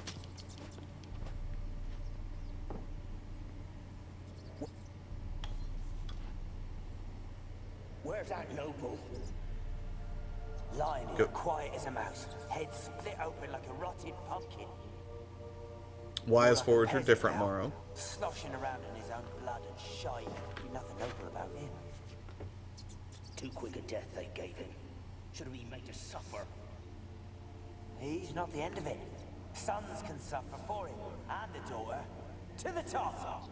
Where's that noble? Lying here, quiet as a mouse, head split open like a rotted pumpkin. Why is Forager different, Morrow? Sloshing around in his own blood and shite. Nothing noble about him. Too quick a death they gave him. Should have been made to suffer. He's not the end of it. Sons can suffer for him, and the daughter. To the top!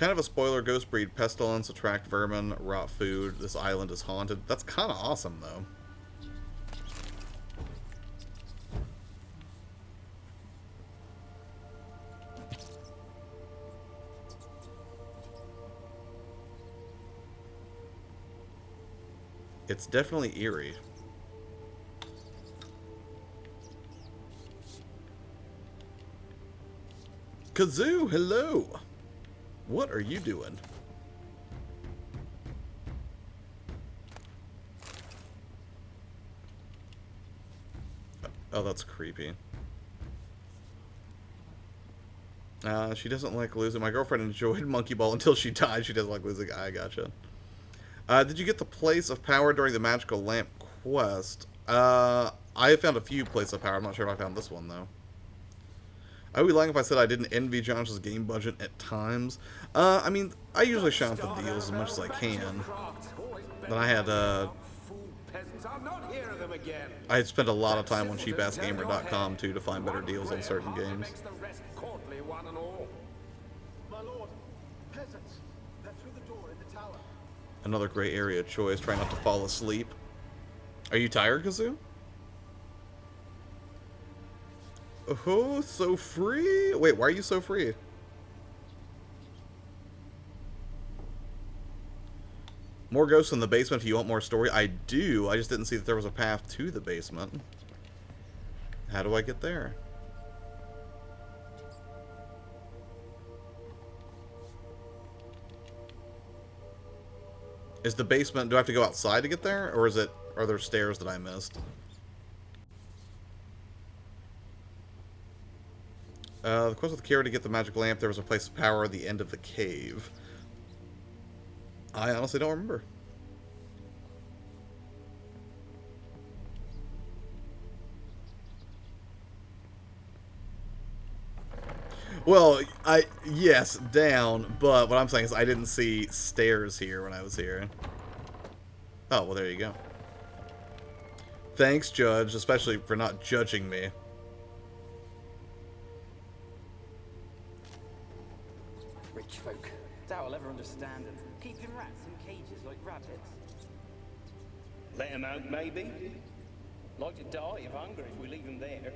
Kind of a spoiler, ghost breed pestilence, attract vermin, rot food. This island is haunted. That's kind of awesome, though. It's definitely eerie. Kazoo, hello! What are you doing? Oh, that's creepy. She doesn't like losing. My girlfriend enjoyed Monkey Ball until she died. She doesn't like losing. I gotcha. Did you get the Place of Power during the Magical Lamp quest? I found a few Place of Power. I'm not sure if I found this one, though. I would be lying if I said I didn't envy Josh's game budget at times. I mean, I usually shop the deals as much as I can. Then I had spent a lot of time on cheapassgamer.com too to find better deals on certain games. My lord, peasants. They're through the door in the tower. Another great area of choice. Try not to fall asleep. Are you tired, Kazoo? Oh, so free? Wait, why are you so free? More ghosts in the basement if you want more story. I do. I just didn't see that there was a path to the basement. How do I get there? Is the basement... Do I have to go outside to get there? Or are there stairs that I missed? The quest with Ciri to get the magic lamp, there was a place of power at the end of the cave. I honestly don't remember. Well, yes, down, but what I'm saying is I didn't see stairs here when I was here. Oh, well, there you go. Thanks, Judge, especially for not judging me. Rich folk. Doubt I'll ever understand them. Keeping rats in cages like rabbits. Let them out, maybe? Like to die of hunger if we leave them there.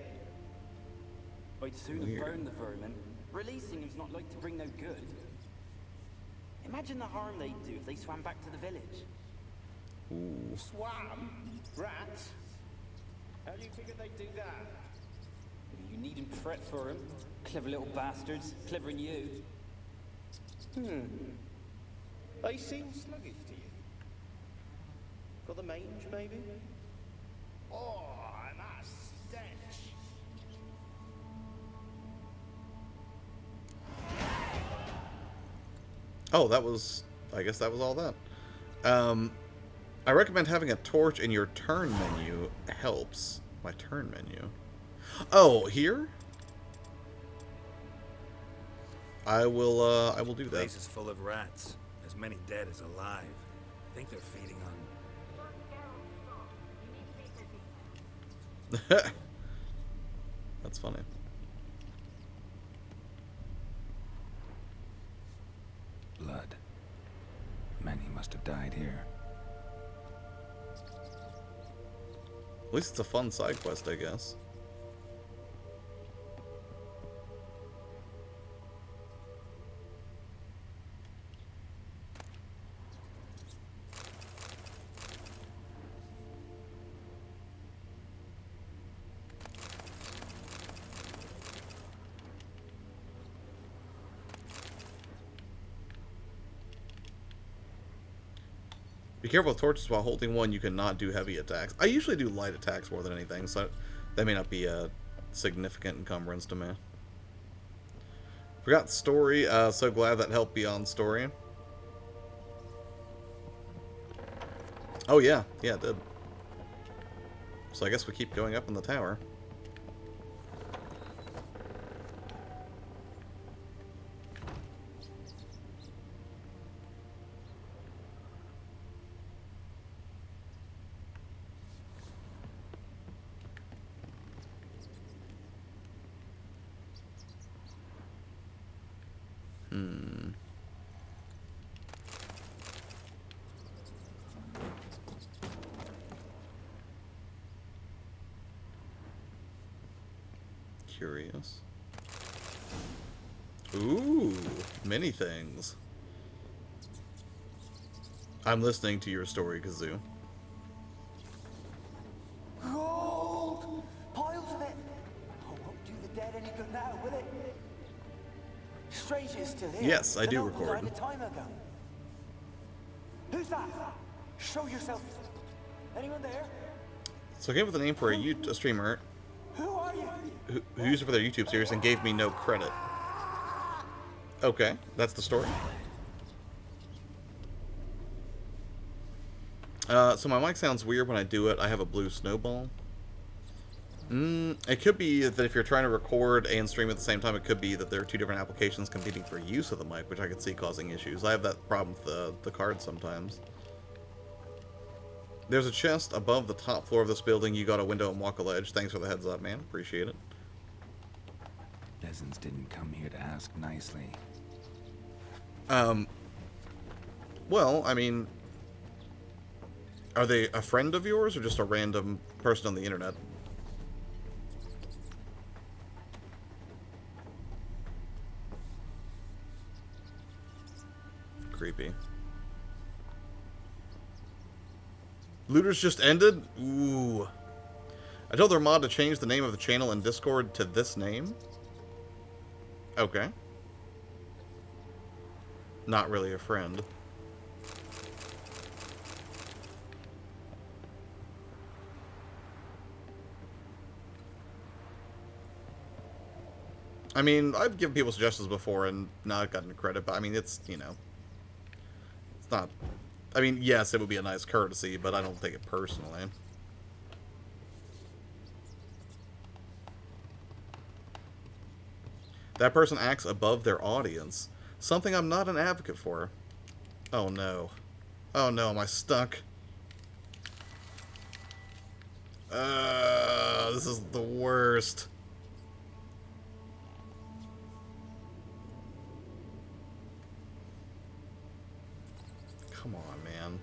I'd sooner burn the vermin. Releasing them's not like to bring no good. Imagine the harm they'd do if they swam back to the village. Ooh. Swam? Rats? How do you figure they'd do that? You needn't fret for them. Clever little bastards. Clever than you. They seem sluggish to you. Got the mange, maybe? Oh, and that stench. Oh, that was... I guess that was all that. I recommend having a torch in your turn menu helps. My turn menu. Oh, here? I will do that. The place is full of rats. As many dead as alive. I think they're feeding on... That's funny. blood. Many must have died here. At least it's a fun side quest, I guess. Be careful with torches while holding one. You cannot do heavy attacks. I usually do light attacks more than anything, so that may not be a significant encumbrance to me. Forgot story. So glad that helped beyond story. Oh yeah, it did. So I guess we keep going up in the tower. Curious. Ooh, many things. I'm listening to your story, Kazoo. Gold! Piles of it! Oh, won't do the dead any good now, will it? Stranger is still here. Yes, I The do noble record. died a time ago. Who's that? Show yourself. Anyone there? So I came up with a name for a streamer Who are you? who used it for their YouTube series and gave me no credit. Okay, that's the story. So my mic sounds weird when I do it. I have a blue snowball. It could be that if you're trying to record and stream at the same time, it could be that there are two different applications competing for use of the mic, which I could see causing issues. I have that problem with the card sometimes. There's a chest above the top floor of this building. You got a window and walk a ledge. Thanks for the heads up, man. Appreciate it. Peasants didn't come here to ask nicely. Well, I mean, are they a friend of yours or just a random person on the internet? Creepy. Looters just ended? Ooh. I told their mod to change the name of the channel in Discord to this name. Okay. Not really a friend. I mean, I've given people suggestions before and not gotten credit, but I mean, it's, you know, it's not, I mean, yes, it would be a nice courtesy, but I don't take it personally. That person acts above their audience. Something I'm not an advocate for. Oh no. Oh no, am I stuck? This is the worst. Come on, man.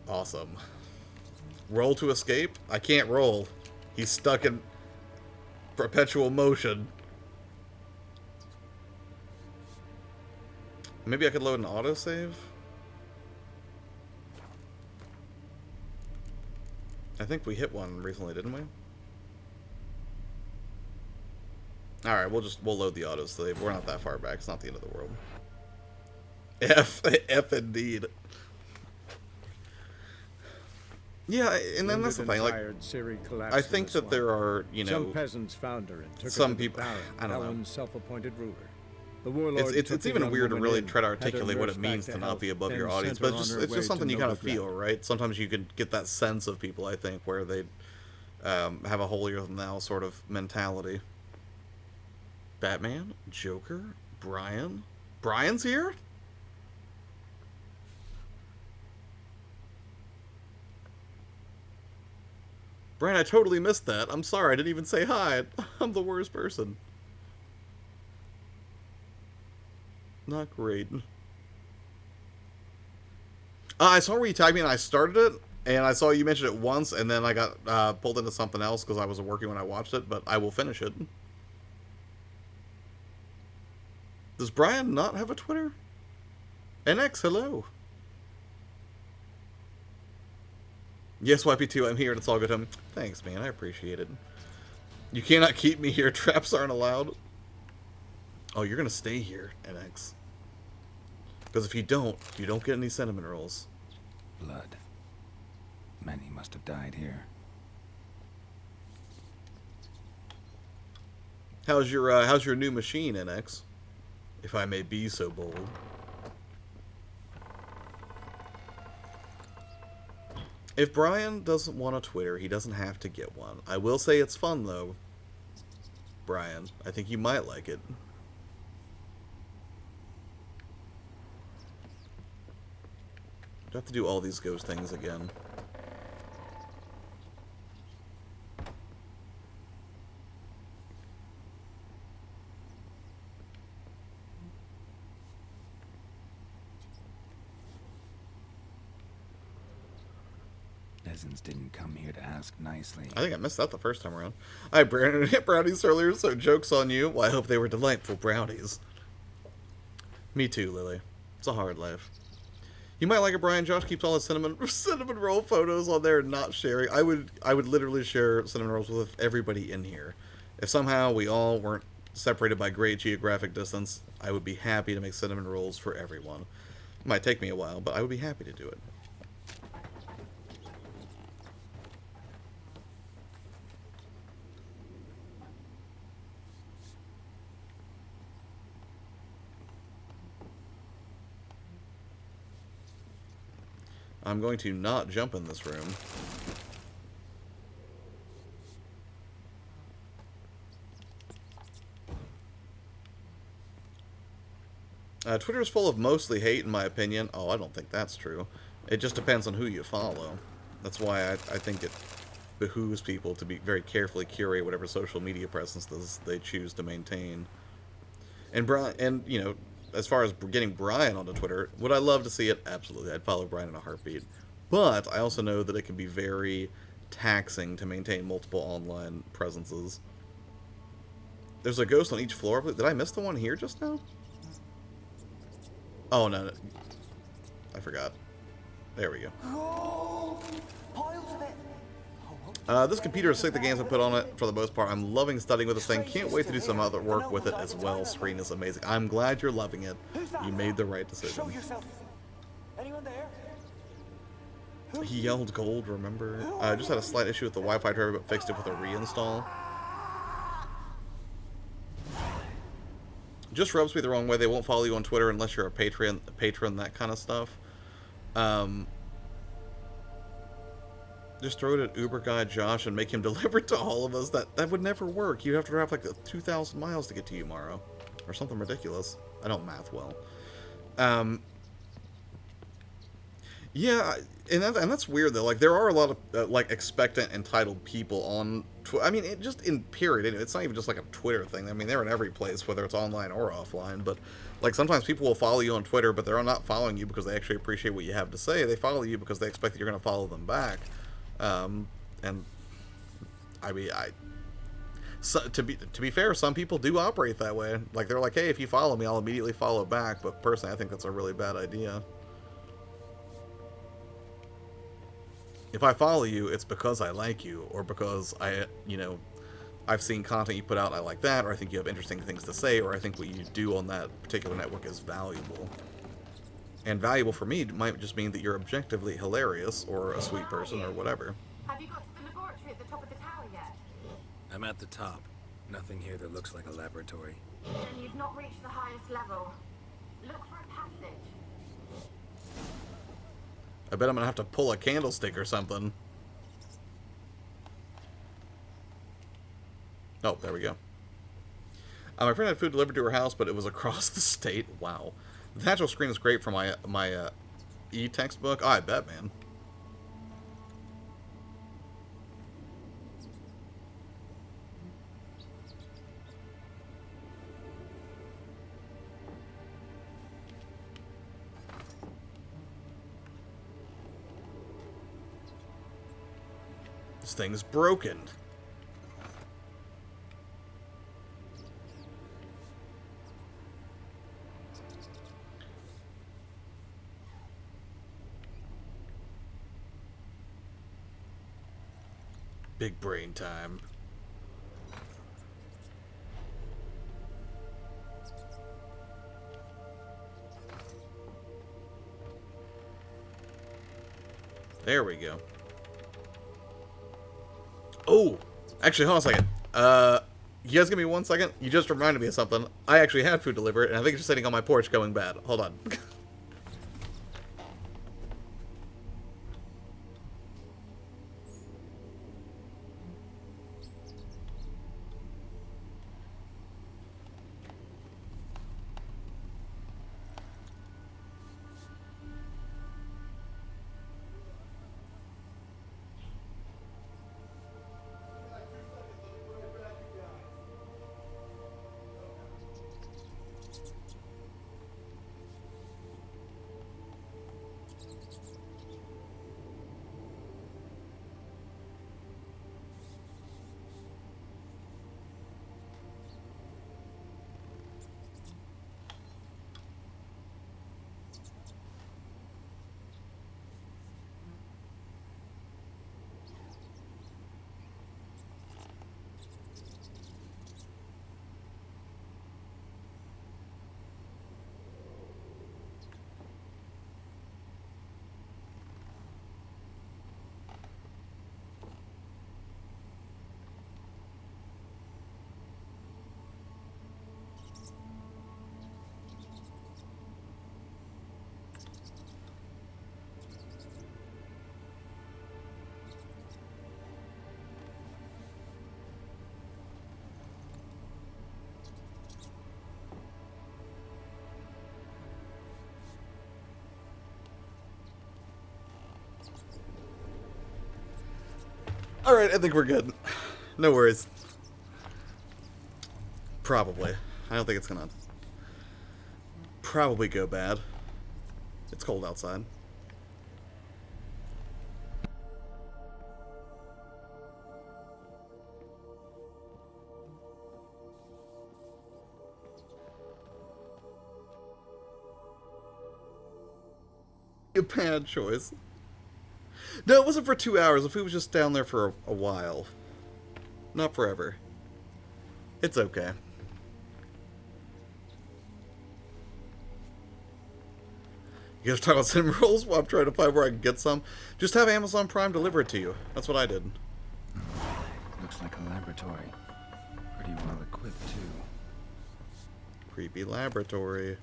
Awesome. Roll to escape? I can't roll. He's stuck in perpetual motion. Maybe I could load an autosave? I think we hit one recently, didn't we? Alright, we'll load the autosave. We're not that far back. It's not the end of the world. F indeed. Yeah, and then that's the thing, like, I think that there are, you know, some peasants found her and took some her to people, the Baron, I don't know. Helen's self-appointed ruler. The warlord It's took the even young weird to woman really in, try to had her articulate what it nursed means back to not health, be above then your audience, sent but her on her it's way just something to you kind of noble feel, ground. right? Sometimes you can get that sense of people, I think, where they have a holier-than-thou sort of mentality. Batman? Joker? Brian? Brian's here? Brian, I totally missed that. I'm sorry, I didn't even say hi. I'm the worst person. Not great. I saw where you tagged me and I started it, and I saw you mentioned it once, and then I got pulled into something else because I was working when I watched it, but I will finish it. Does Brian not have a Twitter? NX, hello. Yes, YP2, I'm here and it's all good. Thanks, man. I appreciate it. You cannot keep me here. Traps aren't allowed. Oh, you're going to stay here, NX. Because if you don't get any cinnamon rolls. Blood. Many must have died here. How's your new machine, NX? If I may be so bold. If Brian doesn't want a Twitter, he doesn't have to get one. I will say it's fun, though. Brian, I think you might like it. Do I have to do all these ghost things again? peasants didn't come here to ask nicely. I think I missed that the first time around. I hit brownies earlier, so joke's on you. Well, I hope they were delightful brownies. Me too, Lily. It's a hard life. You might like it, Brian. Josh keeps all his cinnamon roll photos on there and not sharing. I would literally share cinnamon rolls with everybody in here. If somehow we all weren't separated by great geographic distance, I would be happy to make cinnamon rolls for everyone. It might take me a while, but I would be happy to do it. I'm going to not jump in this room. Twitter's full of mostly hate, in my opinion. Oh, I don't think that's true. It just depends on who you follow. That's why I think it behooves people to be very carefully curate whatever social media presence they choose to maintain. And you know, as far as getting Brian onto Twitter, would I love to see it? Absolutely. I'd follow Brian in a heartbeat. But I also know that it can be very taxing to maintain multiple online presences. There's a ghost on each floor. Did I miss the one here just now? Oh, no. I forgot. There we go. This computer is sick the games I put on it for the most part. I'm loving studying with this thing. Can't wait to do some other work with it as well. Screen is amazing. I'm glad you're loving it. You made the right decision. Anyone there? He yelled gold, remember? I just had a slight issue with the Wi-Fi driver, but fixed it with a reinstall. Just rubs me the wrong way. They won't follow you on Twitter unless you're a patron, that kind of stuff. Just throw it at Uber guy Josh and make him deliver it to all of us. That would never work. You'd have to drive like 2,000 miles to get to you tomorrow. Or something ridiculous. I don't math well. Yeah, and that's weird though. Like, there are a lot of like expectant, entitled people on I mean, just in period. It's not even just like a Twitter thing. I mean, they're in every place, whether it's online or offline. But like, sometimes people will follow you on Twitter, but they're not following you because they actually appreciate what you have to say. They follow you because they expect that you're going to follow them back. And I mean, to be fair, some people do operate that way. Like, they're like, hey, if you follow me, I'll immediately follow back. But personally, I think that's a really bad idea. If I follow you, it's because I like you, or because I've seen content you put out and I like that, or I think you have interesting things to say, or I think what you do on that particular network is valuable. And valuable for me might just mean that you're objectively hilarious, or a sweet person, or whatever. Have you got to the laboratory at the top of the tower yet? I'm at the top. Nothing here that looks like a laboratory. Then you've not reached the highest level. Look for a passage. I bet I'm gonna have to pull a candlestick or something. Oh, there we go. My friend had food delivered to her house, but it was across the state. Wow. The natural screen is great for my e-textbook. Oh, I bet, man. This thing's broken. Big brain time. There we go. Oh, actually, hold on a second. You guys give me 1 second. You just reminded me of something. I actually had food delivered, and I think it's just sitting on my porch going bad. Hold on. Alright, I think we're good. No worries. Probably. I don't think it's gonna probably go bad. It's cold outside. A bad choice. No, it wasn't for 2 hours. If we was just down there for a while. Not forever. It's okay. You guys talk about cinnamon rolls while I'm trying to find where I can get some? Just have Amazon Prime deliver it to you. That's what I did. Looks like a laboratory. Pretty well equipped, too. Creepy laboratory.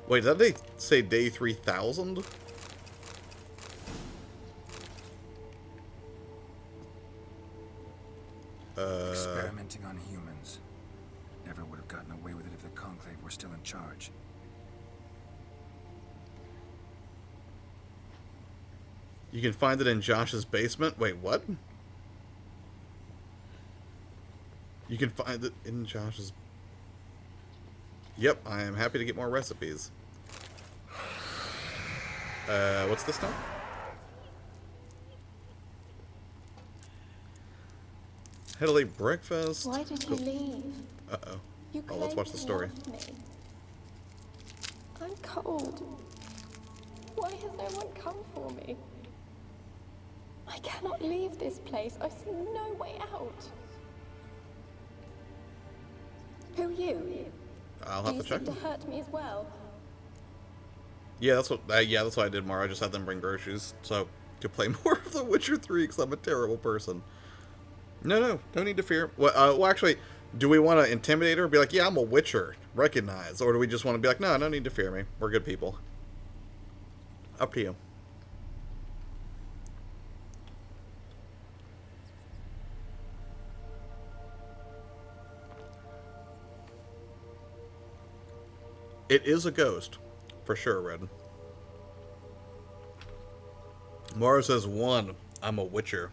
Wait, did they say day 3000? Experimenting on humans. Never would have gotten away with it if the Conclave were still in charge. You can find it in Josh's basement? Wait, what? You can find it in Josh's... Yep, I am happy to get more recipes. What's this now? Had a late breakfast. Why did you leave? Uh-oh. You Oh, let's watch the story. Me. I'm cold. Why has no one come for me? I cannot leave this place. I see no way out. Who are you? I'll have to check. You seem to hurt me as well. Yeah, that's what. Yeah, that's what I did, Mara. I just had them bring groceries so to play more of The Witcher 3 because I'm a terrible person. No need to fear. Well, actually, do we want to intimidate her? Or be like, yeah, I'm a Witcher, recognize, or do we just want to be like, no, no need to fear me. We're good people. Up to you. It is a ghost, for sure, Red. Mara says 1. I'm a Witcher.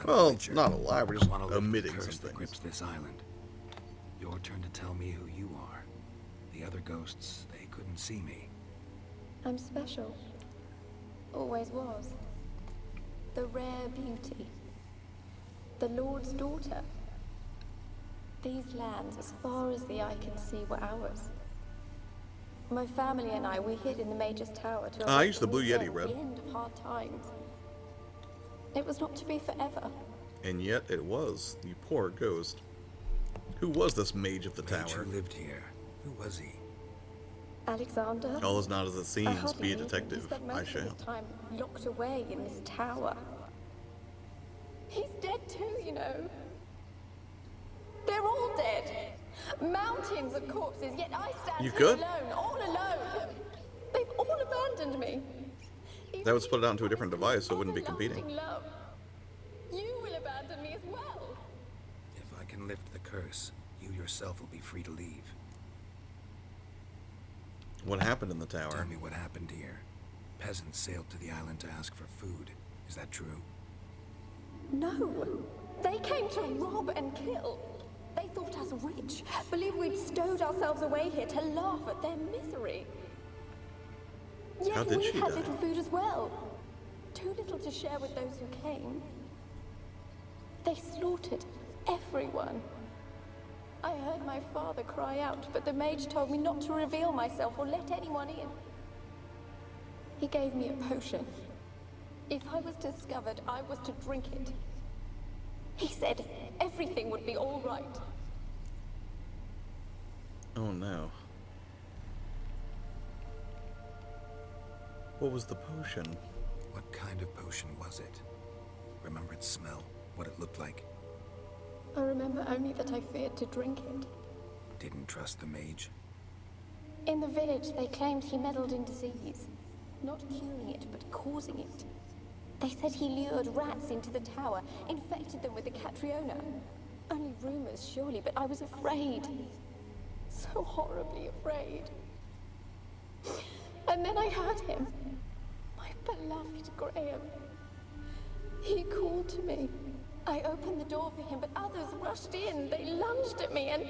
Well, not alive. We're just omitting some things. Grips this island. Your turn to tell me who you are. The other ghosts, they couldn't see me. I'm special. Always was. The rare beauty. The Lord's daughter. These lands, as far as the eye can see, were ours. My family and I, we hid in the Major's Tower to I used the Blue Yeti, Red. the end of hard times. It was not to be forever. And yet it was. You poor ghost. Who was this mage of the tower? Who lived here? Who was he? Alexander? All is not as it I seems. hardly Be a knew him. He detective. spent I most of shall. his time locked away in this tower. He's dead too, you know. They're all dead. Mountains of corpses, yet I stand You here could. alone, all alone. They've all abandoned me. That would split it out into a different device, so it wouldn't be competing. Love. You will abandon me as well. If I can lift the curse, you yourself will be free to leave. What happened in the tower? Tell me what happened here. Peasants sailed to the island to ask for food. Is that true? No. They came to rob and kill. They thought us rich, believed we'd stowed ourselves away here to laugh at their misery. Yet How did we she had die? little food as well. Too little to share with those who came. They slaughtered everyone. I heard my father cry out, but the mage told me not to reveal myself or let anyone in. He gave me a potion. If I was discovered, I was to drink it. He said everything would be all right. Oh no. What was the potion? What kind of potion was it? Remember its smell? What it looked like? I remember only that I feared to drink it. Didn't trust the mage? In the village, they claimed he meddled in disease. Not curing it, but causing it. They said he lured rats into the tower, infected them with the Catriona. Only rumors, surely, but I was afraid. So horribly afraid. And then I heard him. My beloved Graham. He called to me. I opened the door for him, but others rushed in. They lunged at me and...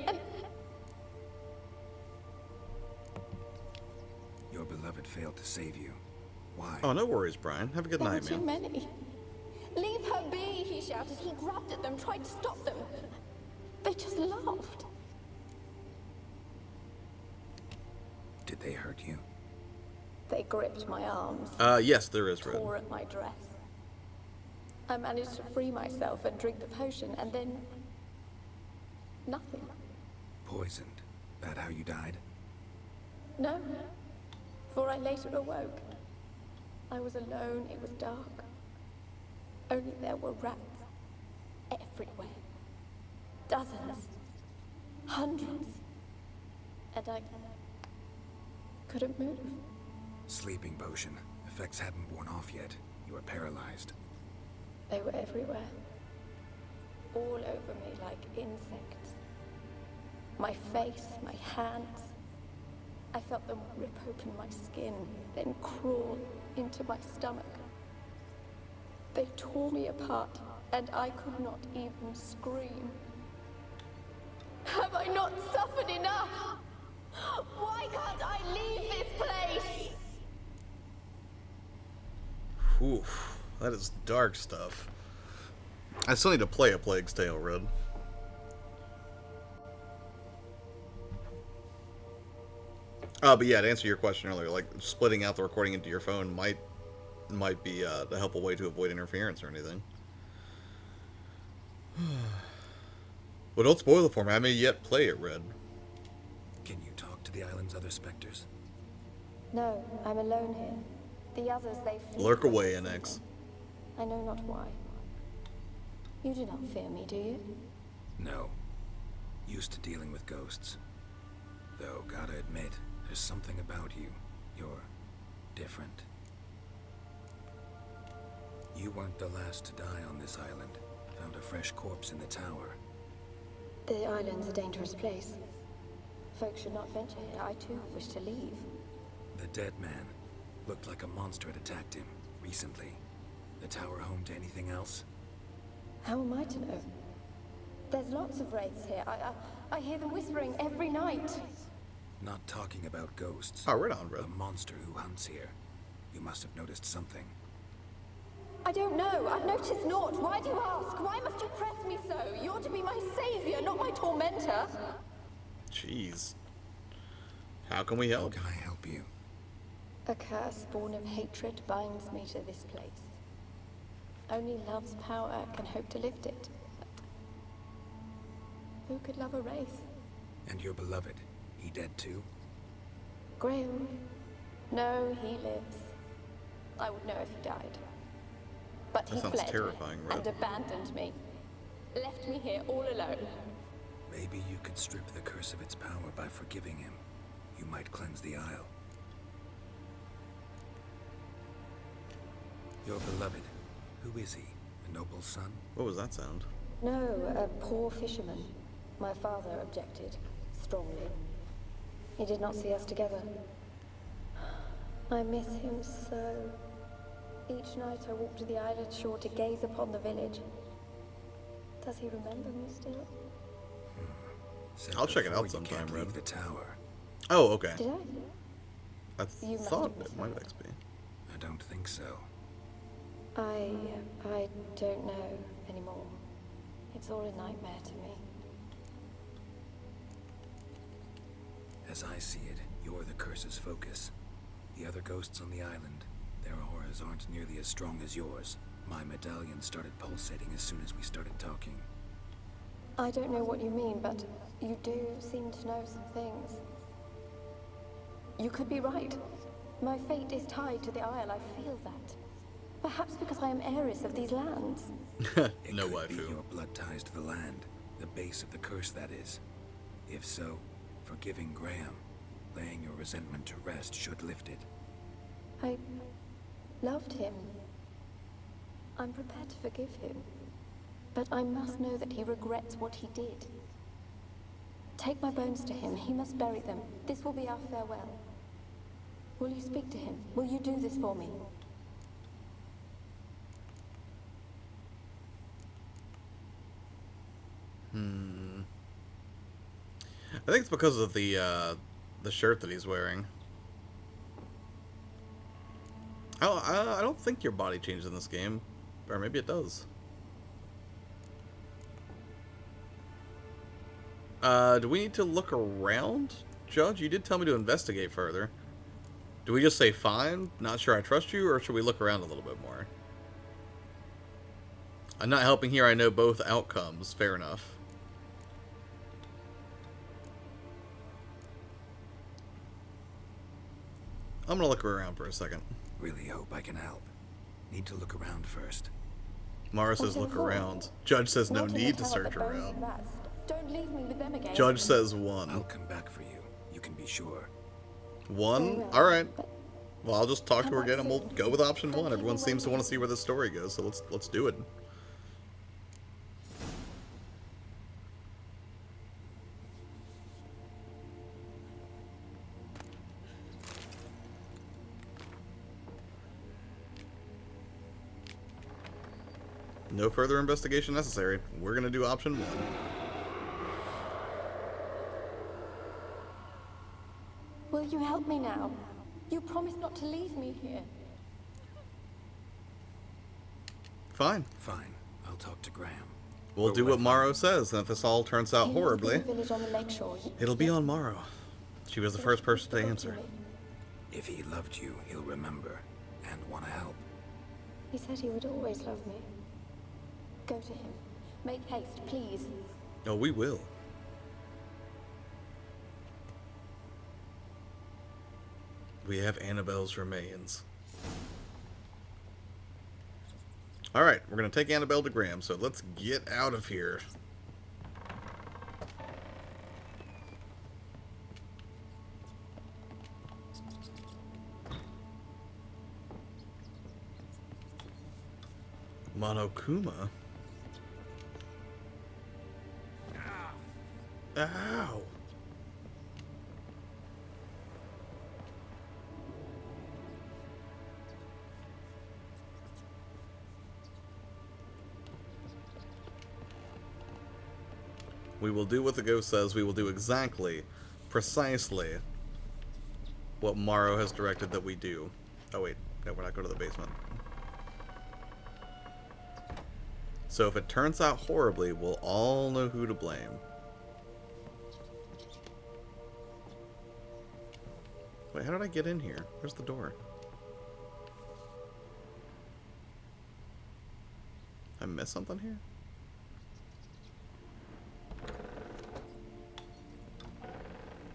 Your beloved failed to save you. Why? Oh, no worries, Brian. Have a good There night, were too man. many. Leave her be, he shouted. He grabbed at them, tried to stop them. They just laughed. Did they hurt you? They gripped my arms. Yes, there is, Red. Tore at my dress. I managed to free myself and drink the potion, and then... nothing. Poisoned. That how you died? No. For I later awoke. I was alone, it was dark. Only there were rats. Everywhere. Dozens. Hundreds. And I... couldn't move. Sleeping potion. Effects hadn't worn off yet. You were paralyzed. They were everywhere. All over me like insects. My face, my hands. I felt them rip open my skin, then crawl into my stomach. They tore me apart, and I could not even scream. Have I not suffered enough? Why can't I leave this place? Oof, that is dark stuff. I still need to play A Plague's Tale, Red. But yeah, to answer your question earlier, like splitting out the recording into your phone might be a helpful way to avoid interference or anything. But don't spoil it for me. I may yet play it, Red. Can you talk to the island's other specters? No, I'm alone here. The others, they flee. Lurk away, NX. I know not why. You do not fear me, do you? No. Used to dealing with ghosts. Though, gotta admit, there's something about you. You're different. You weren't the last to die on this island. Found a fresh corpse in the tower. The island's a dangerous place. Folks should not venture here. I too wish to leave. The dead man. Looked like a monster had attacked him recently. The tower home to anything else? How am I to know? There's lots of wraiths here. I hear them whispering every night. Not talking about ghosts. Oh, right on, Red. The monster who hunts here. You must have noticed something. I don't know. I've noticed naught. Why do you ask? Why must you press me so? You're to be my savior, not my tormentor. Jeez. How can we help? How can I help you? A curse born of hatred binds me to this place. Only love's power can hope to lift it. But who could love a wraith? And your beloved, he dead too? Graham? No, he lives. I would know if he died. But he That sounds fled terrifying, Red. and abandoned me. Left me here all alone. Maybe you could strip the curse of its power by forgiving him. You might cleanse the isle. Your beloved, who is he? A noble son? What was that sound? No, a poor fisherman. My father objected, strongly. He did not see us together. I miss him so. Each night I walk to the island shore to gaze upon the village. Does he remember me still? I'll check it before out you sometime, can't Red. leave the tower. Oh, okay. Did I? I You must thought have it missed might that. XP. I don't think so. I don't know anymore. It's all a nightmare to me. As I see it, you're the curse's focus. The other ghosts on the island, their auras aren't nearly as strong as yours. My medallion started pulsating as soon as we started talking. I don't know what you mean, but you do seem to know some things. You could be right. My fate is tied to the Isle, I feel that. Perhaps because I am heiress of these lands. It No could be waifu. your blood ties to the land, the base of the curse, that is. If so, forgiving Graham, laying your resentment to rest should lift it. I loved him. I'm prepared to forgive him. But I must know that he regrets what he did. Take my bones to him. He must bury them. This will be our farewell. Will you speak to him? Will you do this for me? I think it's because of the shirt that he's wearing. I don't think your body changes in this game, or maybe it does. Do we need to look around, Judge? You did tell me to investigate further. Do we just say fine, not sure I trust you, or should we look around a little bit more? I'm not helping here, I know both outcomes. Fair enough. I'm gonna look around for a second. Really hope I can help. Need to look around first. Mara says look around. Judge says no need to search around. Don't leave me with them again. Judge says 1. I'll come back for you. You can be sure. 1? Alright. Well, I'll just talk to her again and we'll go with option 1. Everyone seems to want to see where this story goes, so let's do it. No further investigation necessary. We're gonna do option 1. Will you help me now? You promised not to leave me here. Fine. Fine. I'll talk to Graham. We'll do what Morrow says, and if this all turns out horribly, Village on the lakeshore. it'll be on Morrow. She was the first person to answer. If he loved you, he'll remember and want to help. He said he would always love me. Go to him. Make haste, please. Oh, we will. We have Annabelle's remains. Alright, we're going to take Annabelle to Graham, so let's get out of here. Monokuma? Ow! We will do what the ghost says. We will do exactly, precisely, what Morrow has directed that we do. Oh wait, no, we're not going to the basement. So if it turns out horribly, we'll all know who to blame. Wait, how did I get in here? Where's the door? I missed something here?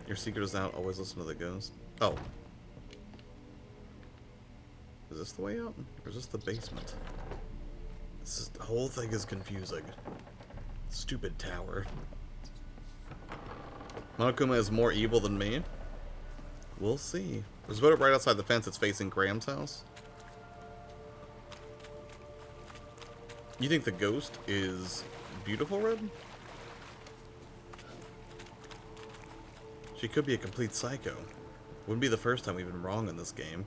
Your secret is out, always listen to the ghost. Oh. Is this the way out? Or is this the basement? The whole thing is confusing. Stupid tower. Monokuma is more evil than me? We'll see. There's a boat right outside the fence that's facing Graham's house. You think the ghost is beautiful red? She could be a complete psycho. Wouldn't be the first time we've been wrong in this game.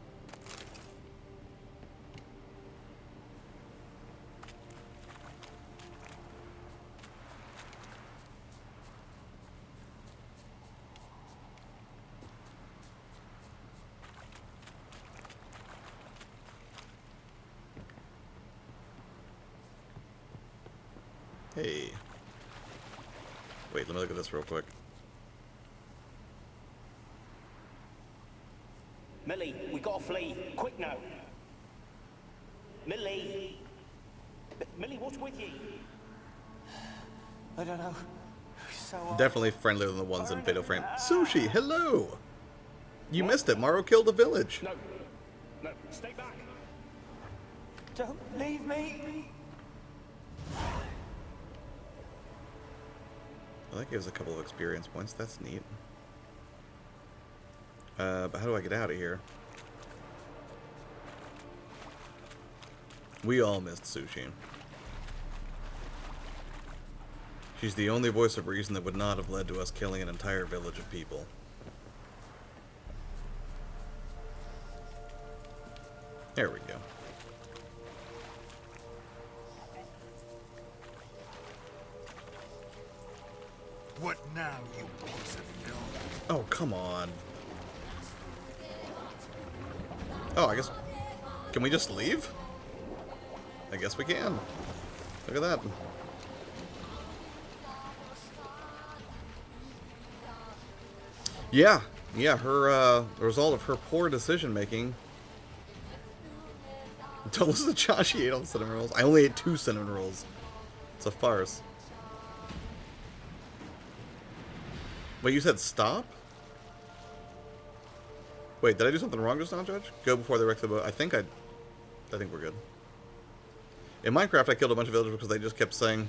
Hey. Wait, let me look at this real quick. Millie, we gotta flee. Quick now. Millie. Millie, what's with you? I don't know. So, Definitely friendlier than the ones in Fatal Frame. Sushi, hello! You missed it. Morrow killed a village. No. No, stay back. Don't leave me. Well, that gives a couple of experience points. That's neat. But how do I get out of here? We all missed Sushi. She's the only voice of reason that would not have led to us killing an entire village of people. There we go. What now, you piece of filth? Oh, come on. Oh, I guess... Can we just leave? I guess we can. Look at that. Yeah. Yeah, her, the result of her poor decision making. Don't listen to Josh, she ate all the cinnamon rolls. I only ate 2 cinnamon rolls. It's a farce. Wait, you said stop? Wait, did I do something wrong just now, Judge? Go before they wreck the boat. I think we're good. In Minecraft, I killed a bunch of villagers because they just kept saying,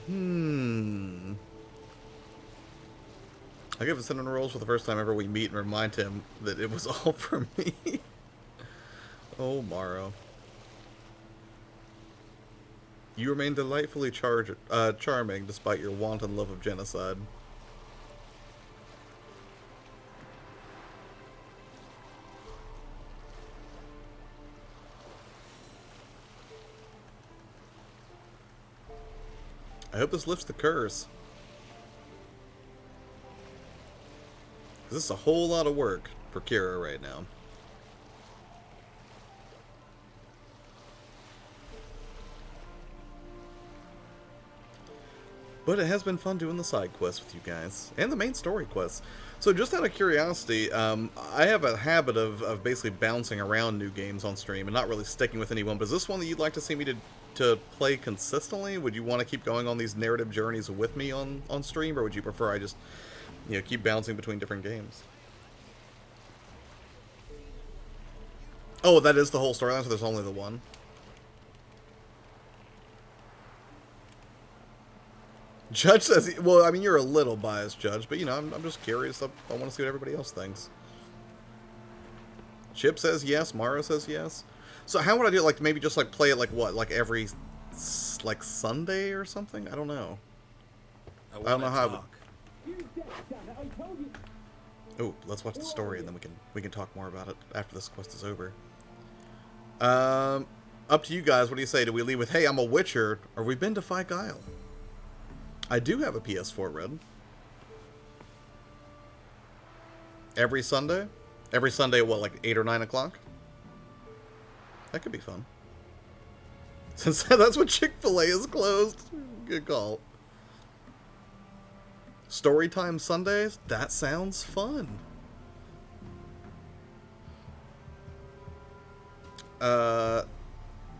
I give him cinnamon rolls for the first time ever we meet and remind him that it was all for me. Oh, Morrow. You remain delightfully charming despite your wanton love of genocide. I hope this lifts the curse. This is a whole lot of work for Kira right now. But it has been fun doing the side quests with you guys, and the main story quests. So just out of curiosity, I have a habit of basically bouncing around new games on stream and not really sticking with anyone, but is this one that you'd like to see me to play consistently? Would you want to keep going on these narrative journeys with me on stream, or would you prefer I just, you know, keep bouncing between different games? Oh, that is the whole storyline, so there's only the one? Judge says, well, I mean, you're a little biased, Judge, but, you know, I'm just curious. I want to see what everybody else thinks. Chip says yes. Mara says yes. So how would I do it? Like, maybe just, like, play it, like, what? Like, every, like, Sunday or something? I don't know. I don't know how I would... Oh, let's watch the story, and then we can talk more about it after this quest is over. Up to you guys. What do you say? Do we leave with, hey, I'm a Witcher, or we've been to Fyke Isle? I do have a PS4, Red. Every Sunday? Every Sunday at what, like 8 or 9 o'clock? That could be fun. Since that's when Chick-fil-A is closed. Good call. Storytime Sundays? That sounds fun.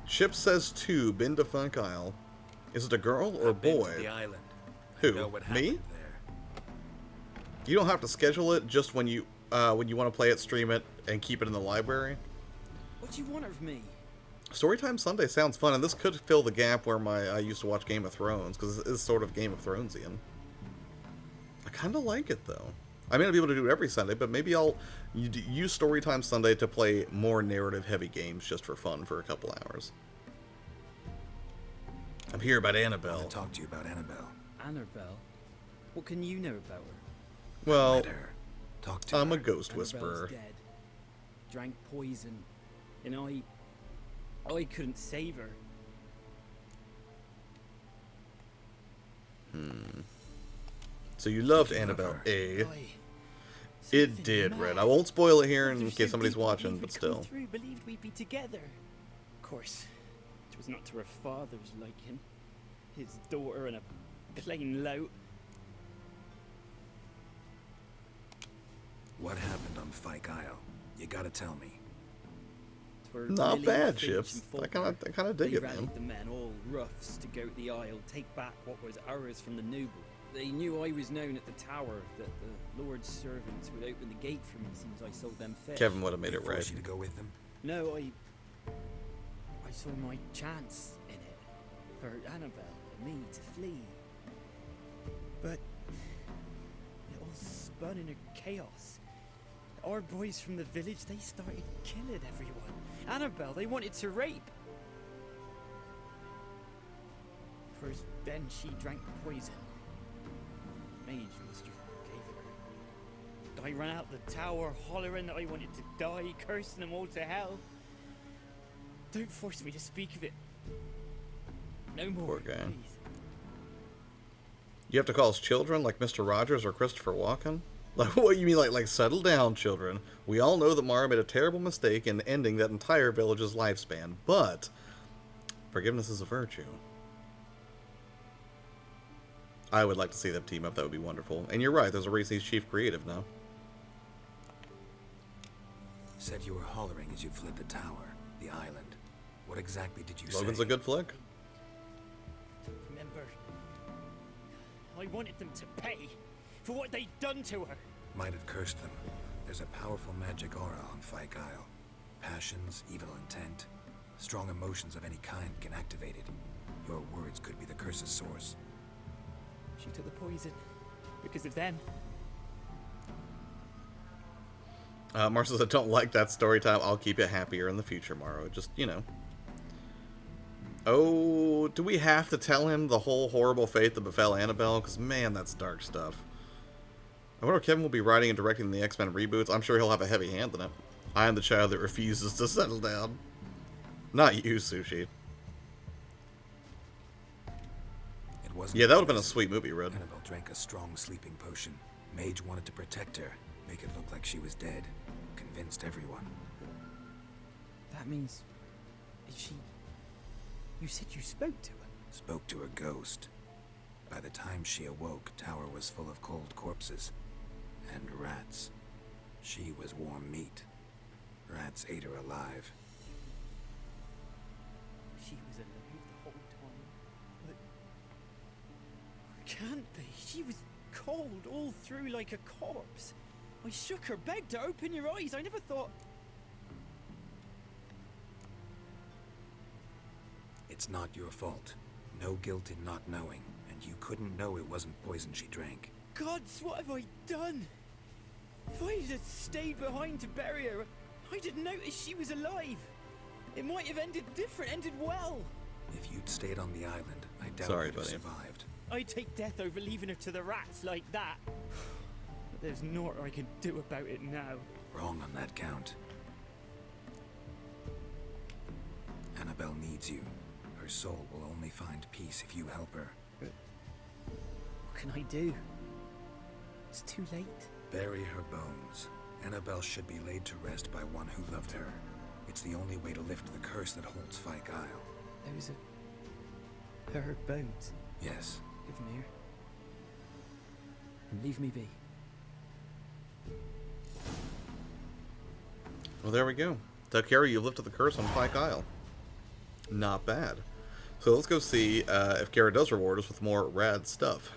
Chip says 2, been to Fyke Isle. Is it a girl or a boy? The island. Who? Me? You don't have to schedule it, just when you want to play it, stream it, and keep it in the library. What do you want of me? Storytime Sunday sounds fun, and this could fill the gap where I used to watch Game of Thrones, because it is sort of Game of Thronesian. I kind of like it, though. I may not be able to do it every Sunday, but maybe I'll use Storytime Sunday to play more narrative-heavy games just for fun for a couple hours. I'm here about Annabelle. I want to talk to you about Annabelle. Annabelle? What can you know about her? Well, talk to I'm her. a ghost Annabelle's whisperer. Dead. Drank poison, and I couldn't save her. So you loved Annabelle, eh? It did, Red. I won't spoil it here in case somebody's watching, but still. Through, believed we'd be together. Of course, it was not to her father's liking. His daughter and a plain lout. What happened on Fyke Isle? You gotta tell me. Not bad, Chips. I kind of dig it, man. They rallied the men, all roughs, to go to the Isle, take back what was ours from the noble. They knew I was known at the tower, that the Lord's servants would open the gate for me as soon as I sold them fish. Kevin would have made it right. You to go with them? No, I saw my chance in it, for Annabelle and me to flee. But it all spun in a chaos. Our boys from the village, they started killing everyone. Annabelle, they wanted to rape. First, then she drank poison. Mage must have gave it her. I ran out the tower, hollering that I wanted to die, cursing them all to hell. Don't force me to speak of it. No more. Poor guy. Please. You have to call us children like Mr. Rogers or Christopher Walken? Like, what you mean, like settle down, children? We all know that Mara made a terrible mistake in ending that entire village's lifespan, but forgiveness is a virtue. I would like to see them team up. That would be wonderful. And you're right, there's a reason he's chief creative now. Said you were hollering as you fled the tower, the island. What exactly did you say? Logan's a good flick. Remember, I wanted them to pay for what they'd done to her. Might have cursed them. There's a powerful magic aura on Fyke Isle. Passions, evil intent, strong emotions of any kind can activate it. Your words could be the curse's source. She took the poison because of them. Mar says, I don't like that story time. I'll keep it happier in the future, Maro. Just, you know. Oh, do we have to tell him the whole horrible fate that befell Annabelle? Because, man, that's dark stuff. I wonder if Kevin will be writing and directing the X-Men reboots. I'm sure he'll have a heavy hand in it. I am the child that refuses to settle down. Not you, Sushi. It wasn't. Yeah, that would have been a sweet movie, Red. Annabelle drank a strong sleeping potion. Mage wanted to protect her, make it look like she was dead. Convinced everyone. That means... Is she... You said you spoke to her? Spoke to a ghost. By the time she awoke, Tower was full of cold corpses. And rats. She was warm meat. Rats ate her alive. She was alive the whole time? But... Can't be. She was cold all through like a corpse. I shook her, begged her, open your eyes. I never thought... It's not your fault. No guilt in not knowing, and you couldn't know it wasn't poison she drank. Gods, what have I done? If I had stayed behind to bury her, I didn't notice she was alive. It might have ended different, ended well. If you'd stayed on the island, I doubt you'd have survived. I'd take death over leaving her to the rats like that. But there's naught I can do about it now. Wrong on that count. Annabelle needs you. Her soul will only find peace if you help her. What can I do? It's too late. Bury her bones. Annabelle should be laid to rest by one who loved her. It's the only way to lift the curse that holds Fyke Isle. Those are... her bones? Yes. Give them here. And leave me be. Well, there we go. Takeri, you've lifted the curse on Fyke Isle. Not bad. So let's go see if Kara does reward us with more rad stuff.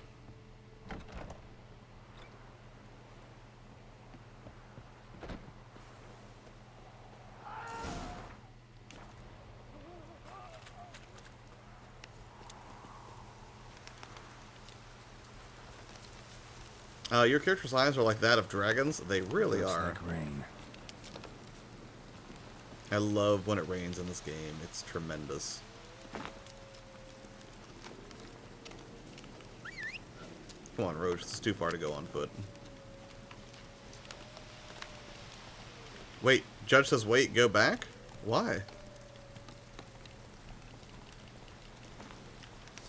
Your character's eyes are like that of dragons. They really Looks are. like rain. I love when it rains in this game. It's tremendous. Come on, Roach. This is too far to go on foot. Wait. Judge says wait, go back? Why?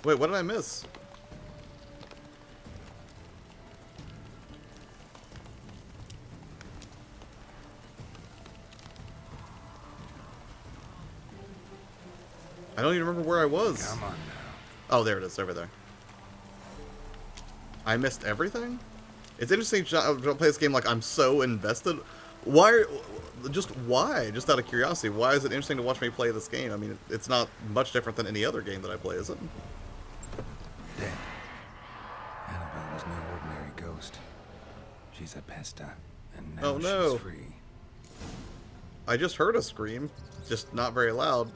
Wait, what did I miss? I don't even remember where I was. Come on now. Oh, there it is, over there. I missed everything? It's interesting to play this game like I'm so invested. Why? Just why? Just out of curiosity, why is it interesting to watch me play this game? I mean, it's not much different than any other game that I play, is it? Dead. Annabelle was no ordinary ghost. She's a pesta, and now she's free. I just heard a scream, just not very loud.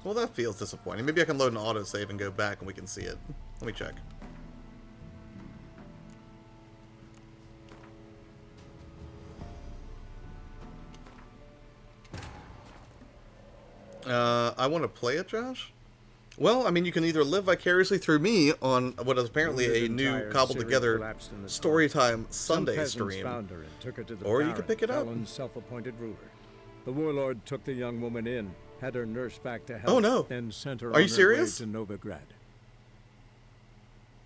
Well, that feels disappointing. Maybe I can load an autosave and go back and we can see it. Let me check. I want to play it, Josh? Well, I mean, you can either live vicariously through me on what is apparently a Wounded and new tired, cobbled Ciri together collapsed in the Storytime Some Sunday peasants stream. found her and took her to the Or you Baron, could pick it up. Talon's self-appointed ruler. The warlord took the young woman in, had her nursed back to health, Oh, no. then sent her Are on you her serious? way to Novigrad.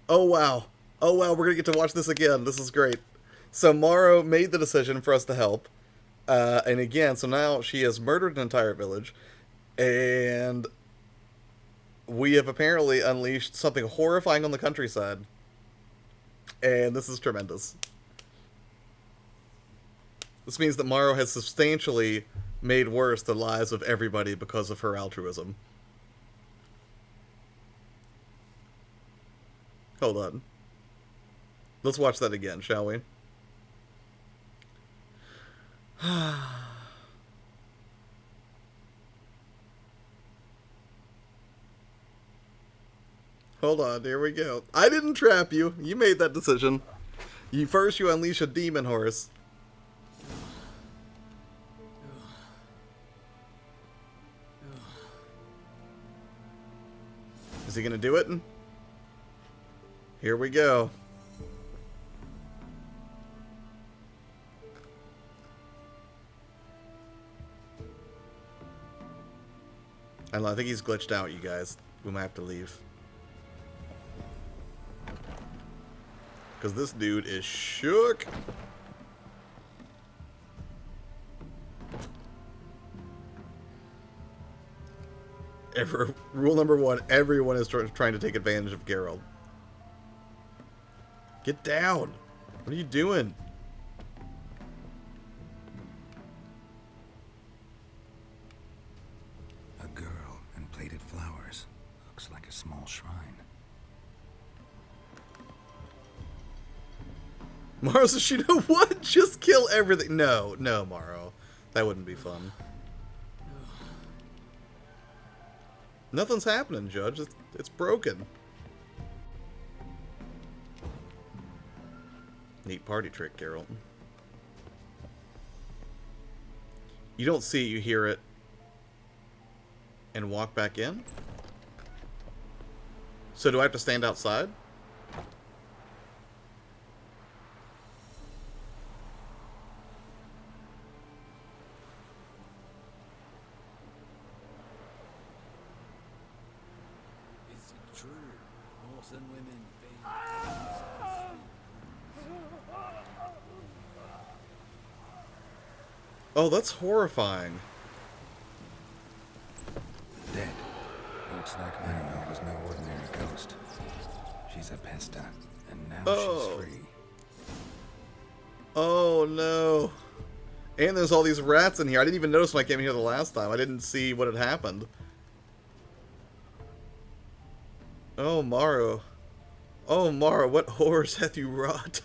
Oh, wow. Oh, wow, we're going to get to watch this again. This is great. So Morrow made the decision for us to help. And again, so now she has murdered an entire village. And we have apparently unleashed something horrifying on the countryside. And this is tremendous. This means that Morrow has substantially made worse the lives of everybody because of her altruism. Hold on. Let's watch that again, shall we? Hold on, here we go. I didn't trap you. You made that decision. First you unleash a demon horse. Is he gonna do it? Here we go. I don't know, I think he's glitched out, you guys. We might have to leave. Because this dude is shook. Rule number one, everyone is trying to take advantage of Geralt. Get down. What are you doing? A girl and plated flowers. Looks like a small shrine. Morrow says, you know what? Just kill everything. No, no, Morrow. That wouldn't be fun. Nothing's happening, Judge. It's broken. Neat party trick, Geralt. You don't see it, you hear it. And walk back in? So do I have to stand outside? Is it true? Northern women Oh, that's horrifying. Dead. Looks like Annabelle was no ordinary ghost. She's a pesta, and now she's free. Oh, no. And there's all these rats in here. I didn't even notice when I came here the last time. I didn't see what had happened. Oh, Morrow. Oh, Morrow, what horrors hath you wrought?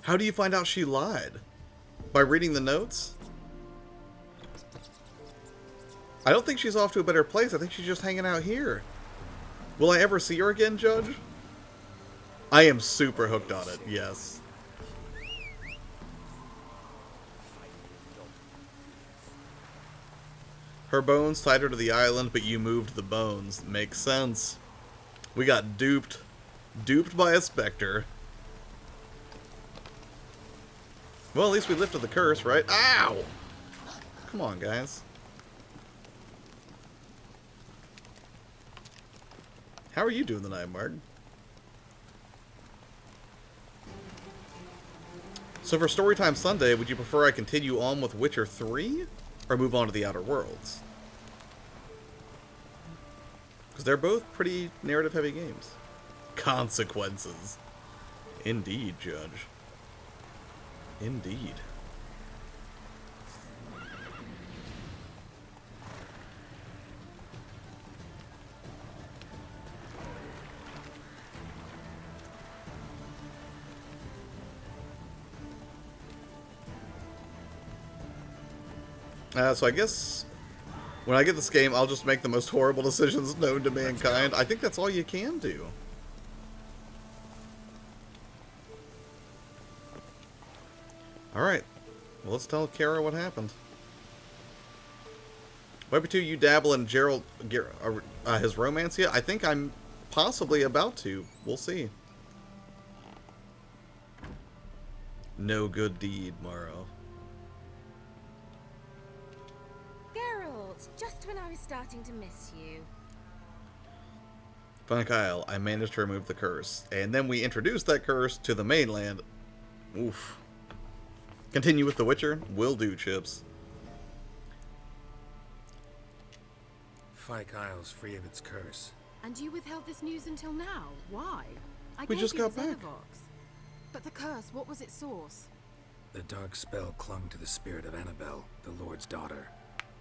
How do you find out she lied? By reading the notes? I don't think she's off to a better place. I think she's just hanging out here. Will I ever see her again, Judge? I am super hooked on it, yes. Her bones tied her to the island, but you moved the bones. Makes sense. We got duped. Duped by a specter. Well, at least we lifted the curse, right? Ow! Come on, guys. How are you doing tonight, Mark? So for Storytime Sunday, would you prefer I continue on with Witcher 3? Or move on to the Outer Worlds? Because they're both pretty narrative-heavy games. Consequences. Indeed, Judge. Indeed. So I guess when I get this game, I'll just make the most horrible decisions known to mankind. I think that's all you can do. Alright. Well, let's tell Kara what happened. YourPlayerTwo, you dabble in his romance yet? I think I'm possibly about to. We'll see. No good deed, Morrow. Geralt, just when I was starting to miss you. Fun Kyle, I managed to remove the curse. And then we introduced that curse to the mainland. Oof. Continue with The Witcher? Will do, Chips. Fyke Isle's free of its curse. And you withheld this news until now? Why? We just got back. But the curse, what was its source? The dark spell clung to the spirit of Annabelle, the Lord's daughter.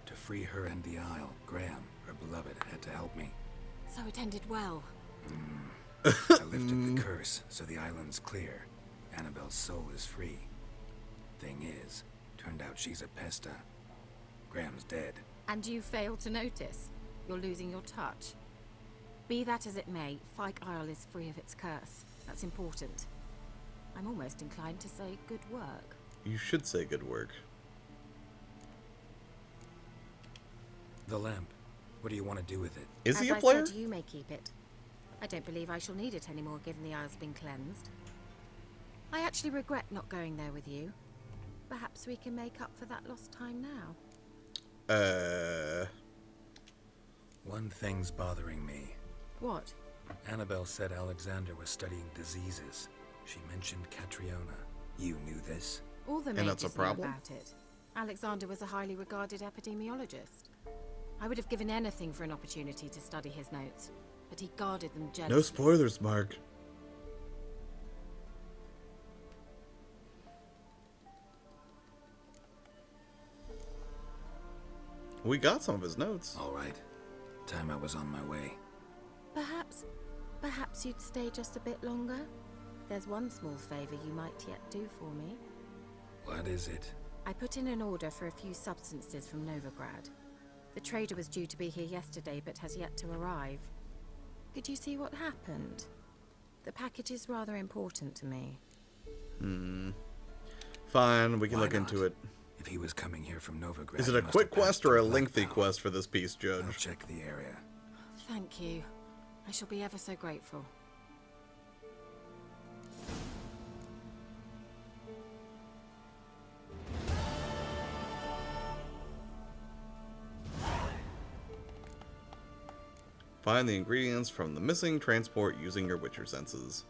To free her and the Isle, Graham, her beloved, had to help me. So it ended well. I lifted the curse, so the island's clear. Annabelle's soul is free. Thing is, turned out she's a pesta. Graham's dead. And you failed to notice? You're losing your touch. Be that as it may, Fyke Isle is free of its curse. That's important. I'm almost inclined to say good work. You should say good work. The lamp. What do you want to do with it? Is he a player? As I said, you may keep it. I don't believe I shall need it anymore, given the Isle's been cleansed. I actually regret not going there with you. Perhaps we can make up for that lost time now. One thing's bothering me. What? Annabelle said Alexander was studying diseases. She mentioned Catriona. You knew this? All the And that's a mages knew problem? about it. Alexander was a highly regarded epidemiologist. I would have given anything for an opportunity to study his notes, but he guarded them jealously. No spoilers, Mark. We got some of his notes. All right. Time I was on my way. Perhaps you'd stay just a bit longer? There's one small favor you might yet do for me. What is it? I put in an order for a few substances from Novigrad. The trader was due to be here yesterday, but has yet to arrive. Could you see what happened? The package is rather important to me. Fine, we can Why look not? into it. If he was coming here from Novigrad, Is it he a must quick have passed quest or a through lengthy Blackbound. quest for this piece, Judge? I'll check the area. Thank you. I shall be ever so grateful. Find the ingredients from the missing transport using your Witcher senses.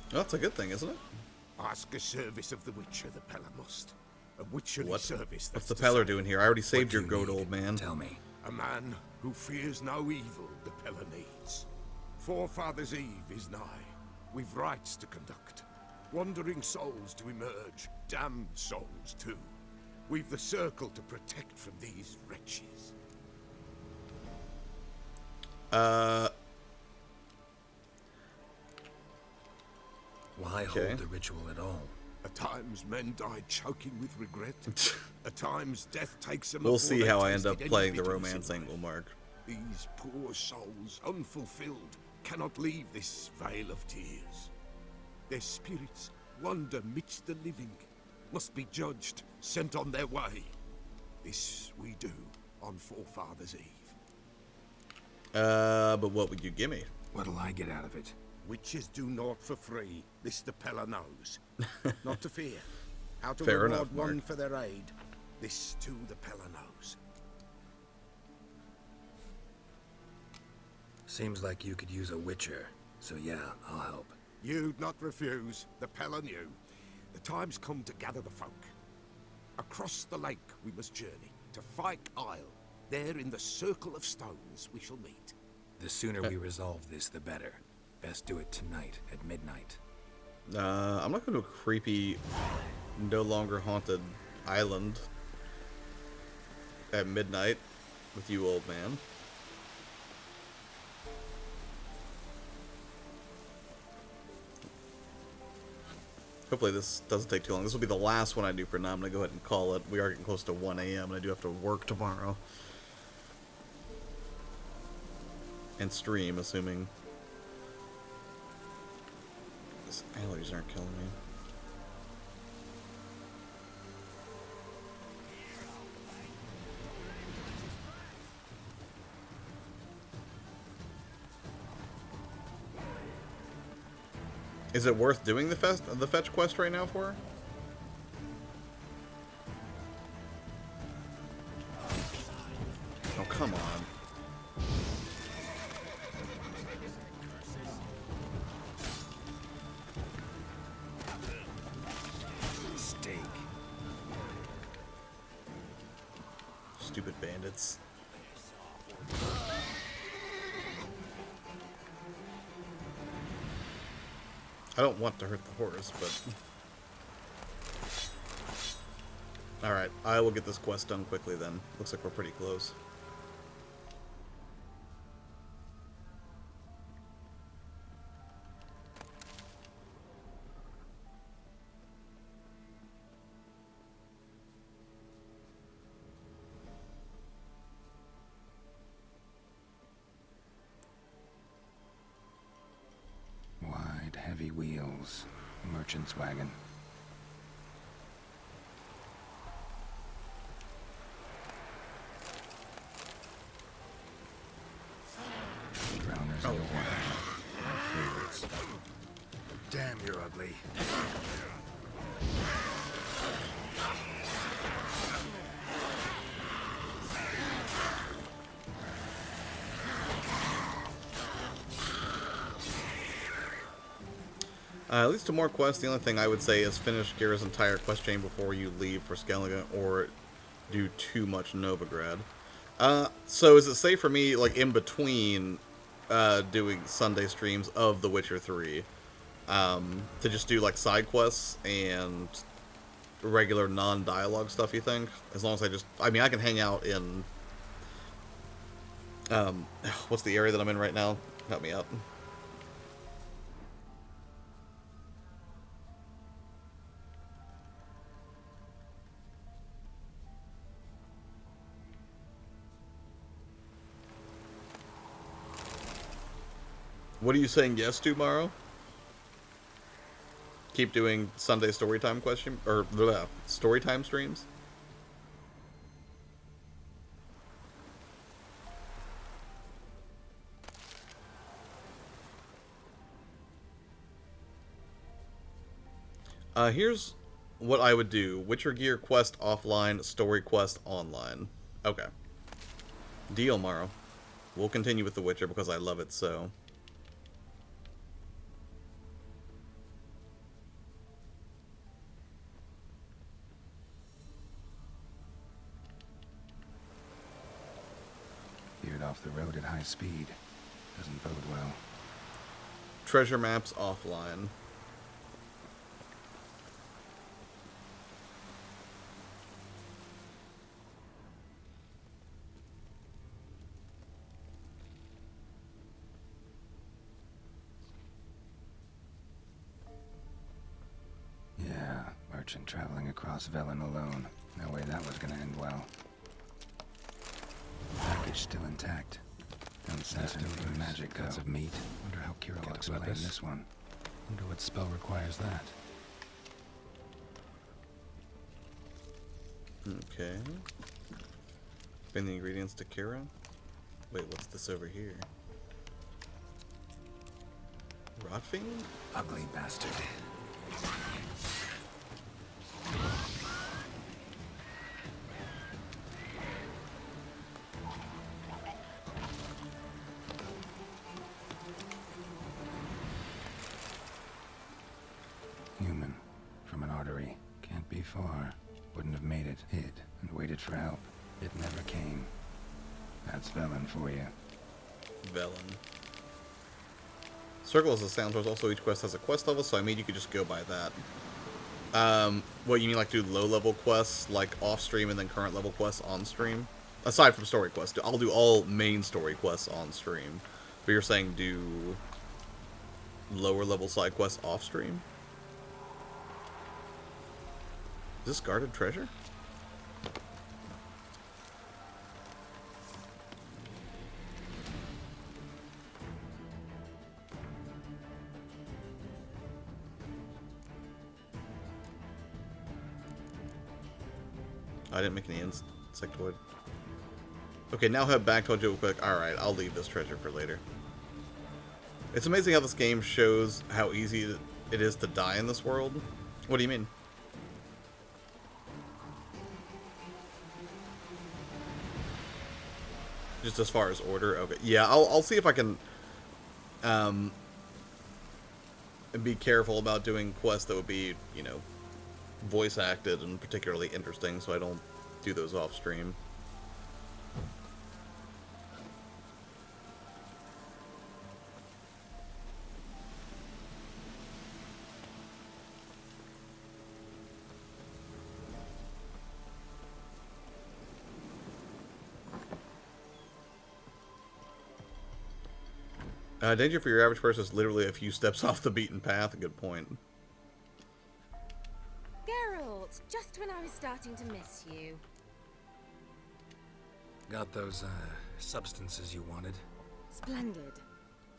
That's a good thing, isn't it? Ask a service of the Witcher, the Peller must. A Witcherly What? service. What's that's the to Peller say, doing here? I already saved do your you goat, need? old man. Tell me. a man who fears no evil the Peller needs. Forefathers' Eve is nigh. We've rites to conduct. Wandering souls to emerge. Damned souls, too. We've the circle to protect from these wretches. Why Okay. hold the ritual at all? At times men die choking with regret. At times death takes them We'll before see they how I end tasted up any playing the bitterness in romance life. angle, Mark. These poor souls, unfulfilled, cannot leave this vale of tears. Their spirits wander midst the living, must be judged, sent on their way. This we do on Forefathers' Eve. But what would you give me? What'll I get out of it? Witches do naught for free, this the Peller knows. Not to fear. How to Fair reward enough, Mark. one for their aid, this too the Peller knows. Seems like you could use a witcher, so yeah, I'll help. You'd not refuse, the Peller knew. The time's come to gather the folk. Across the lake we must journey, to Fyke Isle. There in the circle of stones we shall meet. The sooner we resolve this, the better. Best do it tonight, at midnight. I'm not going to a creepy, no longer haunted island at midnight with you, old man. Hopefully this doesn't take too long. This will be the last one I do for now. I'm going to go ahead and call it. We are getting close to 1 a.m. and I do have to work tomorrow. And stream, assuming these allergies aren't killing me. Is it worth doing the fetch quest right now for her? Oh, come on. Steak. Stupid bandits. I don't want to hurt the horse, but... Alright, I will get this quest done quickly then. Looks like we're pretty close. Wide, heavy wheels. Merchant's wagon. Drowners in the water. My favorites. Damn, you're ugly. Leads to more quests. The only thing I would say is finish Gira's entire quest chain before you leave for Skellige, or do too much Novigrad. So is it safe for me, like, in between doing Sunday streams of The Witcher 3, to just do, like, side quests and regular non-dialogue stuff, you think? As long as I mean, I can hang out in, what's the area that I'm in right now? Help me out. What are you saying yes to, Morrow? Keep doing Sunday storytime question or storytime streams? Here's what I would do. Witcher Gear quest offline, story quest online. Okay. Deal, Morrow. We'll continue with The Witcher because I love it so. Veered off the road at high speed. Doesn't bode well. Treasure maps offline. Yeah, merchant traveling across Velen alone. No way that was gonna end well. Package still intact. Don't sense anything magic, cuts of meat. Wonder how Ciri will explain this one. Wonder what spell requires that. Okay. Bring the ingredients to Kira. Wait, what's this over here? Rotfiend? Ugly bastard. Human. From an artery. Can't be far. Wouldn't have made it. Hid and waited for help. It never came. That's Velen for you. Velen. Circle is a sound source. Also, each quest has a quest level, so I mean you could just go by that. What, you mean like do low-level quests, like off-stream, and then current level quests on-stream? Aside from story quests. I'll do all main story quests on-stream. But you're saying do lower-level side quests off-stream? Is this guarded treasure? I didn't make any insectoid. Okay, now head back to real quick. Alright, I'll leave this treasure for later. It's amazing how this game shows how easy it is to die in this world? What do you mean? Just as far as order? Okay. Yeah, I'll see if I can be careful about doing quests that would be, you know, voice acted and particularly interesting, so I don't do those off stream. Danger for your average person is literally a few steps off the beaten path. A good point. Geralt, just when I was starting to miss you. Got those, substances you wanted? Splendid.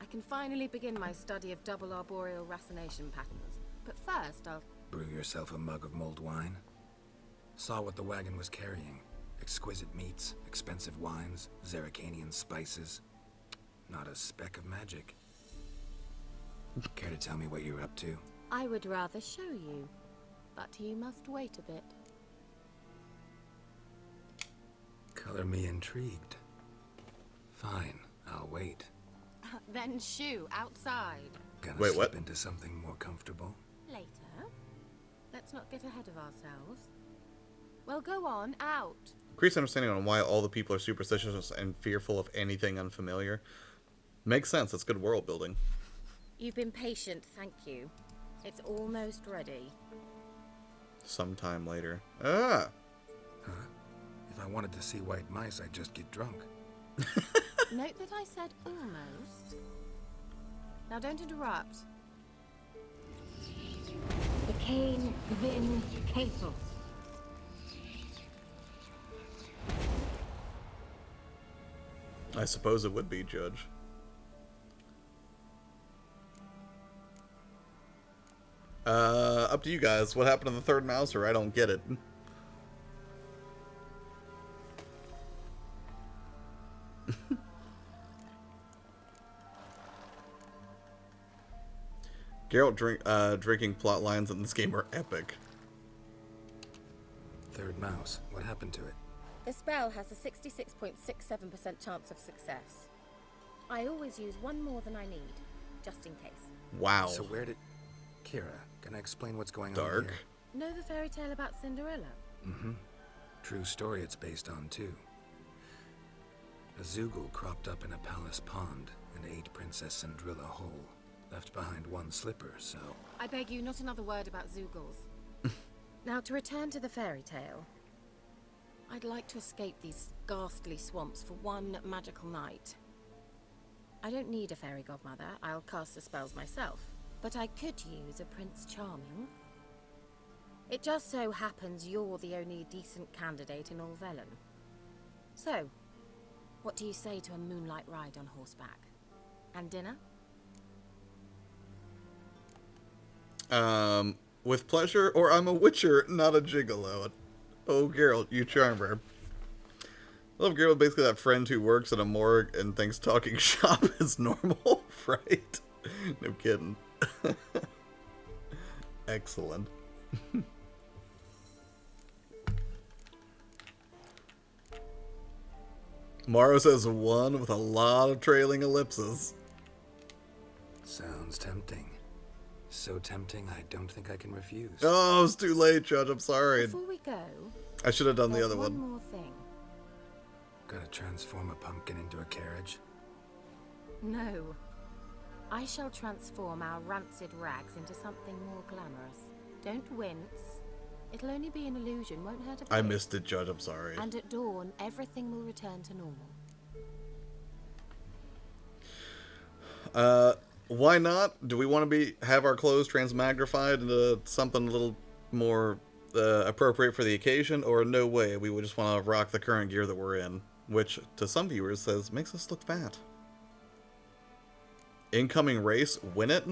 I can finally begin my study of double arboreal racination patterns. But first, I'll... Brew yourself a mug of mulled wine. Saw what the wagon was carrying. Exquisite meats, expensive wines, Zerrikanian spices. Not a speck of magic. Care to tell me what you're up to? I would rather show you, but you must wait a bit. Color me intrigued. Fine, I'll wait. Then shoo, outside. Gonna Wait, slip what? into something more comfortable? Later. Let's not get ahead of ourselves. Well, go on, out. Increased understanding on why all the people are superstitious and fearful of anything unfamiliar. Makes sense. That's good world building. You've been patient, thank you. It's almost ready. Sometime later. Ah! Huh? If I wanted to see white mice, I'd just get drunk. Note that I said almost. Now don't interrupt. The cane vin castle. I suppose it would be, Judge. Up to you guys. What happened to the third Mouser? I don't get it. Geralt drinking plot lines in this game are epic. Third mouse. What happened to it? The spell has a 66.67% chance of success. I always use one more than I need, just in case. Wow. So where did... Kira, can I explain what's going on Dark. here? Know the fairy tale about Cinderella? Mm-hmm. True story it's based on, too. A Zoogle cropped up in a palace pond and ate Princess Cinderella whole. Left behind one slipper, so... I beg you, not another word about Zoogles. Now, to return to the fairy tale. I'd like to escape these ghastly swamps for one magical night. I don't need a fairy godmother. I'll cast the spells myself. But I could use a Prince Charming. It just so happens you're the only decent candidate in all Velen. So, what do you say to a moonlight ride on horseback? And dinner? With pleasure, or I'm a witcher, not a gigolo. Oh, Geralt, you charm her. I love Geralt, basically that friend who works at a morgue and thinks talking shop is normal, right? No kidding. Excellent. Morrow says one with a lot of trailing ellipses. Sounds tempting. So tempting, I don't think I can refuse. Oh, it's too late, Judge. I'm sorry. Before we go, I should have done the there's other one one. more thing. Gotta transform a pumpkin into a carriage? No. I shall transform our rancid rags into something more glamorous. Don't wince. It'll only be an illusion, won't hurt a bit. I missed it, Judge. I'm sorry. And at dawn, everything will return to normal. Why not? Do we want to have our clothes transmagrified into something a little more appropriate for the occasion, or no way? We would just want to rock the current gear that we're in, which to some viewers says makes us look fat. Incoming race, win it?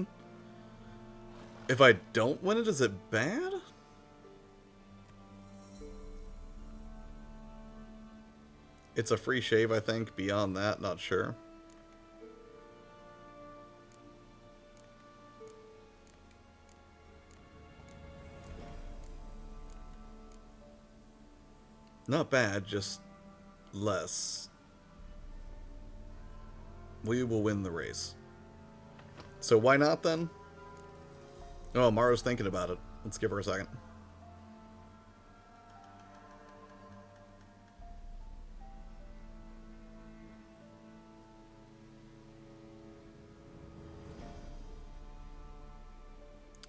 If I don't win it, is it bad? It's a free shave, I think. Beyond that, not sure. Not bad, just less. We will win the race. So why not then? Oh, Maro's thinking about it. Let's give her a second.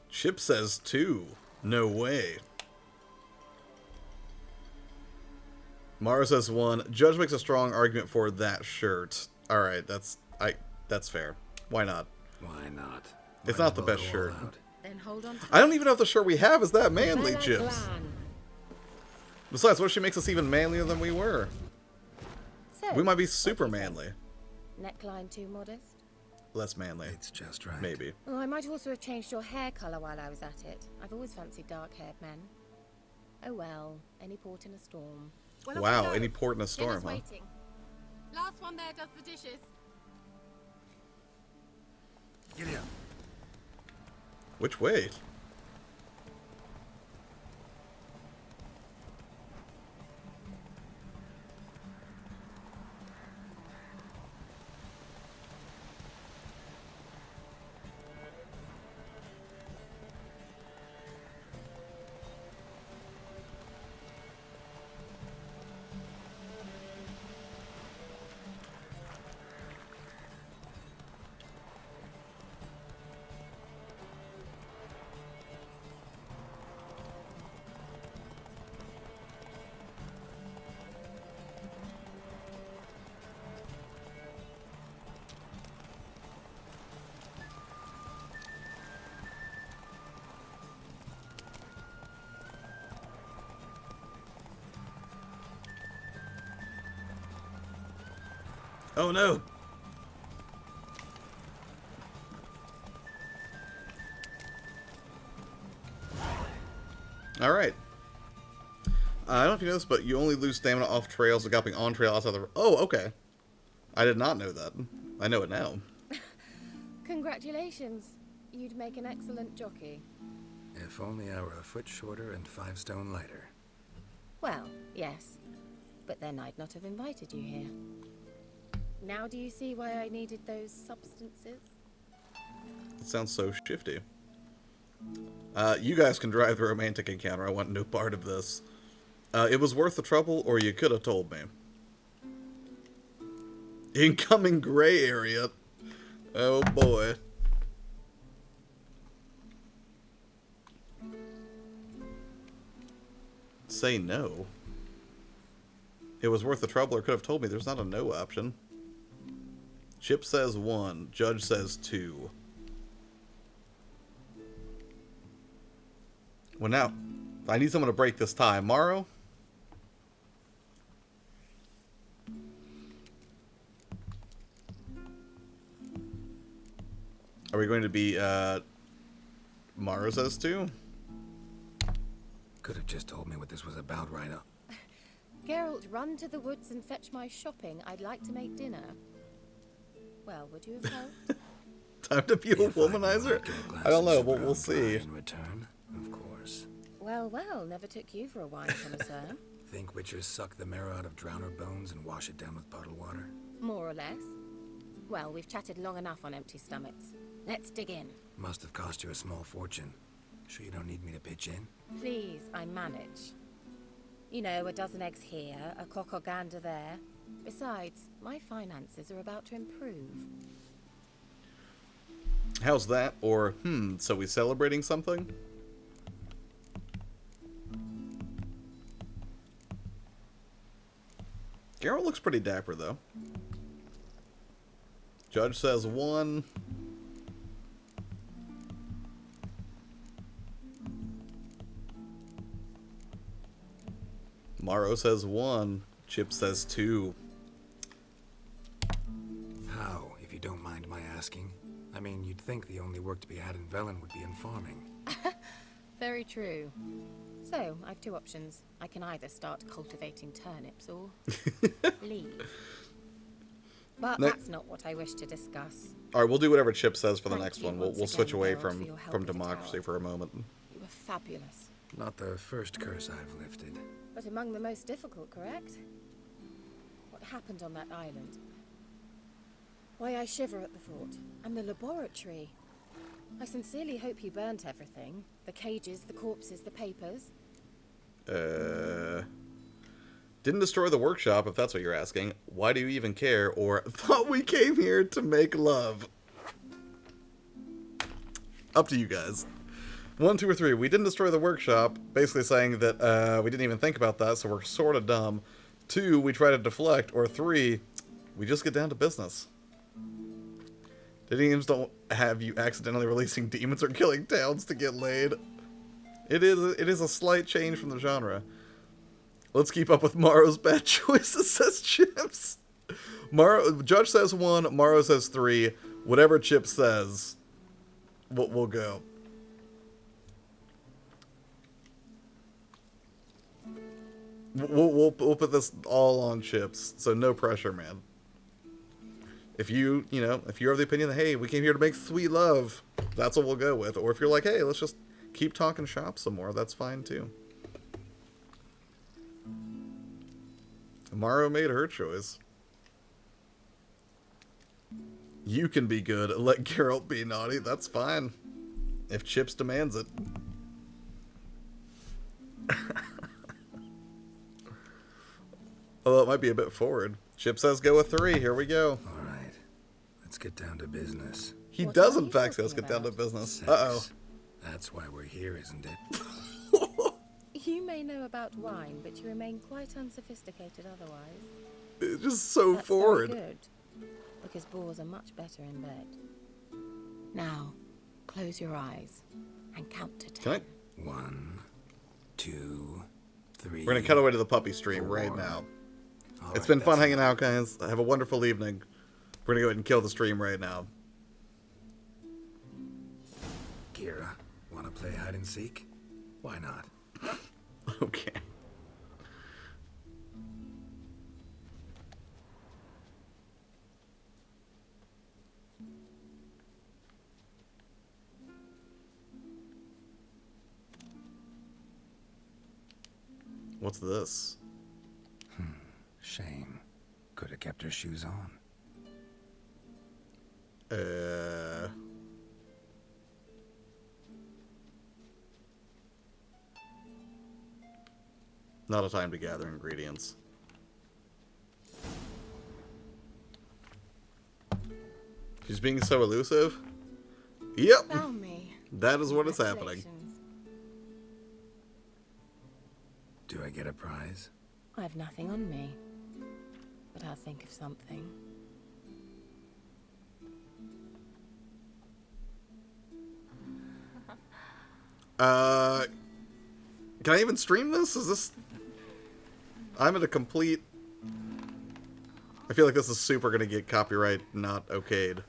Chip says 2. No way. Mara says 1. Judge makes a strong argument for that shirt. Alright, that's fair. Why not? Why not? It's not the best shirt. Then hold on to I don't even know if the shirt we have is that manly, Bella Chips. Glan. Besides, what if she makes us even manlier than we were? So, We might be super manly. neckline too modest? Less manly. It's just right. Maybe. Oh, I might also have changed your hair colour while I was at it. I've always fancied dark-haired men. Oh well, any port in a storm. Well, off Wow, we go. any port in a storm, Dinner's huh? waiting. Last one there does the dishes. Giddy up. Which way? Oh no! Alright. I don't know if you know this, but you only lose stamina off trails, galloping on trail outside the... Oh, okay. I did not know that. I know it now. Congratulations. You'd make an excellent jockey. If only I were a foot shorter and 5 stone lighter. Well, yes. But then I'd not have invited you here. Now do you see why I needed those substances? It sounds so shifty. You guys can drive the romantic encounter. I want no part of this. It was worth the trouble, or you could have told me. Incoming gray area. Oh boy. Say no. It was worth the trouble, or could have told me. There's not a no option. Chip says 1. Judge says 2. Well, now, I need someone to break this tie. Morrow? Are we going to be, Morrow says 2? Could have just told me what this was about right up. Geralt, run to the woods and fetch my shopping. I'd like to make dinner. Well, would you have helped? Time to be a womanizer? I don't know, but we'll see. In return, of course. Well, well, never took you for a wine connoisseur. Think witchers suck the marrow out of drowner bones and wash it down with puddle water? More or less. Well, we've chatted long enough on empty stomachs. Let's dig in. Must have cost you a small fortune. Sure you don't need me to pitch in? Please, I manage. You know, a dozen eggs here, a cock or gander there. Besides, my finances are about to improve. How's that? Or, so we celebrating something? Geralt looks pretty dapper, though. Judge says 1. Morrow says 1. Chip says 2. How, if you don't mind my asking? I mean, you'd think the only work to be had in Velen would be in farming. Very true. So, I've 2 options. I can either start cultivating turnips or leave. But that's not what I wish to discuss. Alright, we'll do whatever Chip says for the Thank next you one. once We'll switch again, away Geralt, for your help from with the democracy tower. for a moment. You were fabulous. Not the first curse I've lifted. But among the most difficult, correct? What happened on that island? Why I shiver at the thought. And the laboratory. I sincerely hope you burnt everything. The cages, the corpses, the papers. Didn't destroy the workshop, if that's what you're asking. Why do you even care? Or, thought we came here to make love. Up to you guys. 1, 2, or 3. We didn't destroy the workshop, basically saying that we didn't even think about that, so we're sort of dumb. 2, we try to deflect. Or 3, we just get down to business. The games don't have you accidentally releasing demons or killing towns to get laid. It is a slight change from the genre. Let's keep up with Morrow's bad choices, says Chips. Judge says 1, Morrow says 3. Whatever Chip says, we'll go. We'll put this all on Chips, so no pressure, man. If you're of the opinion that, hey, we came here to make sweet love, that's what we'll go with. Or if you're like, hey, let's just keep talking shop some more, that's fine too. Morrow made her choice. You can be good and let Geralt be naughty, that's fine. If Chips demands it. Although it might be a bit forward. Chip says go with 3, here we go. Alright, let's get down to business. He does in fact say let's get down to business. Sex. Uh-oh. That's why we're here, isn't it? You may know about wine, but you remain quite unsophisticated otherwise. It's just so That's forward. Very good, because boars are much better in bed. Now, close your eyes and count to 10. Can I? 1, 2, 3. We're gonna cut away to the puppy stream 4. Right now. It's been fun hanging out, guys. Have a wonderful evening. We're gonna go ahead and kill the stream right now. Kira, wanna play hide and seek? Why not? Okay. What's this? Shame. Could have kept her shoes on. Not a time to gather ingredients. She's being so elusive. Yep. Found me. That is what is happening. Do I get a prize? I have nothing on me, but I'll think of something. Can I even stream this? Is this... I'm at a complete... I feel like this is super gonna get copyright not okayed.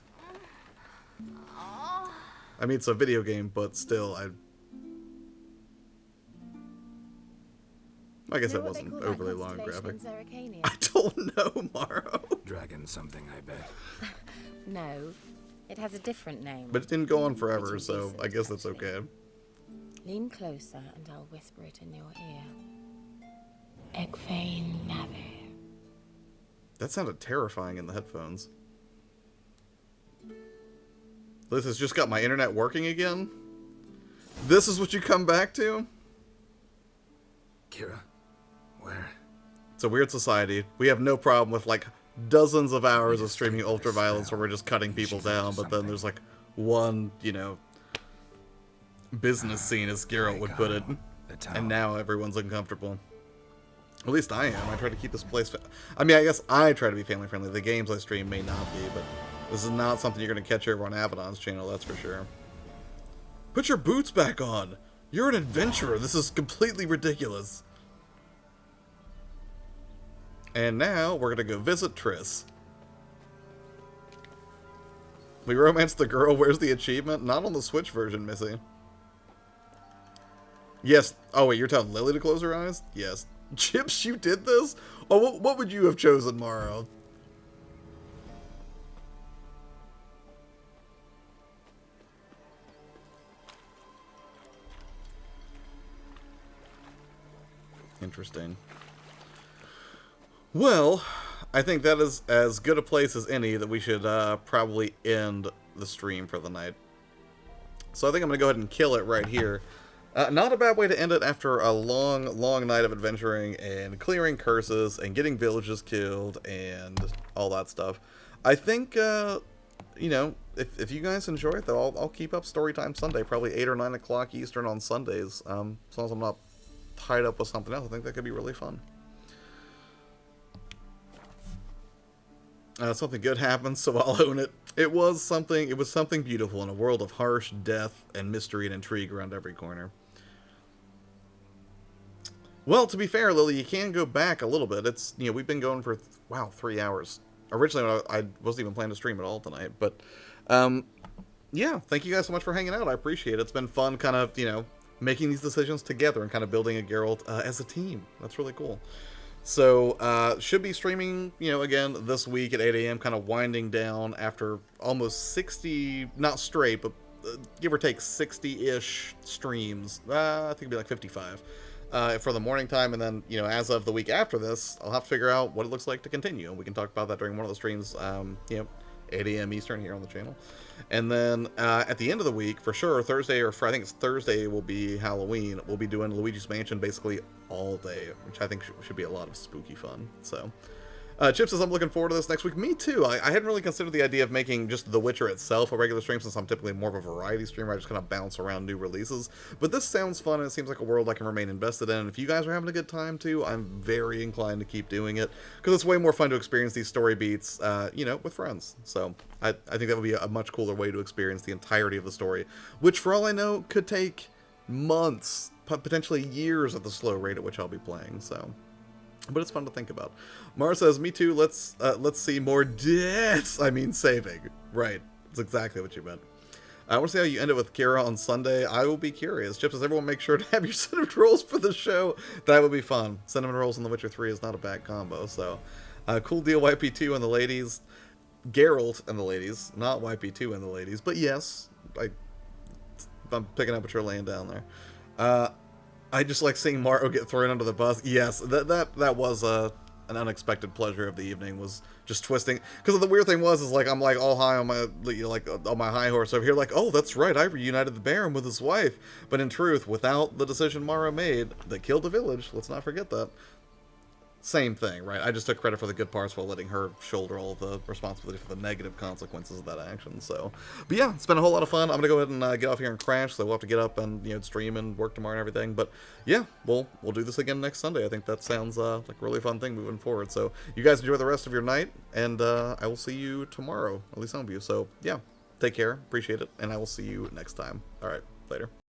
I mean, it's a video game, but still, I guess it wasn't overly long graphic. I don't know, Morrow. Dragon something, I bet. No, it has a different name. But it didn't go on forever, so I guess that's okay. Lean closer and I'll whisper it in your ear. Egfain Nave. That sounded terrifying in the headphones. This has just got my internet working again? This is what you come back to? Kira, where? It's a weird society. We have no problem with like dozens of hours of streaming ultraviolence where we're just cutting people down, but then there's like one, business scene, as Geralt would put it. And now everyone's uncomfortable. At least I am. I try to keep this place... I mean, I guess I try to be family friendly. The games I stream may not be, but this is not something you're going to catch over on Abaddon's channel, that's for sure. Put your boots back on! You're an adventurer! This is completely ridiculous! And now, we're going to go visit Triss. We romanced the girl. Where's the achievement? Not on the Switch version, Missy. Yes. Oh, wait, you're telling Lily to close her eyes? Yes. Chips, you did this? Oh, what would you have chosen, Morrow? interesting. Well, I think that is as good a place as any that we should probably end the stream for the night. So I think I'm going to go ahead and kill it right here. Not a bad way to end it after a long, long night of adventuring and clearing curses and getting villages killed and all that stuff. I think, you know, if you guys enjoy it, though, I'll keep up Storytime Sunday, probably 8 or 9 o'clock Eastern on Sundays, as long as I'm not tied up with something else. I think that could be really fun. Something good happened, so I'll own it. It was something beautiful in a world of harsh death and mystery and intrigue around every corner. Well, to be fair, Lily, you can go back a little bit. It's, you know, we've been going for, wow, 3 hours. Originally, I wasn't even planning to stream at all tonight, but, yeah, thank you guys so much for hanging out. I appreciate it. It's been fun kind of, you know, making these decisions together and kind of building a Geralt as a team. That's really cool. So, should be streaming, you know, again, this week at 8 a.m., kind of winding down after almost 60, not straight, but give or take 60-ish streams. I think it'd be like 55 for the morning time, and then, you know, as of the week after this, I'll have to figure out what it looks like to continue, and we can talk about that during one of the streams, you know, 8 a.m. Eastern here on the channel. And then at the end of the week, for sure, Thursday or Friday, I think it's Thursday will be Halloween. We'll be doing Luigi's Mansion basically all day, which I think should be a lot of spooky fun. So, Chip says, I'm looking forward to this next week. Me too. I hadn't really considered the idea of making just The Witcher itself a regular stream, since I'm typically more of a variety streamer. I just kind of bounce around new releases. But this sounds fun, and it seems like a world I can remain invested in. And if you guys are having a good time too, I'm very inclined to keep doing it, because it's way more fun to experience these story beats, you know, with friends. So I think that would be a much cooler way to experience the entirety of the story, which, for all I know, could take months, potentially years at the slow rate at which I'll be playing. So, but it's fun to think about. Mara says, me too, let's see more deaths. I mean saving. Right. That's exactly what you meant. I want to see how you end it with Kira on Sunday. I will be curious. Chip says, everyone make sure to have your cinnamon rolls for the show. That would be fun. Cinnamon rolls in The Witcher 3 is not a bad combo. So, cool deal, YP2 and the ladies. Geralt and the ladies. Not YP2 and the ladies. But yes, I'm picking up what you're laying down there. I just like seeing Mario get thrown under the bus. Yes, that was an unexpected pleasure of the evening, was just twisting. Because the weird thing is like, I'm like all high on my, like, on my high horse over here, like, oh, that's right, I reunited the Baron with his wife. But in truth, without the decision Mara made that killed the village, let's not forget that. Same thing, right? I just took credit for the good parts while letting her shoulder all the responsibility for the negative consequences of that action. So, but yeah, it's been a whole lot of fun. I'm gonna go ahead and get off here and crash, so we'll have to get up and, you know, stream and work tomorrow and everything. But yeah, we'll do this again next Sunday. I think that sounds like a really fun thing moving forward. So you guys enjoy the rest of your night, and I will see you tomorrow, at least some of you. So yeah, take care, appreciate it, and I will see you next time. All right, later.